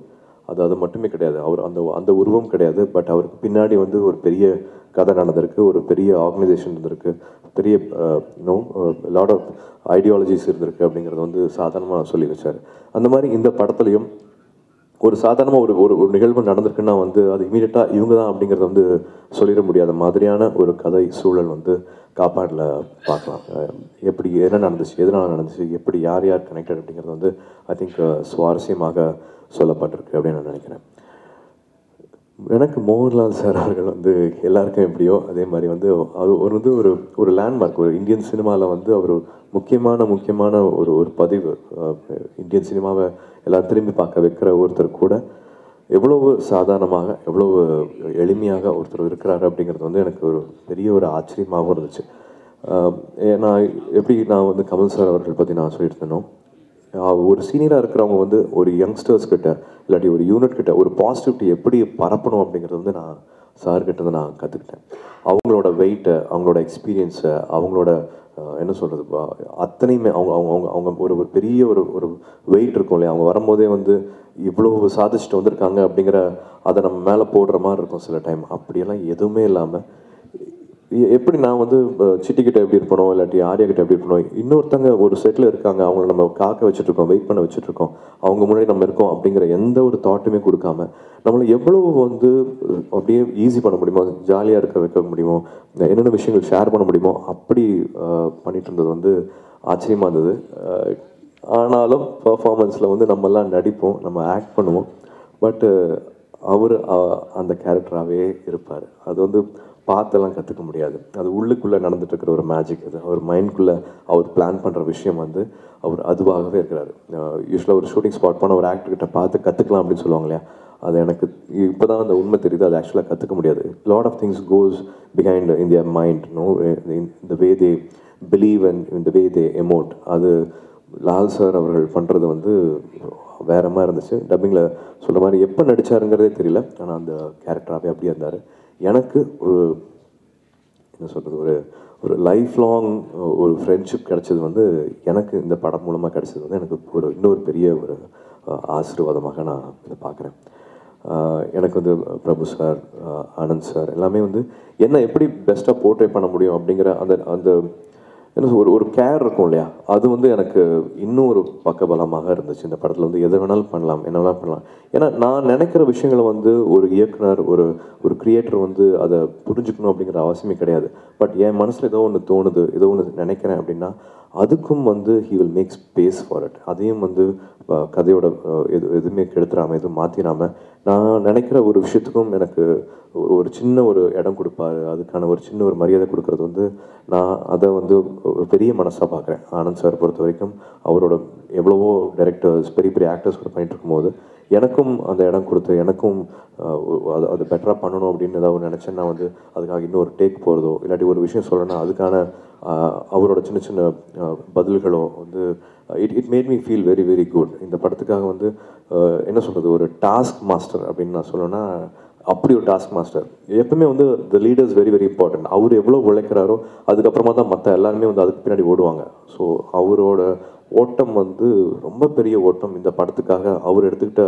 S11: அது மட்டுமே கிடையாது, அவர் அந்த உருவம் கிடையாது. பட் அவருக்கு பின்னாடி வந்து ஒரு பெரிய கதை நடந்திருக்கு, ஒரு பெரிய ஆர்கனைசேஷன் இருந்திருக்கு, பெரிய லாட் ஆஃப் ஐடியாலஜிஸ் இருந்திருக்கு அப்படிங்கிறது வந்து சாதாரணமாக சொல்லி வச்சார். அந்த மாதிரி இந்த படத்துலையும் ஒரு சாதாரணமாக ஒரு நிகழ்வு நடந்திருக்குன்னா வந்து அது இமீடியட்டாக இவங்க தான் அப்படிங்கிறத வந்து சொல்லிட முடியாத மாதிரியான ஒரு கதை சூழல் வந்து காப்பாடில் பார்க்கலாம். எப்படி என்ன நடந்துச்சு, எதனால் நடந்துச்சு, எப்படி யார் கனெக்டட் அப்படிங்கிறது வந்து ஐ திங்க் சுவாரஸ்யமாக சொல்லப்பட்டிருக்கு அப்படின்னு நான் நினைக்கிறேன். எனக்கு மோகன்லால் சார் அவர்கள் வந்து எல்லாருக்கும் எப்படியோ அதே மாதிரி வந்து அது ஒரு லேண்ட்மார்க். ஒரு இந்தியன் சினிமாவில் வந்து அவர் முக்கியமான ஒரு பதிவு. இந்தியன் சினிமாவை எல்லாம் திரும்பி பார்க்க வைக்கிற ஒருத்தர் கூட எவ்வளவு சாதாரணமாக எவ்வளவு எளிமையாக ஒருத்தர் இருக்கிறாரு அப்படிங்கிறது வந்து எனக்கு ஒரு பெரிய ஒரு ஆச்சரியமாகவும் இருந்துச்சு. நான் வந்து கமல் சார் அவர்கள் பற்றி நான் சொல்லியிருந்தேனோ, ஒரு சீனியராக இருக்கிறவங்க வந்து ஒரு யங்ஸ்டர்ஸ் கிட்ட இல்லாட்டி ஒரு யூனிட் கிட்ட ஒரு பாசிட்டிவிட்டி எப்படி பரப்பணும் அப்படிங்கிறது வந்து நான் சார்கிட்ட நான் கற்றுக்கிட்டேன். அவங்களோட வெயிட்டை, அவங்களோட எக்ஸ்பீரியன்ஸை, அவங்களோட என்ன சொல்கிறது அத்தனையுமே அவங்க ஒரு பெரிய ஒரு வெயிட் இருக்கும் இல்லையா. அவங்க வரும்போதே வந்து இவ்வளோ சாதிச்சுட்டு வந்திருக்காங்க அப்படிங்கிற அதை நம்ம மேலே போடுற மாதிரி இருக்கும் சில டைம். அப்படியெல்லாம் எதுவுமே இல்லாமல் எப்படி நான் வந்து சிட்டிக்கிட்ட எப்படி இருப்பணும் இல்லாட்டி ஆரியாக்கிட்ட எப்படி இருப்பணும், இன்னொருத்தங்க ஒரு செட்டில் இருக்காங்க, அவங்கள நம்ம காக்க வச்சுட்ருக்கோம், வெயிட் பண்ண வச்சுட்ருக்கோம், அவங்க முன்னாடி நம்ம இருக்கோம் அப்படிங்கிற எந்த ஒரு தாட்டுமே கொடுக்காம நம்மளை எவ்வளோ வந்து அப்படியே ஈஸி பண்ண முடியுமோ, ஜாலியாக வைக்க முடியுமோ, என்னென்ன விஷயங்கள் ஷேர் பண்ண முடியுமோ அப்படி பண்ணிட்டு இருந்தது வந்து ஆச்சரியமாக இருந்தது. ஆனாலும் பர்ஃபார்மன்ஸில் வந்து நம்மெல்லாம் நடிப்போம், நம்ம ஆக்ட் பண்ணுவோம். பட்டு அவர் அந்த கேரக்டராகவே இருப்பார். அது வந்து பார்த்தெல்லாம் கற்றுக்க முடியாது. அது உள்ளுக்குள்ளே நடந்துட்டுருக்கிற ஒரு மேஜிக். அது அவர் மைண்ட்குள்ளே அவர் பிளான் பண்ணுற விஷயம் வந்து அவர் அதுவாகவே இருக்கிறாரு. யூஸ்வலாக ஒரு ஷூட்டிங் ஸ்பாட் போனால் ஒரு ஆக்டர்கிட்ட பார்த்து கற்றுக்கலாம் அப்படின்னு சொல்லுவாங்க இல்லையா. அது எனக்கு இப்போ தான் அந்த உண்மை தெரியுது, அது ஆக்சுவலாக கற்றுக்க முடியாது. Lot of things goes behind in their mind, இந்த வே தே பிலீவ் அண்ட் இந்த வே தே எமோட். அது லால் சார் அவர்கள் பண்ணுறது வந்து வேற மாதிரி இருந்துச்சு. டப்பிங்கில் சொல்கிற மாதிரி எப்போ நடித்தாருங்கிறதே தெரியல, ஆனால் அந்த கேரக்டராகவே அப்படியே இருந்தார். எனக்கு என்ன சொல்கிறது ஒரு லைஃப் லாங் ஒரு ஃப்ரெண்ட்ஷிப் கிடைச்சது வந்து எனக்கு இந்த படம் மூலமாக கிடைச்சது வந்து எனக்கு இன்னொரு பெரிய ஒரு ஆசீர்வாதமாக நான் இதை பார்க்குறேன். எனக்கு வந்து பிரபு சார், ஆனந்த் சார் எல்லாமே வந்து என்ன எப்படி பெஸ்ட்டாக போர்ட்ரே பண்ண முடியும் அப்படிங்கிற அந்த என்ன ஒரு கேர் இருக்கும் இல்லையா, அது வந்து எனக்கு இன்னும் ஒரு பக்கபலமாக இருந்துச்சு. இந்த படத்தில் வந்து எதை வேணாலும் பண்ணலாம், என்ன வேணாலும் பண்ணலாம். ஏன்னா நான் நினைக்கிற விஷயங்களை வந்து ஒரு இயக்குனர் ஒரு கிரியேட்டர் வந்து அதை புரிஞ்சுக்கணும் அப்படிங்கிற அவசியமே கிடையாது. பட் என் மனசில் ஏதோ ஒன்று தோணுது, ஏதோ ஒன்று நினைக்கிறேன் அப்படின்னா அதுக்கும் வந்து he will make space for it. அதையும் வந்து கதையோட எதுவுமே கெடுத்துடாமல் எதுவும் மாற்றிடாமல் நான் நினைக்கிற ஒரு விஷயத்துக்கும் எனக்கு ஒரு சின்ன ஒரு இடம் கொடுப்பாரு. அதுக்கான ஒரு சின்ன ஒரு மரியாதை கொடுக்கறது வந்து நான் அதை வந்து ஒரு பெரிய மனசாக பார்க்குறேன். ஆனந்த் சார் பொறுத்த வரைக்கும் அவரோட எவ்வளவோ டைரக்டர்ஸ் பெரிய ஆக்டர்ஸ் கூட பண்ணிட்டு இருக்கும்போது எனக்கும் அந்த இடம் கொடுத்து எனக்கும் அது பெட்டராக பண்ணணும் அப்படின்னு ஏதாவது நினச்சேன். நான் வந்து அதுக்காக இன்னொரு டேக் போகிறதோ இல்லாட்டி ஒரு விஷயம் சொல்லணும்னா அதுக்கான அவரோட சின்ன சின்ன பதில்களோ வந்து it made me feel very very good. இந்த படத்துக்காக வந்து என்ன சொல்கிறது, ஒரு டாஸ்க் மாஸ்டர் அப்படின்னு நான் சொல்லணும்னா அப்படி ஒரு டாஸ்க் மாஸ்டர். எப்பவுமே வந்து the leaders very very important. அவர் எவ்வளோ உழைக்கிறாரோ அதுக்கப்புறமா தான் மற்ற எல்லாருமே வந்து அதுக்கு பின்னாடி ஓடுவாங்க. ஸோ அவரோட ஓட்டம் வந்து ரொம்ப பெரிய ஓட்டம். இந்த படத்துக்காக அவர் எடுத்துக்கிட்ட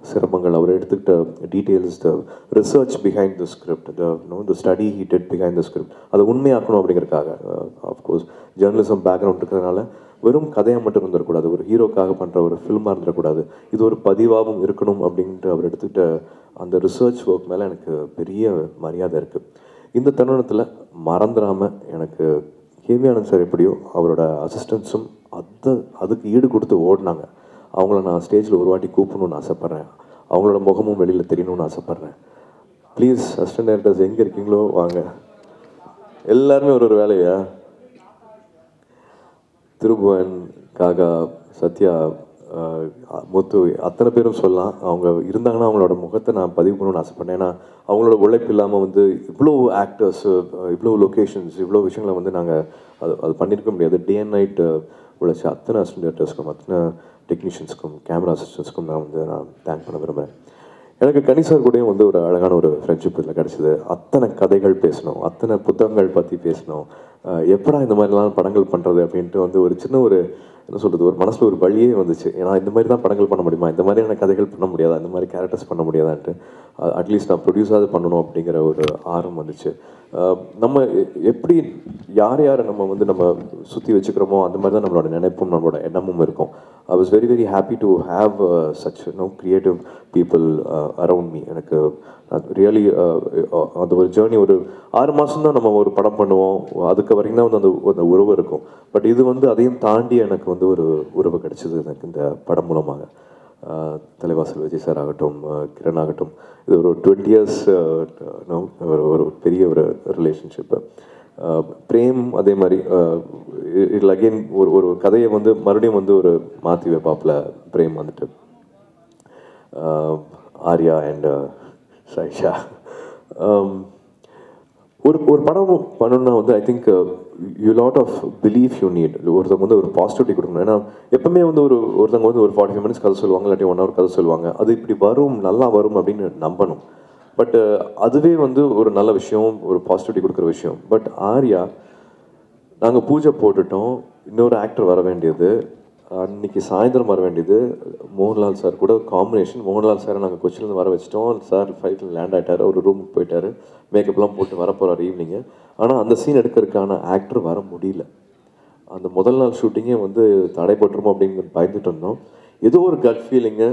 S11: சிரமங்கள், அவர் எடுத்துக்கிட்ட details, the research behind the script, the study he did behind the script, அதை உண்மையாக்கணும் அப்படிங்கிறதுக்காக. ஆஃப்கோர்ஸ் ஜேர்னலிசம் பேக்ரவுண்ட் இருக்கிறதுனால வெறும் கதையாக மட்டும் இருந்துடக்கூடாது, ஒரு ஹீரோக்காக பண்ணுற ஒரு ஃபில்மாக இருந்துடக்கூடாது, இது ஒரு பதிவாகவும் இருக்கணும் அப்படின்ட்டு அவர் எடுத்துக்கிட்ட அந்த ரிசர்ச் ஒர்க் மேலே எனக்கு பெரிய மரியாதை இருக்குது. இந்த தருணத்தில் மறந்துடாமல் எனக்கு கேவி ஆனந்த் சார் எப்படியோ அவரோட அசிஸ்டன்ஸும் அதுக்கு ஈடு கொடுத்து ஓடினாங்க. அவங்கள நான் ஸ்டேஜில் ஒரு வாட்டி கூப்பிடணும்னு ஆசைப்பட்றேன். அவங்களோட முகமும் வெளியில் தெரியணும்னு ஆசைப்பட்றேன். ப்ளீஸ் அசிஸ்டன்ட் டைரக்டர்ஸ் எங்கே இருக்கீங்களோ வாங்க. எல்லாருமே ஒரு வேலையா, திருபுவன், காகா, சத்யா, முத்து, அத்தனை பேரும் சொல்லலாம். அவங்க இருந்தாங்கன்னா அவங்களோட முகத்தை நான் பதிவு பண்ணணும்னு ஆசைப்பட்டேன். ஏன்னா அவங்களோட உழைப்பு இல்லாமல் வந்து இவ்வளோ ஆக்டர்ஸு, இவ்வளோ லொக்கேஷன்ஸ், இவ்வளோ விஷயங்களை வந்து நாங்கள் அது பண்ணியிருக்க முடியாது. டே அண்ட் நைட் உழைச்ச அத்தனை அசிஸ்டன்ட் டைரக்டர்ஸ்க்கும், அத்தனை டெக்னீஷியன்ஸ்க்கும், கேமரா அசிஸ்டன்ஸ்க்கும் நான் தேங்க் பண்ண விரும்புகிறேன். எனக்கு கனி சார் கூடயும் வந்து ஒரு அழகான ஒரு ஃப்ரெண்ட்ஷிப் இதில் கிடச்சிது. அத்தனை கதைகள் பேசணும், அத்தனை புத்தகங்கள் பற்றி பேசணும், எப்படா இந்த மாதிரிலாம் படங்கள் பண்ணுறது அப்படின்ட்டு வந்து ஒரு சின்ன ஒரு என்ன சொல்கிறது, ஒரு மனசில் ஒரு வழியே வந்துச்சு. ஏன்னா இந்த மாதிரி தான் படங்கள் பண்ண முடியுமா, இந்த மாதிரியான கதைகள் பண்ண முடியாதா, இந்த மாதிரி கேரக்டர்ஸ் பண்ண முடியாதான்ட்டு அட்லீஸ்ட் நான் ப்ரொடியூஸாவது பண்ணணும் அப்படிங்கிற ஒரு ஆர்வம் வந்துச்சு. நம்ம எப்படி யார் நம்ம வந்து நம்ம சுற்றி வச்சுக்கிறோமோ அந்த மாதிரி தான் நம்மளோட நினைப்பும் நம்மளோட எண்ணமும் இருக்கும். ஐ was very very happy to have such creative people around me. எனக்கு ரியலி அந்த ஒரு ஜேர்னி, ஒரு 6 மாதம் தான் நம்ம ஒரு படம் பண்ணுவோம், அதுக்கு வரைக்கும் தான் வந்து அந்த உறவு இருக்கும். பட் இது வந்து அதையும் தாண்டி எனக்கு வந்து ஒரு உறவு கிடைச்சிது எனக்கு இந்த படம் மூலமாக. தலைவாசல் விஜய் சார் ஆகட்டும், கிரண் ஆகட்டும், இது ஒரு 20 years ஒரு பெரிய ஒரு ரிலேஷன்ஷிப்பு. பிரேம் அதே மாதிரி இதில் அகெயின் ஒரு கதையை வந்து மறுபடியும் வந்து ஒரு மாற்றி வைப்பாப்பில் பிரேம் வந்துட்டு. ஆர்யா அண்ட் சாய்ஷா ஒரு படம் பண்ணணும்னா வந்து I think you lot of belief you need. ஒருத்தவங்க வந்து ஒரு பாசிட்டிவிட்டி கொடுக்கணும். ஏன்னா எப்பவுமே வந்து ஒருத்தவங்க வந்து ஒரு 45 minutes கதை சொல்லுவாங்க, இல்லாட்டி 1 hour கதை சொல்லுவாங்க. அது இப்படி வரும், நல்லா வரும் அப்படின்னு நம்பணும். பட் அதுவே வந்து ஒரு நல்ல விஷயம், ஒரு பாசிட்டிவிட்டி கொடுக்குற விஷயம். பட் ஆர்யா, நாங்கள் பூஜை போட்டுட்டோம், இன்னொரு ஆக்டர் வர வேண்டியது, அன்றைக்கி சாயந்தரம் வர வேண்டியது, மோகன்லால் சார் கூட காம்பினேஷன். மோகன்லால் சாரை நாங்கள் கொச்சிலேருந்து வர வச்சிட்டோம். சார் ஃப்ளைட்டில் லேண்ட் ஆகிட்டார், ஒரு ரூமுக்கு போயிட்டார், மேக்கப்லாம் போட்டு வரப்போகிறார் ஈவினிங்கு. ஆனால் அந்த சீன் எடுக்கிறதுக்கான ஆக்டர் வர முடியல. அந்த முதல் நாள் ஷூட்டிங்கே வந்து தடைப்பட்டுருமோ அப்படின்னு பயந்துட்டு இருந்தோம். ஏதோ ஒரு கட் ஃபீலிங்கு.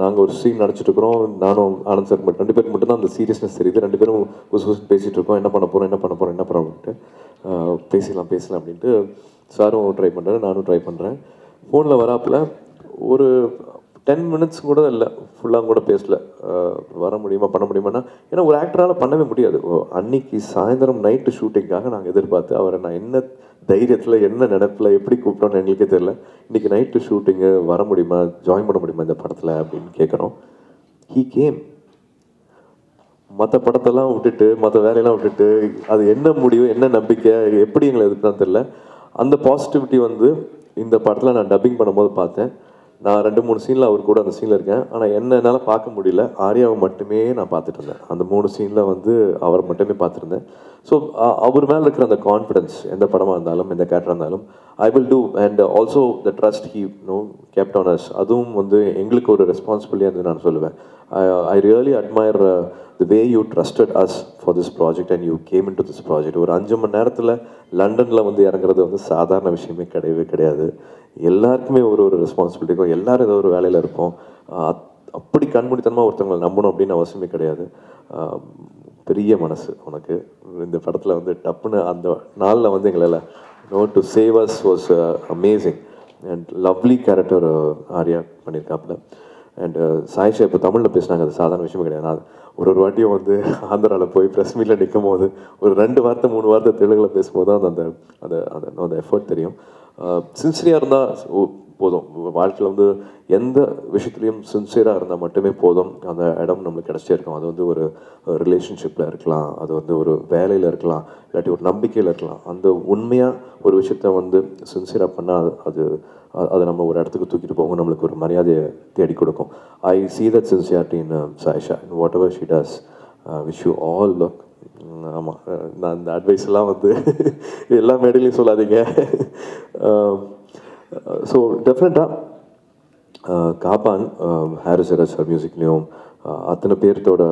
S11: நாங்கள் ஒரு சீன் நடிச்சிட்ருக்குறோம், நானும் ஆனந்த் சார் மட்டும் 2 பேருக்கு மட்டும்தான் அந்த சீரியஸ்னஸ் தெரியுது. 2 பேரும் பேசிகிட்டு இருக்கோம், என்ன பண்ண போகிறோம் அப்படின்ட்டு பேசலாம் அப்படின்ட்டு சாரும் ட்ரை பண்ணுறாரு, நானும் ட்ரை பண்ணுறேன். ஃபோனில் வராப்பில் ஒரு 10 minutes கூட இல்லை, ஃபுல்லாக கூட பேசல. வர முடியுமா, பண்ண முடியுமான்னா, ஏன்னா ஒரு ஆக்டரால் பண்ணவே முடியாது. அன்னைக்கு சாயந்தரம் நைட்டு ஷூட்டிங்காக நாங்கள் எதிர்பார்த்து அவரை நான் என்ன தைரியத்தில், என்ன நினைப்பில், எப்படி கூப்பிட்டோன்னு எங்களுக்கே தெரியல. இன்றைக்கி நைட்டு ஷூட்டிங்கு, வர முடியுமா, ஜாயின் பண்ண முடியுமா இந்த படத்தில் அப்படின்னு கேட்குறோம். He came. மற்ற படத்தெல்லாம் விட்டுட்டு, மற்ற வேலையெல்லாம் விட்டுட்டு, அது என்ன முடிவு, என்ன நம்பிக்கை, எப்படி எங்களை எதுக்குன்னு தெரியல. அந்த பாசிட்டிவிட்டி வந்து இந்த படத்தில் நான் டப்பிங் பண்ணும்போது பார்த்தேன். நான் 2-3 சீனில் அவர் கூட அந்த சீனில் இருக்கேன். ஆனால் என்னால் பார்க்க முடியல, ஆர்யாவை மட்டுமே நான் பார்த்துட்டு இருந்தேன். அந்த 3 சீனில் வந்து அவரை மட்டுமே பார்த்துருந்தேன். ஸோ அவர் மேலே இருக்கிற அந்த கான்ஃபிடென்ஸ், எந்த படமாக இருந்தாலும், எந்த கேரக்டராக இருந்தாலும், I will do. And also the trust he kept on us, அதுவும் வந்து எங்களுக்கு ஒரு ரெஸ்பான்சிபிலிட்டியாக இருந்து நான் சொல்லுவேன். I really admire the way you trusted us for this project and you came into this project. ஒரு 5 மணி நேரத்தில் லண்டனில் வந்து இறங்குறது வந்து சாதாரண விஷயமே கிடையாது. எல்லாருக்குமே ஒரு ரெஸ்பான்சிபிலிட்டி இருக்கும், எல்லோரும் ஏதோ ஒரு வேலையில் இருப்போம். அப்படி கண்மூடித்தனமாக ஒருத்தவங்களை நம்பணும் அப்படின்னு அவசியமே கிடையாது. பெரிய மனசு உனக்கு. இந்த படத்தில் வந்து டப்புன்னு அந்த நாளில் வந்து எங்களால் to save us was amazing and lovely character Arya பண்ணியிருக்காப்புல. அண்ட் சாய்ஷா இப்போ தமிழில் பேசினாங்க, அது சாதாரண விஷயமே கிடையாது. நான் ஒரு வாட்டியும் வந்து ஆந்திராவில் போய் ப்ரெஸ் மீட்டில் நிற்கும் போது ஒரு 2 வார்த்தை 3 வார்த்தை தெலுங்கில் பேசும்போது தான் அந்த எஃபர்ட் தெரியும். சின்சியராக இருந்தால் போதும். வாழ்க்கையில் வந்து எந்த விஷயத்துலையும் சின்சியராக இருந்தால் மட்டுமே போதும், அந்த இடம் நம்மளுக்கு கிடச்சே இருக்கும். அது வந்து ஒரு ரிலேஷன்ஷிப்பில் இருக்கலாம், அது வந்து ஒரு வேலையில் இருக்கலாம், இல்லாட்டி ஒரு நம்பிக்கையில் இருக்கலாம். அந்த உண்மையாக ஒரு விஷயத்த வந்து சின்சியராக பண்ணால் அதை நம்ம ஒரு இடத்துக்கு தூக்கிட்டு போகும், நம்மளுக்கு ஒரு மரியாதையை தேடி கொடுக்கும். ஐ see that sincerity in Saisha, in whatever she does. Wish you all luck. ஆமாம், நான் இந்த அட்வைஸ் எல்லாம் வந்து எல்லா மேடையிலையும் சொல்லாதீங்க. ஸோ டெஃபினட்டாக காப்பான், ஹாரிஸ் ஜெயராஜ் சார் மியூசிக்லேயும் அத்தனை பேர்த்தோட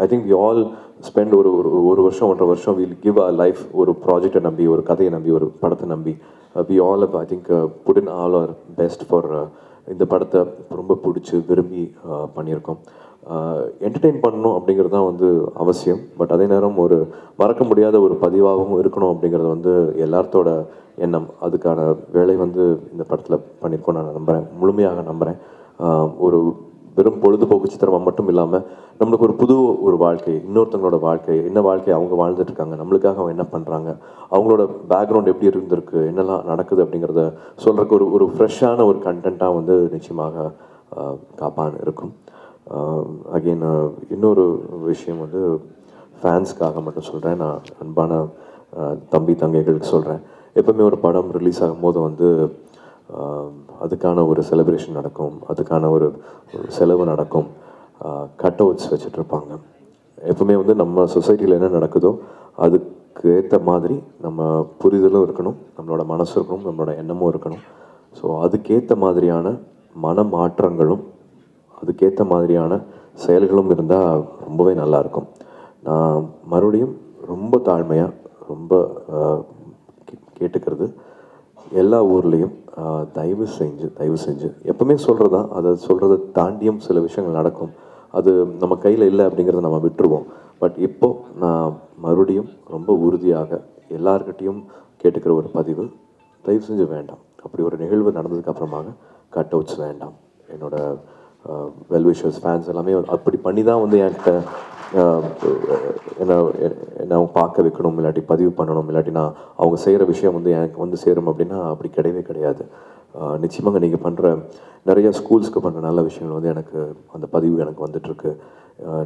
S11: I think we all spend ஒரு வருஷம் 1.5 வருஷம் வில் கிவ் அ லைஃப் ஒரு ப்ராஜெக்டை நம்பி, ஒரு கதையை நம்பி, ஒரு படத்தை நம்பி. We all I think put in all our best for இந்த படத்தை ரொம்ப பிடிச்சி விரும்பி பண்ணியிருக்கோம். என்டர்டெயின் பண்ணணும் அப்படிங்கிறது தான் வந்து அவசியம். பட் அதே நேரம் ஒரு மறக்க முடியாத ஒரு பதிவாகவும் இருக்கணும் அப்படிங்கிறது வந்து எல்லாத்தோட எண்ணம். அதுக்கான வேலை வந்து இந்த படத்தில் பண்ணியிருக்கோம் நான் நம்புகிறேன், முழுமையாக நம்புகிறேன். ஒரு வெறும் பொழுதுபோக்கு சித்திரமாக மட்டும் இல்லாமல் நம்மளுக்கு ஒரு புது ஒரு வாழ்க்கை, இன்னொருத்தங்களோட வாழ்க்கை, என்ன வாழ்க்கை அவங்க வாழ்ந்துட்டுருக்காங்க, நம்மளுக்காக அவங்க என்ன பண்ணுறாங்க, அவங்களோட பேக்ரவுண்ட் எப்படி இருந்திருக்கு, என்னெல்லாம் நடக்குது அப்படிங்கிறத சொல்கிறதுக்கு ஒரு ஃப்ரெஷ்ஷான ஒரு கண்டென்ட்டாக வந்து நிச்சயமாக காப்பான் இருக்கும். அகெயின் இன்னொரு விஷயம் வந்து ஃபேன்ஸ்க்காக மட்டும் சொல்கிறேன், நான் அன்பான தம்பி தங்கைகளுக்கு சொல்கிறேன். எப்போவுமே ஒரு படம் ரிலீஸ் ஆகும்போது வந்து அதுக்கான ஒரு செலிப்ரேஷன் நடக்கும், அதுக்கான ஒரு செலவு நடக்கும், கட் அவுட்ஸ் வச்சுட்ருப்பாங்க. எப்பவுமே வந்து நம்ம சொசைட்டியில் என்ன நடக்குதோ அதுக்கு ஏற்ற மாதிரி நம்ம புரிதலும் இருக்கணும், நம்மளோட மனசு இருக்கணும், நம்மளோட எண்ணமும் இருக்கணும். ஸோ அதுக்கேற்ற மாதிரியான மன மாற்றங்களும் அதுக்கேற்ற மாதிரியான செயல்களும் இருந்தால் ரொம்பவே நல்லாயிருக்கும். நான் மறுபடியும் ரொம்ப தாழ்மையாக ரொம்ப கேட்டுக்கிறது, எல்லா ஊர்லேயும் தயவு செஞ்சு எப்பவுமே சொல்கிறதா, அதை சொல்கிறத தாண்டியும் சில விஷயங்கள் நடக்கும். அது நம்ம கையில் இல்லை அப்படிங்கிறத நம்ம விட்டுருவோம். பட் இப்போது நான் மறுபடியும் ரொம்ப உறுதியாக எல்லார்கிட்டையும் கேட்டுக்கிற ஒரு பதிவு, தயவு செஞ்சு வேண்டாம். அப்படி ஒரு நிகழ்வு நடந்ததுக்கு அப்புறமாக கட் அவுட்ஸ் வேண்டாம். என்னோட வெல்விஷர்ஸ் ஃபேன்ஸ் எல்லாமே அப்படி பண்ணி தான் வந்து என்கிட்ட என்ன அவங்க பார்க்க வைக்கணும், இல்லாட்டி பதிவு பண்ணணும், இல்லாட்டி நான் அவங்க செய்கிற விஷயம் வந்து எனக்கு வந்து சேரும் அப்படின்னா அப்படி கிடையவே கிடையாது. நிச்சயமாக நீங்கள் பண்ணுற நிறைய ஸ்கூல்ஸ்க்கு பண்ணுற நல்ல விஷயங்கள் வந்து எனக்கு அந்த பதிவு எனக்கு வந்துட்டுருக்கு.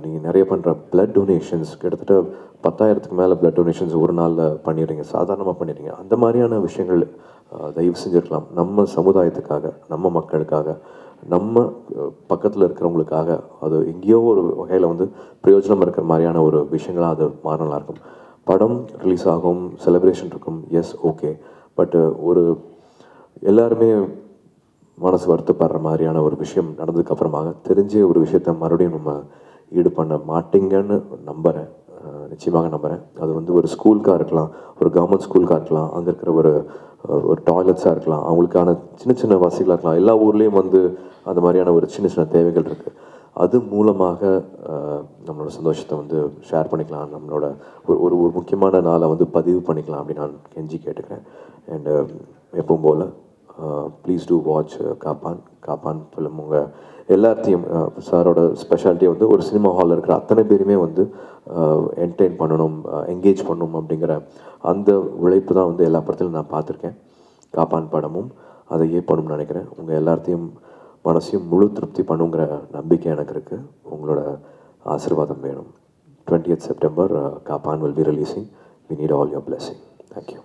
S11: நீங்கள் நிறைய பண்ணுற பிளட் டொனேஷன்ஸ், கிட்டத்தட்ட 10,000க்கு மேலே பிளட் டொனேஷன்ஸ் ஒரு நாளில் பண்ணிடுறீங்க, சாதாரணமாக பண்ணிடுறீங்க. அந்த மாதிரியான விஷயங்கள் தயவு செஞ்சுருக்கலாம். நம்ம சமுதாயத்துக்காக, நம்ம மக்களுக்காக, நம்ம பக்கத்தில் இருக்கிறவங்களுக்காக, அது எங்கேயோ ஒரு வகையில் வந்து பிரயோஜனம் இருக்கிற மாதிரியான ஒரு விஷயங்களாக அது மாற நல்லாயிருக்கும். படம் ரிலீஸ் ஆகும், செலிப்ரேஷன் இருக்கும், எஸ் ஓகே. பட் ஒரு எல்லாருமே மனசு வருத்தப்படுற மாதிரியான ஒரு விஷயம் நடந்ததுக்கப்புறமாக தெரிஞ்ச ஒரு விஷயத்த மறுபடியும் நம்ம ஈடு பண்ண மாட்டீங்கன்னு நம்புகிறேன், நிச்சயமாக நம்புகிறேன். அது வந்து ஒரு ஸ்கூலுக்காக இருக்கலாம், ஒரு கவர்மெண்ட் ஸ்கூலுக்காக இருக்கலாம், அங்கே இருக்கிற ஒரு டாய்லெட்ஸாக இருக்கலாம், அவங்களுக்கான சின்ன சின்ன வசதிகளாக இருக்கலாம். எல்லா ஊர்லேயும் வந்து அந்த மாதிரியான ஒரு சின்ன சின்ன தேவைகள் இருக்குது. அது மூலமாக நம்மளோட சந்தோஷத்தை வந்து ஷேர் பண்ணிக்கலாம், நம்மளோட ஒரு முக்கியமான நாளை வந்து பதிவு பண்ணிக்கலாம் அப்படின்னு நான் கெஞ்சி கேட்டுக்கிறேன். அண்ட் எப்பவும் போல் please do watch Kaappaan film. உங்கள் எல்லாத்தையும் சாரோட ஸ்பெஷாலிட்டியை வந்து ஒரு சினிமா ஹாலில் இருக்கிற அத்தனை பேருமே வந்து என்டர்டெயின் பண்ணணும், என்கேஜ் பண்ணணும் அப்படிங்கிற அந்த உழைப்பு தான் வந்து எல்லா படத்திலும் நான் பார்த்துருக்கேன். காப்பான் படமும் அதையே பண்ணணும்னு நினைக்கிறேன். உங்கள் எல்லாத்தையும் மனசையும் முழு திருப்தி பண்ணுங்கிற நம்பிக்கை எனக்கு இருக்குது. உங்களோட ஆசீர்வாதம் வேணும். 20th September Kaappaan will be releasing. We need all your blessing. Thank you.